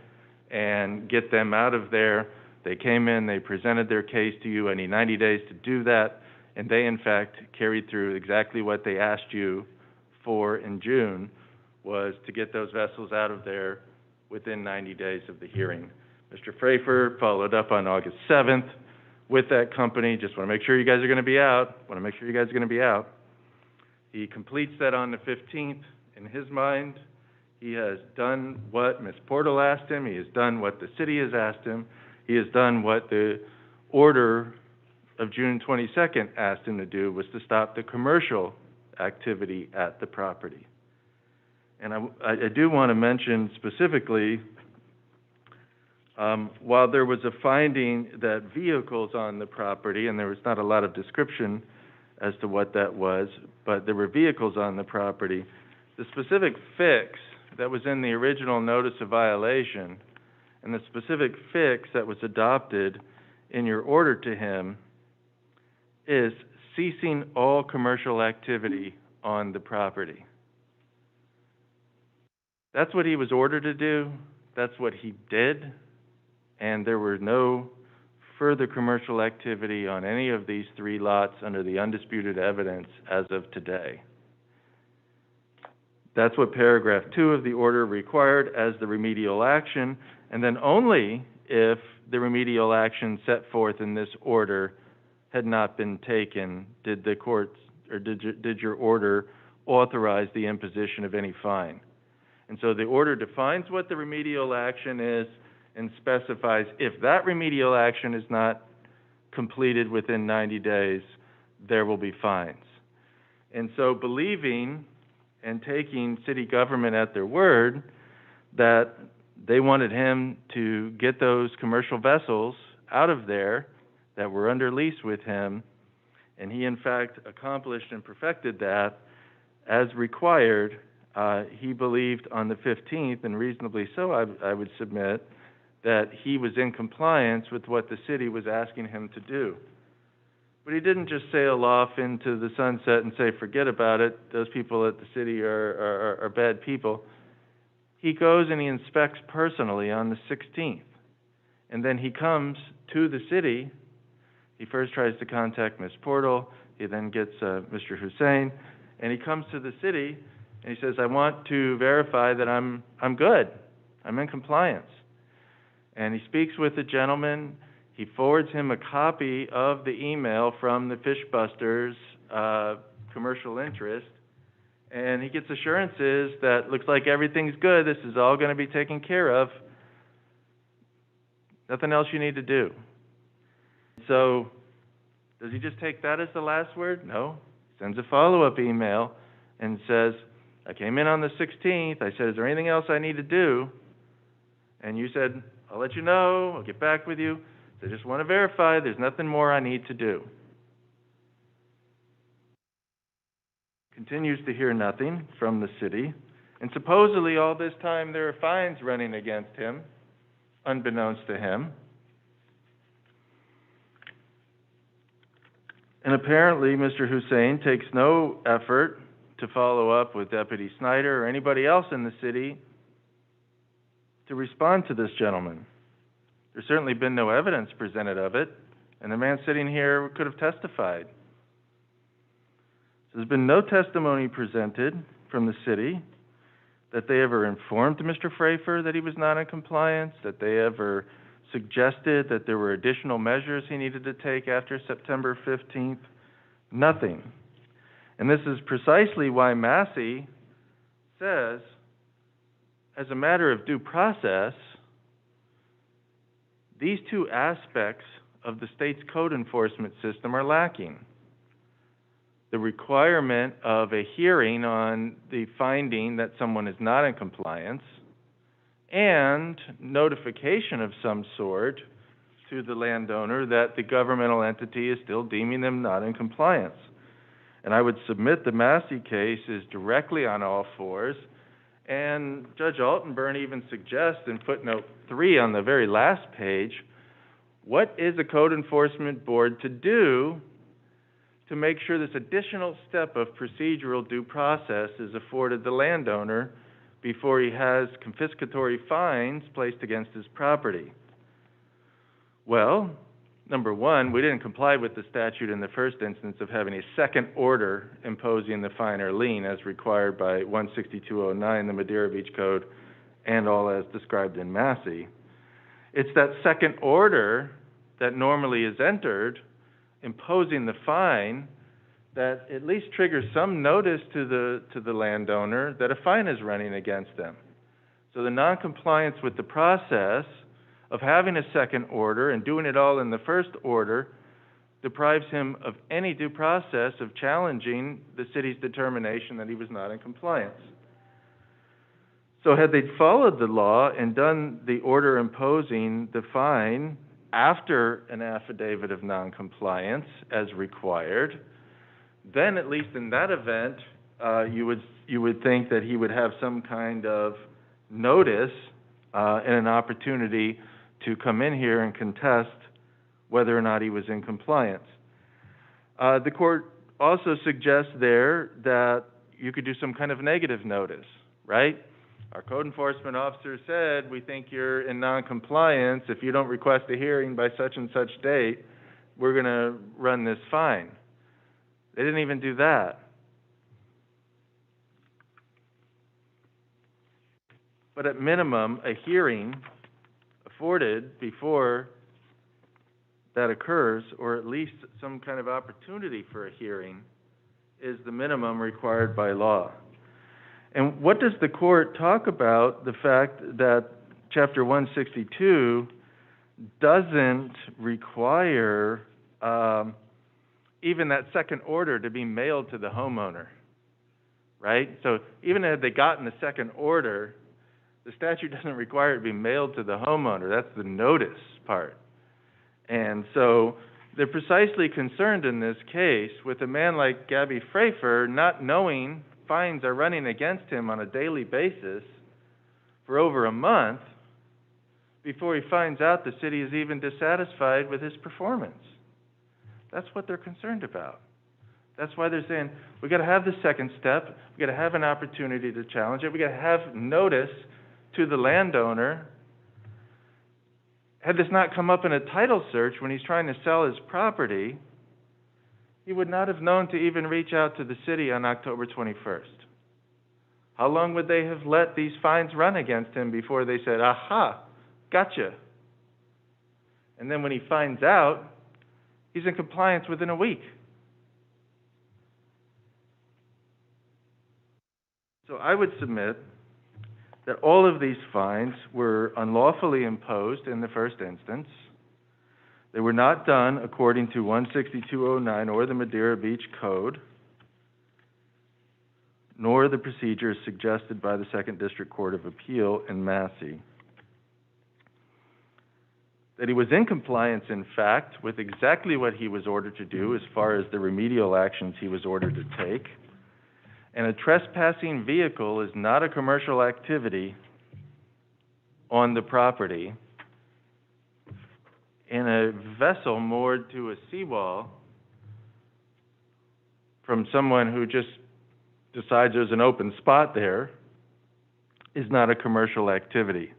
and get them out of there. They came in, they presented their case to you, any 90 days to do that, and they in fact carried through exactly what they asked you for in June, was to get those vessels out of there within 90 days of the hearing. Mr. Frafer followed up on August 7th with that company. Just want to make sure you guys are going to be out. He completes that on the 15th. In his mind, he has done what Ms. Portal asked him. He has done what the city has asked him. He has done what the order of June 22nd asked him to do, was to stop the commercial activity at the property. And I do want to mention specifically, while there was a finding that vehicles on the property, and there was not a lot of description as to what that was, but there were vehicles on the property, the specific fix that was in the original notice of violation and the specific fix that was adopted in your order to him is ceasing all commercial activity on the property. That's what he was ordered to do. That's what he did. And there were no further commercial activity on any of these 3 lots under the undisputed evidence as of today. That's what paragraph 2 of the order required as the remedial action, and then only if the remedial action set forth in this order had not been taken did the courts, or did your order authorize the imposition of any fine. And so the order defines what the remedial action is and specifies if that remedial action is not completed within 90 days, there will be fines. And so believing and taking city government at their word that they wanted him to get those commercial vessels out of there that were under lease with him, and he in fact accomplished and perfected that as required, he believed on the 15th, and reasonably so I would submit, that he was in compliance with what the city was asking him to do. But he didn't just sail off into the sunset and say, forget about it, those people at the city are bad people. He goes and he inspects personally on the 16th. And then he comes to the city. He first tries to contact Ms. Portal. He then gets Mr. Hussein. And he comes to the city and he says, I want to verify that I'm good. I'm in compliance. And he speaks with the gentleman. He forwards him a copy of the email from the Fishbusters commercial interest, and he gets assurances that looks like everything's good, this is all going to be taken care of, nothing else you need to do. So does he just take that as the last word? No. He sends a follow-up email and says, I came in on the 16th, I said, is there anything else I need to do? And you said, I'll let you know, I'll get back with you. I just want to verify there's nothing more I need to do. Continues to hear nothing from the city, and supposedly all this time there are fines running against him, unbeknownst to him. And apparently Mr. Hussein takes no effort to follow up with Deputy Snyder or anybody else in the city to respond to this gentleman. There's certainly been no evidence presented of it, and the man sitting here could have testified. So there's been no testimony presented from the city that they ever informed Mr. Frafer that he was not in compliance, that they ever suggested that there were additional measures he needed to take after September 15th. Nothing. And this is precisely why Massey says, as a matter of due process, these 2 aspects of the state's code enforcement system are lacking. The requirement of a hearing on the finding that someone is not in compliance and notification of some sort to the landowner that the governmental entity is still deeming them not in compliance. And I would submit the Massey case is directly on all fours, and Judge Altenburn even suggests in footnote 3 on the very last page, what is a code enforcement board to do to make sure this additional step of procedural due process is afforded the landowner before he has confiscatory fines placed against his property? Well, number one, we didn't comply with the statute in the first instance of having a second order imposing the fine or lien as required by 16209, the Madeira Beach Code, and all as described in Massey. It's that second order that normally is entered, imposing the fine, that at least triggers some notice to the landowner that a fine is running against them. So the noncompliance with the process of having a second order and doing it all in the first order deprives him of any due process of challenging the city's determination that he was not in compliance. So had they followed the law and done the order imposing the fine after an affidavit of noncompliance as required, then at least in that event, you would think that he would have some kind of notice and an opportunity to come in here and contest whether or not he was in compliance. The court also suggests there that you could do some kind of negative notice, right? Our code enforcement officer said, we think you're in noncompliance. If you don't request a hearing by such and such date, we're going to run this fine. They didn't even do that. But at minimum, a hearing afforded before that occurs, or at least some kind of opportunity for a hearing, is the minimum required by law. And what does the court talk about the fact that Chapter 162 doesn't require even that second order to be mailed to the homeowner, right? So even if they gotten the second order, the statute doesn't require it to be mailed to the homeowner. That's the notice part. And so they're precisely concerned in this case with a man like Gabby Frafer not knowing fines are running against him on a daily basis for over a month before he finds out the city is even dissatisfied with his performance. That's what they're concerned about. That's why they're saying, we've got to have the second step, we've got to have an opportunity to challenge it, we've got to have notice to the landowner. Had this not come up in a title search when he's trying to sell his property, he would not have known to even reach out to the city on October 21st. How long would they have let these fines run against him before they said, aha, gotcha? And then when he finds out, he's in compliance within a week. So I would submit that all of these fines were unlawfully imposed in the first instance. They were not done according to 16209 or the Madeira Beach Code, nor the procedures suggested by the Second District Court of Appeal in Massey. That he was in compliance, in fact, with exactly what he was ordered to do as far as the remedial actions he was ordered to take. And a trespassing vehicle is not a commercial activity on the property. And a vessel moored to a seawall from someone who just decides there's an open spot there is not a commercial activity.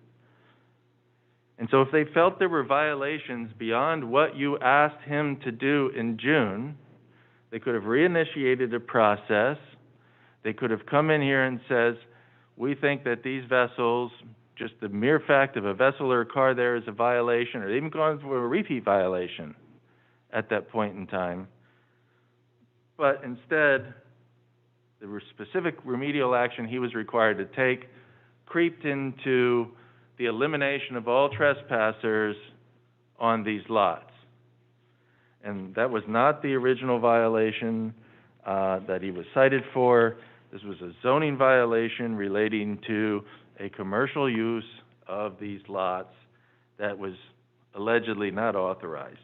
And so if they felt there were violations beyond what you asked him to do in June, they could have reinitiated a process. They could have come in here and says, we think that these vessels, just the mere fact of a vessel or a car there is a violation, or even gone for a repeat violation at that point in time. But instead, the specific remedial action he was required to take creeped into the elimination of all trespassers on these lots. And that was not the original violation that he was cited for. This was a zoning violation relating to a commercial use of these lots that was allegedly not authorized.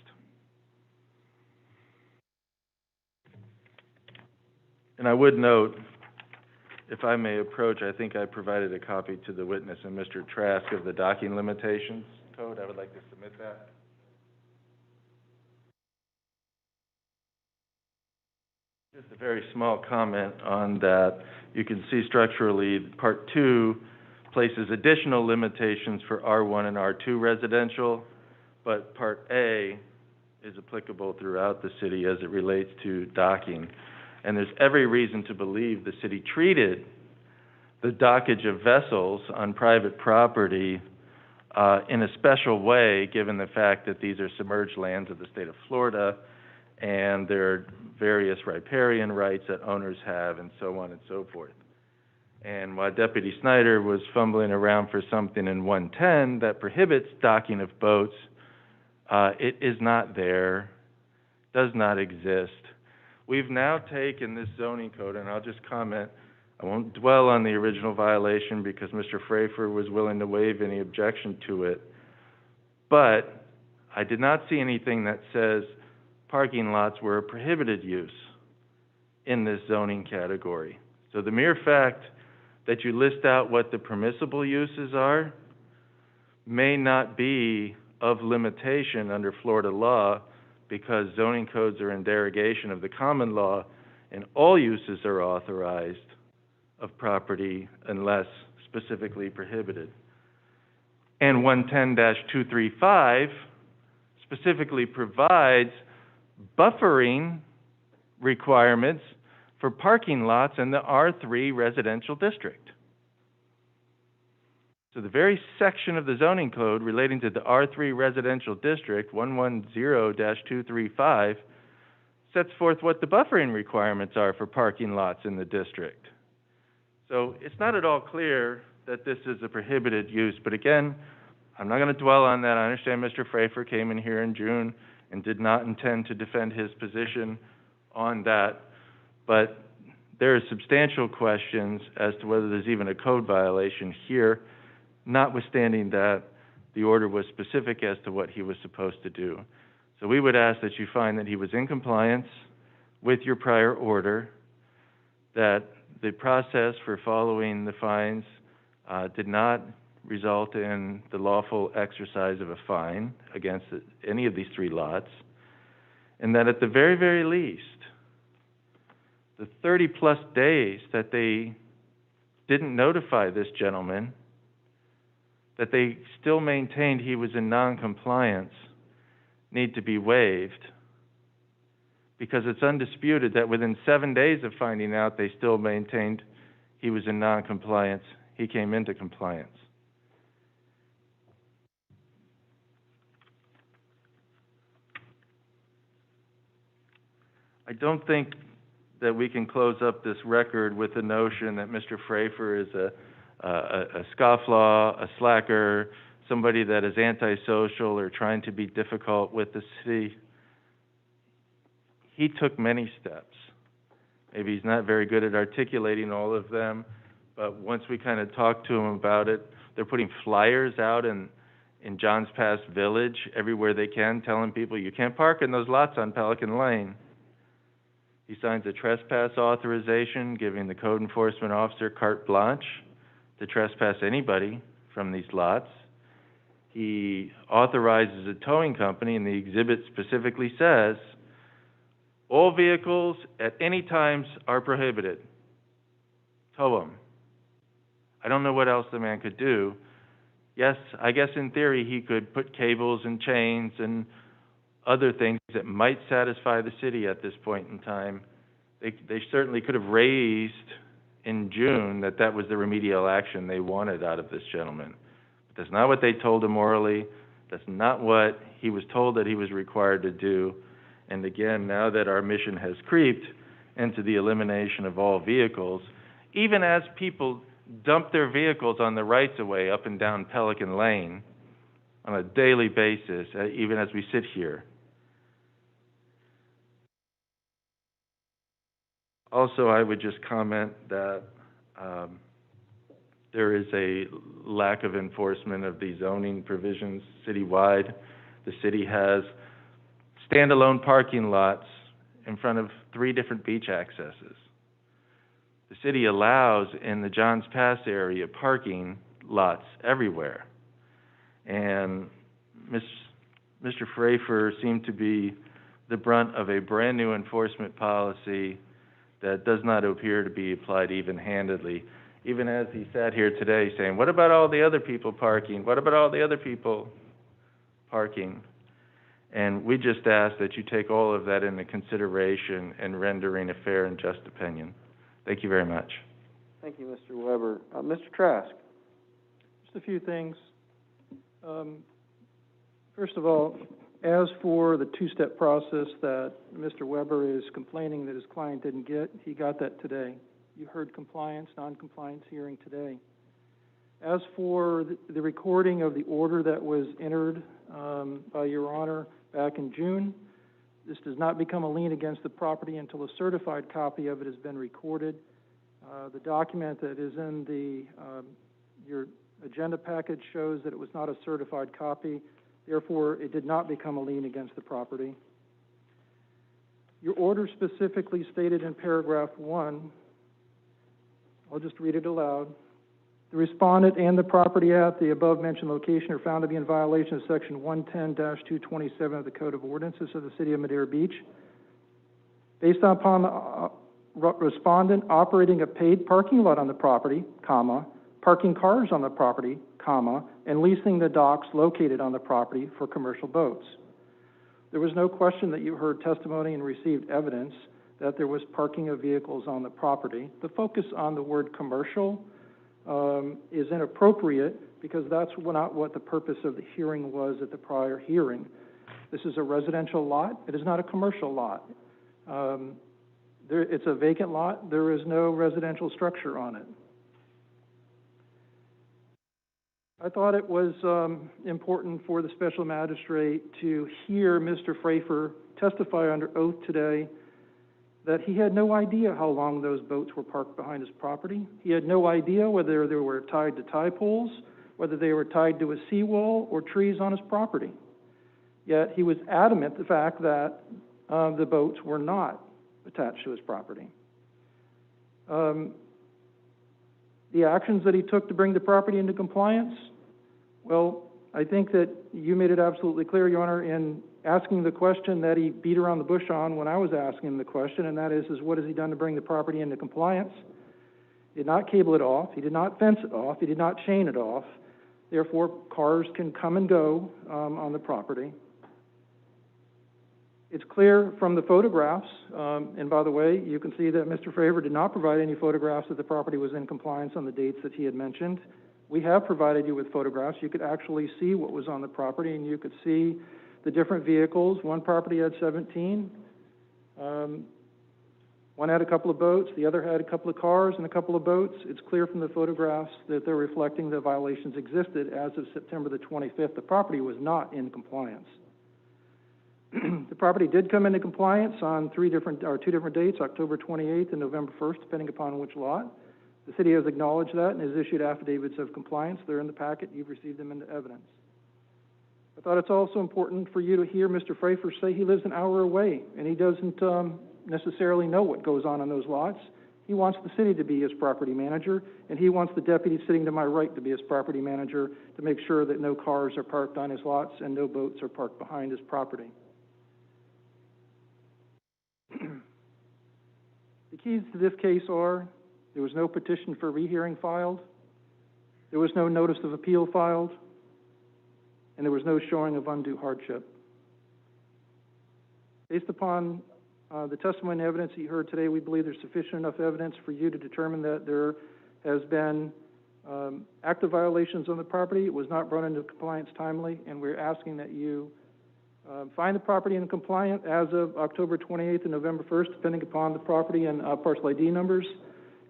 And I would note, if I may approach, I think I provided a copy to the witness and Mr. Trask of the docking limitations code. I would like to submit that. Just a very small comment on that. You can see structurally, Part 2 places additional limitations for R1 and R2 residential, but Part A is applicable throughout the city as it relates to docking. And there's every reason to believe the city treated the dockage of vessels on private property in a special way, given the fact that these are submerged lands of the state of Florida, and there are various riparian rights that owners have, and so on and so forth. And while Deputy Snyder was fumbling around for something in 110 that prohibits docking of boats, it is not there, does not exist. We've now taken this zoning code, and I'll just comment, I won't dwell on the original violation because Mr. Frafer was willing to waive any objection to it, but I did not see anything that says parking lots were a prohibited use in this zoning category. So the mere fact that you list out what the permissible uses are may not be of limitation under Florida law, because zoning codes are in derogation of the common law, and all uses are authorized of property unless specifically prohibited. And 110-235 specifically provides buffering requirements for parking lots in the R3 residential district. So the very section of the zoning code relating to the R3 residential district, 110-235, sets forth what the buffering requirements are for parking lots in the district. So it's not at all clear that this is a prohibited use, but again, I'm not going to dwell on that. I understand Mr. Frafer came in here in June and did not intend to defend his position on that, but there are substantial questions as to whether there's even a code violation here, notwithstanding that the order was specific as to what he was supposed to do. So we would ask that you find that he was in compliance with your prior order, that the process for following the fines did not result in the lawful exercise of a fine against any of these three lots, and that at the very, very least, the 30-plus days that they didn't notify this gentleman, that they still maintained he was in noncompliance, need to be waived, because it's undisputed that within 7 days of finding out they still maintained he was in noncompliance, he came into compliance. I don't think that we can close up this record with the notion that Mr. Frafer is a scofflaw, a slacker, somebody that is antisocial or trying to be difficult with the city. He took many steps. Maybe he's not very good at articulating all of them, but once we kind of talked to him about it, they're putting flyers out in Johns Pass Village everywhere they can, telling people you can't park in those lots on Pelican Lane. He signs a trespass authorization, giving the code enforcement officer carte blanche to trespass anybody from these lots. He authorizes a towing company, and the exhibit specifically says, all vehicles at any times are prohibited. Tow them. I don't know what else the man could do. Yes, I guess in theory he could put cables and chains and other things that might satisfy the city at this point in time. They certainly could have raised in June that was the remedial action they wanted out of this gentleman. But that's not what they told him orally. That's not what he was told that he was required to do. And again, now that our mission has creeped into the elimination of all vehicles, even as people dump their vehicles on the rights-of-way up and down Pelican Lane on a daily basis, even as we sit here. Also, I would just comment that there is a lack of enforcement of the zoning provisions citywide. The city has standalone parking lots in front of 3 different beach accesses. The city allows in the Johns Pass area parking lots everywhere. And Mr. Frafer seemed to be the brunt of a brand new enforcement policy that does not appear to be applied even-handedly, even as he sat here today saying, what about all the other people parking? What about all the other people parking? And we just ask that you take all of that into consideration in rendering a fair and just opinion. Thank you very much. Thank you, Mr. Weber. Mr. Trask. Just a few things. First of all, as for the two-step process that Mr. Weber is complaining that his client didn't get, he got that today. You heard compliance, non-compliance hearing today. As for the recording of the order that was entered by Your Honor back in June, this does not become a lien against the property until a certified copy of it has been recorded. The document that is in your agenda package shows that it was not a certified copy. Therefore, it did not become a lien against the property. Your order specifically stated in paragraph 1, I'll just read it aloud. The respondent and the property at the above-mentioned location are found to be in violation of Section 110-227 of the Code of Ordinances of the City of Madeira Beach. Based upon the respondent operating a paid parking lot on the property, comma, parking cars on the property, comma, and leasing the docks located on the property for commercial boats. There was no question that you heard testimony and received evidence that there was parking of vehicles on the property. The focus on the word commercial is inappropriate because that's not what the purpose of the hearing was at the prior hearing. This is a residential lot. It is not a commercial lot. It's a vacant lot. There is no residential structure on it. I thought it was important for the special magistrate to hear Mr. Frafer testify under oath today that he had no idea how long those boats were parked behind his property. He had no idea whether they were tied to tie poles, whether they were tied to a seawall or trees on his property. Yet he was adamant the fact that the boats were not attached to his property. The actions that he took to bring the property into compliance, well, I think that you made it absolutely clear, Your Honor, in asking the question that he beat around the bush on when I was asking him the question, and that is what has he done to bring the property into compliance? He did not cable it off. He did not fence it off. He did not chain it off. Therefore, cars can come and go on the property. It's clear from the photographs, and by the way, you can see that Mr. Frafer did not provide any photographs that the property was in compliance on the dates that he had mentioned. We have provided you with photographs. You could actually see what was on the property, and you could see the different vehicles. One property had 17. One had a couple of boats. The other had a couple of cars and a couple of boats. It's clear from the photographs that they're reflecting that violations existed as of September the 25th. The property was not in compliance. The property did come into compliance on two different dates, October 28th and November 1st, depending upon which lot. The city has acknowledged that and has issued affidavits of compliance. They're in the packet. You've received them into evidence. I thought it's also important for you to hear Mr. Frafer say he lives an hour away, and he doesn't necessarily know what goes on those lots. He wants the city to be his property manager, and he wants the deputy sitting to my right to be his property manager to make sure that no cars are parked on his lots and no boats are parked behind his property. The keys to this case are: there was no petition for rehearing filed, there was no notice of appeal filed, and there was no showing of undue hardship. Based upon the testimony and evidence that you heard today, we believe there's sufficient enough evidence for you to determine that there has been active violations on the property. It was not brought into compliance timely, and we're asking that you find the property in compliance as of October 28th and November 1st, depending upon the property and parcel ID numbers,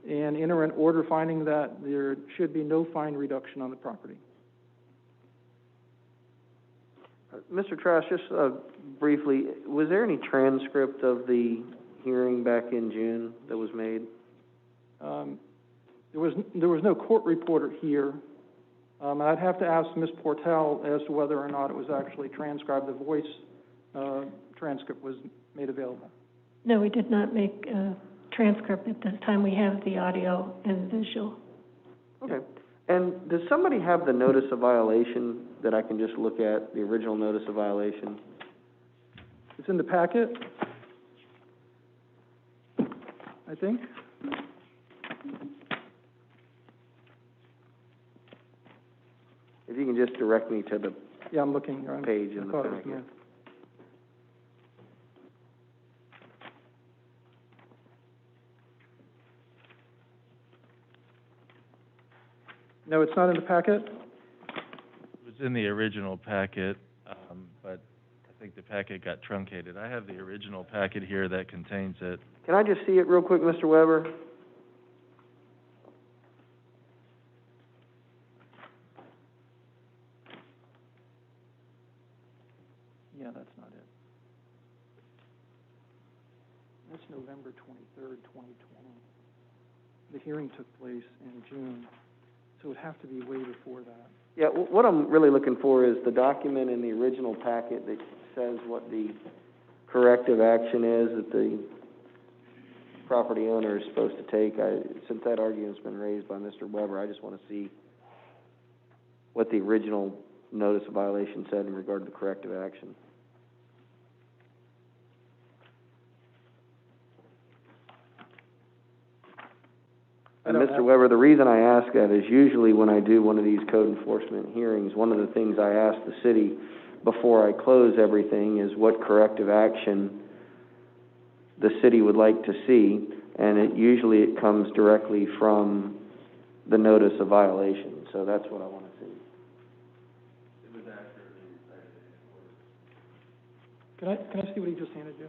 and enter an order finding that there should be no fine reduction on the property. Mr. Trash, just briefly, was there any transcript of the hearing back in June that was made? There was no court reporter here I'd have to ask Ms. Portel as to whether or not it was actually transcribed. The voice transcript was made available. No, we did not make a transcript at this time. We have the audio and visual. Okay. And does somebody have the notice of violation that I can just look at, the original notice of violation? It's in the packet, I think. If you can just direct me to the Yeah, I'm looking here. page in I the thought it was packet. there. No, it's not in the packet? It was in the original packet, but I think the packet got truncated. I have the original packet here that contains it. Can I just see it real quick, Mr. Weber? Yeah, that's not it. That's November 23rd, 2020. The hearing took place in June, so it would have to be way before that. Yeah, what I'm really looking for is the document in the original packet that says what the corrective action is that the property owner is supposed to take. Since that argument's been raised by Mr. Weber, I just want to see what the original notice of violation said in regard to the corrective action. And Mr. Weber, the reason I ask that is usually when I do one of these code enforcement hearings, one of the things I ask the city before I close everything is what corrective action the city would like to see, and usually it comes directly from the notice of violation. So that's what I want to see. It was accurately recited in court. Can I see what he just handed you?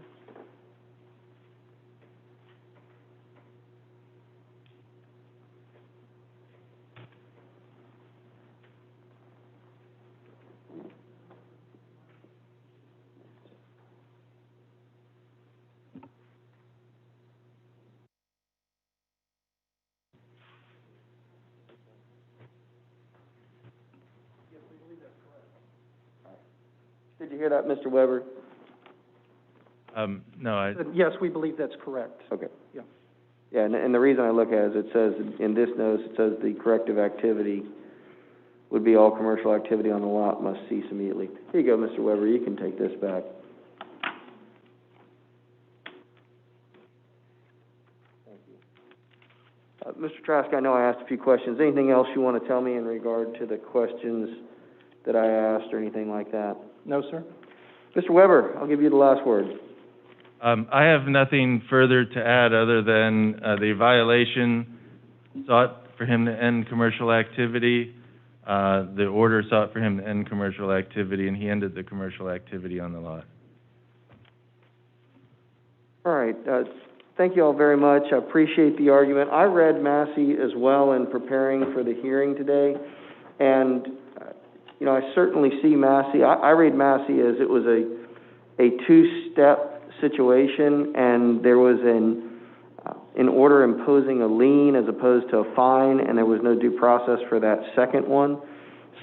Did you hear that, Mr. Weber? No, Yes, we believe that's correct. Okay. Yeah. Yeah, and the reason I look at it is it says, in this notice, it says the corrective activity would be all commercial activity on the lot must cease immediately. Here you go, Mr. Weber, you can take this back. Thank you. Mr. Trask, I know I asked a few questions. Anything else you want to tell me in regard to the questions that I asked or anything like that? No, sir? Mr. Weber, I'll give you the last word. I have nothing further to add other than the violation sought for him to end commercial activity. The order sought for him to end commercial activity, and he ended the commercial activity on the lot. All right. Thank you all very much. I appreciate the argument. I read Massey as well in preparing for the hearing today, and you know, I certainly see Massey. I read Massey as it was a two-step situation, and there was an order imposing a lien as opposed to a fine, and there was no due process for that second one.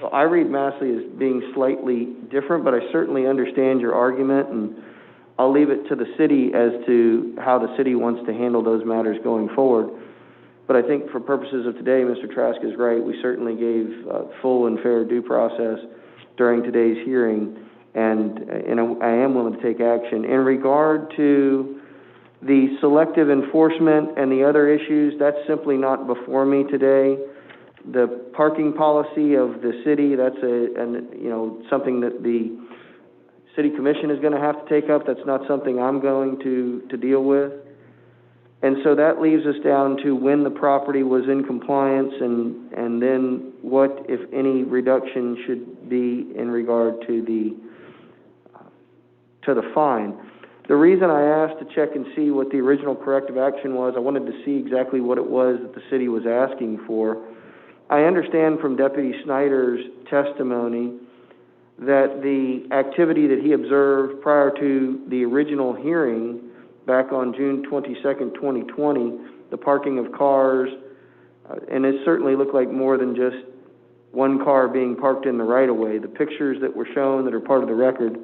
So I read Massey as being slightly different, but I certainly understand your argument, and I'll leave it to the city as to how the city wants to handle those matters going forward. But I think for purposes of today, Mr. Trask is right. We certainly gave full and fair due process during today's hearing, and I am willing to take action. In regard to the selective enforcement and the other issues, that's simply not before me today. The parking policy of the city, that's something that the city commission is going to have to take up. That's not something I'm going to deal with. And so that leaves us down to when the property was in compliance and then what, if any, reduction should be in regard to the fine. The reason I asked to check and see what the original corrective action was, I wanted to see exactly what it was that the city was asking for. I understand from Deputy Snyder's testimony that the activity that he observed prior to the original hearing back on June 22nd, 2020, the parking of cars, and it certainly looked like more than just one car being parked in the right-of-way. The pictures that were shown that are part of the record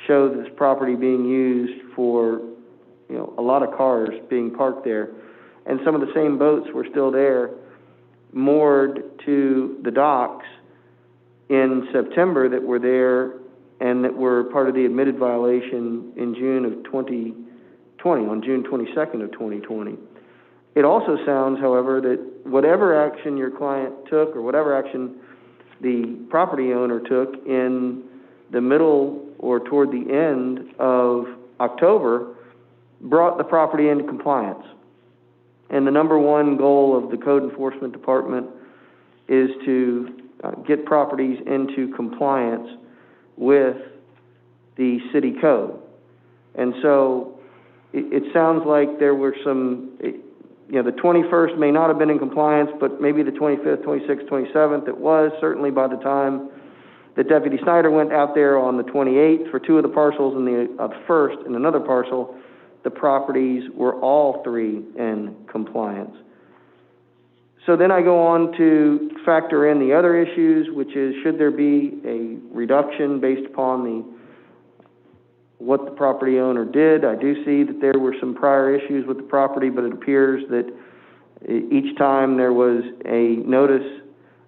show this property being used for, you know, a lot of cars being parked there. And some of the same boats were still there, moored to the docks in September that were there and that were part of the admitted violation in June of 2020, on June 22nd of 2020. It also sounds, however, that whatever action your client took or whatever action the property owner took in the middle or toward the end of October brought the property into compliance. And the number one goal of the Code Enforcement Department is to get properties into compliance with the city code. And so it sounds like there were some, you know, the 21st may not have been in compliance, but maybe the 25th, 26th, 27th, it was. Certainly by the time that Deputy Snyder went out there on the 28th for two of the parcels and the first in another parcel, the properties were all three in compliance. So then I go on to factor in the other issues, which is should there be a reduction based upon what the property owner did. I do see that there were some prior issues with the property, but it appears that each time there was a notice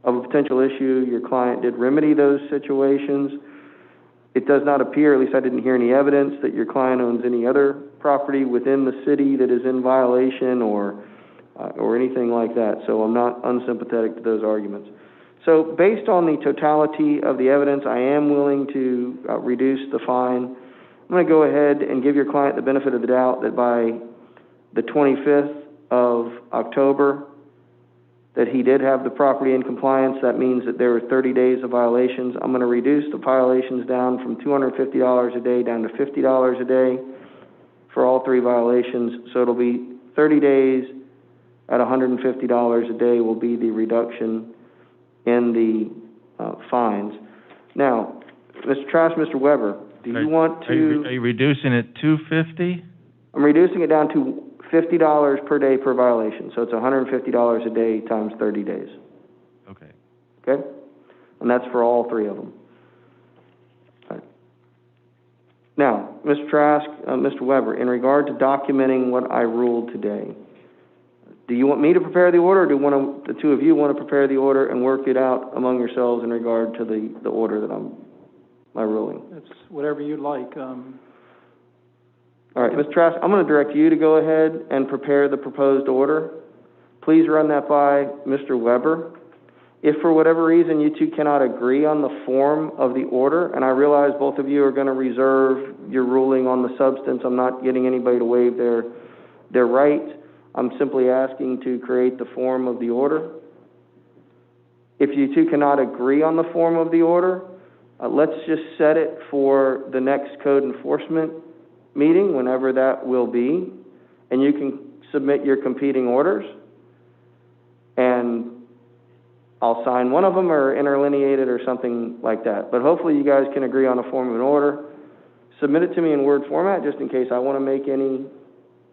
of a potential issue, your client did remedy those situations. It does not appear, at least I didn't hear any evidence, that your client owns any other property within the city that is in violation or anything like that. So I'm not unsympathetic to those arguments. So based on the totality of the evidence, I am willing to reduce the fine. I'm going to go ahead and give your client the benefit of the doubt that by the 25th of October that he did have the property in compliance. That means that there were 30 days of violations. I'm going to reduce the violations down from $250 a day down to $50 a day for all three violations. So it'll be 30 days at $150 a day will be the reduction in the fines. Now, Mr. Trask, Mr. Weber, do you want to... Are you reducing it to $50? I'm reducing it down to $50 per day per violation. So it's $150 a day times 30 days. Okay. Okay? And that's for all three of them. All right. Now, Mr. Trask, Mr. Weber, in regard to documenting what I ruled today, do you want me to prepare the order, or do the two of you want to prepare the order and work it out among yourselves in regard to the order that my ruling? It's whatever you'd like. All right, Mr. Trask, I'm going to direct you to go ahead and prepare the proposed order. Please run that by Mr. Weber. If for whatever reason you two cannot agree on the form of the order, and I realize both of you are going to reserve your ruling on the substance, I'm not getting anybody to waive their right. I'm simply asking to create the form of the order. If you two cannot agree on the form of the order, let's just set it for the next code enforcement meeting, whenever that will be, and you can submit your competing orders, and I'll sign one of them or interlineate it or something like that. But hopefully you guys can agree on a form of an order. Submit it to me in Word format, just in case I want to make any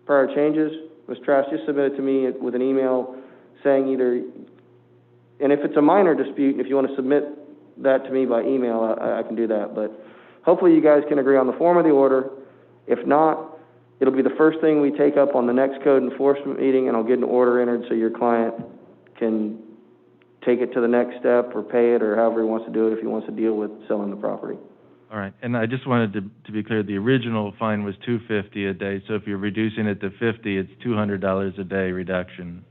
prior changes. Mr. Trask, just submit it to me with an email saying either, and if it's a minor dispute, if you want to submit that to me by email, I can do that. But hopefully you guys can agree on the form of the order. If not, it'll be the first thing we take up on the next code enforcement meeting, and I'll get an order entered so your client can take it to the next step or pay it or however he wants to do it if he wants to deal with selling the property. All right, and I just wanted to be clear, the original fine was $250 a day, so if you're reducing it to $50, it's $200 a day reduction.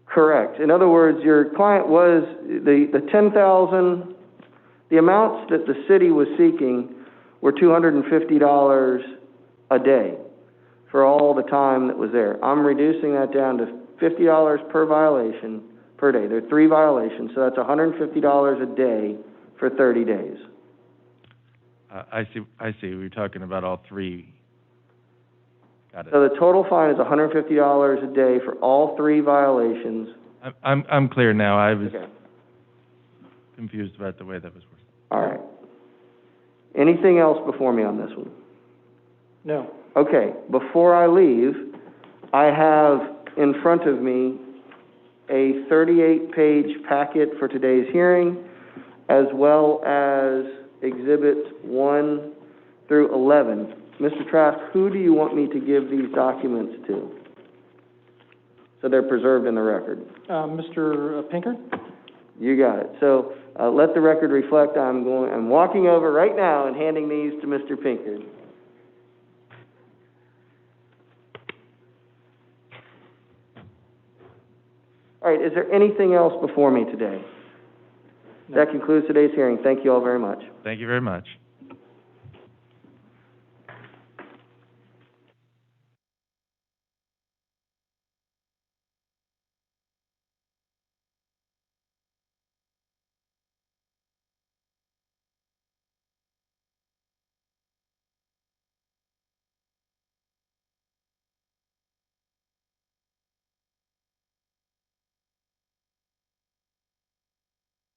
Correct. In other words, your client was, the $10,000, the amounts that the city was seeking were $250 a day for all the time that was there. I'm reducing that down to $50 per violation per day. There are three violations, so that's $150 a day for 30 days. I see. We're talking about all three. Got it. So the total fine is $150 a day for all three violations. I'm clear now. I was Okay. confused about the way that was working. All right. Anything else before me on this one? No. Okay. Before I leave, I have in front of me a 38-page packet for today's hearing, as well as Exhibits 1 through 11. Mr. Trask, who do you want me to give these documents to, so they're preserved in the record? Mr. Pinker? You got it. So, let the record reflect, I'm walking over right now and handing these to Mr. Pinker. All right, is there anything else before me today? No. That concludes today's hearing. Thank you all very much. Thank you very much.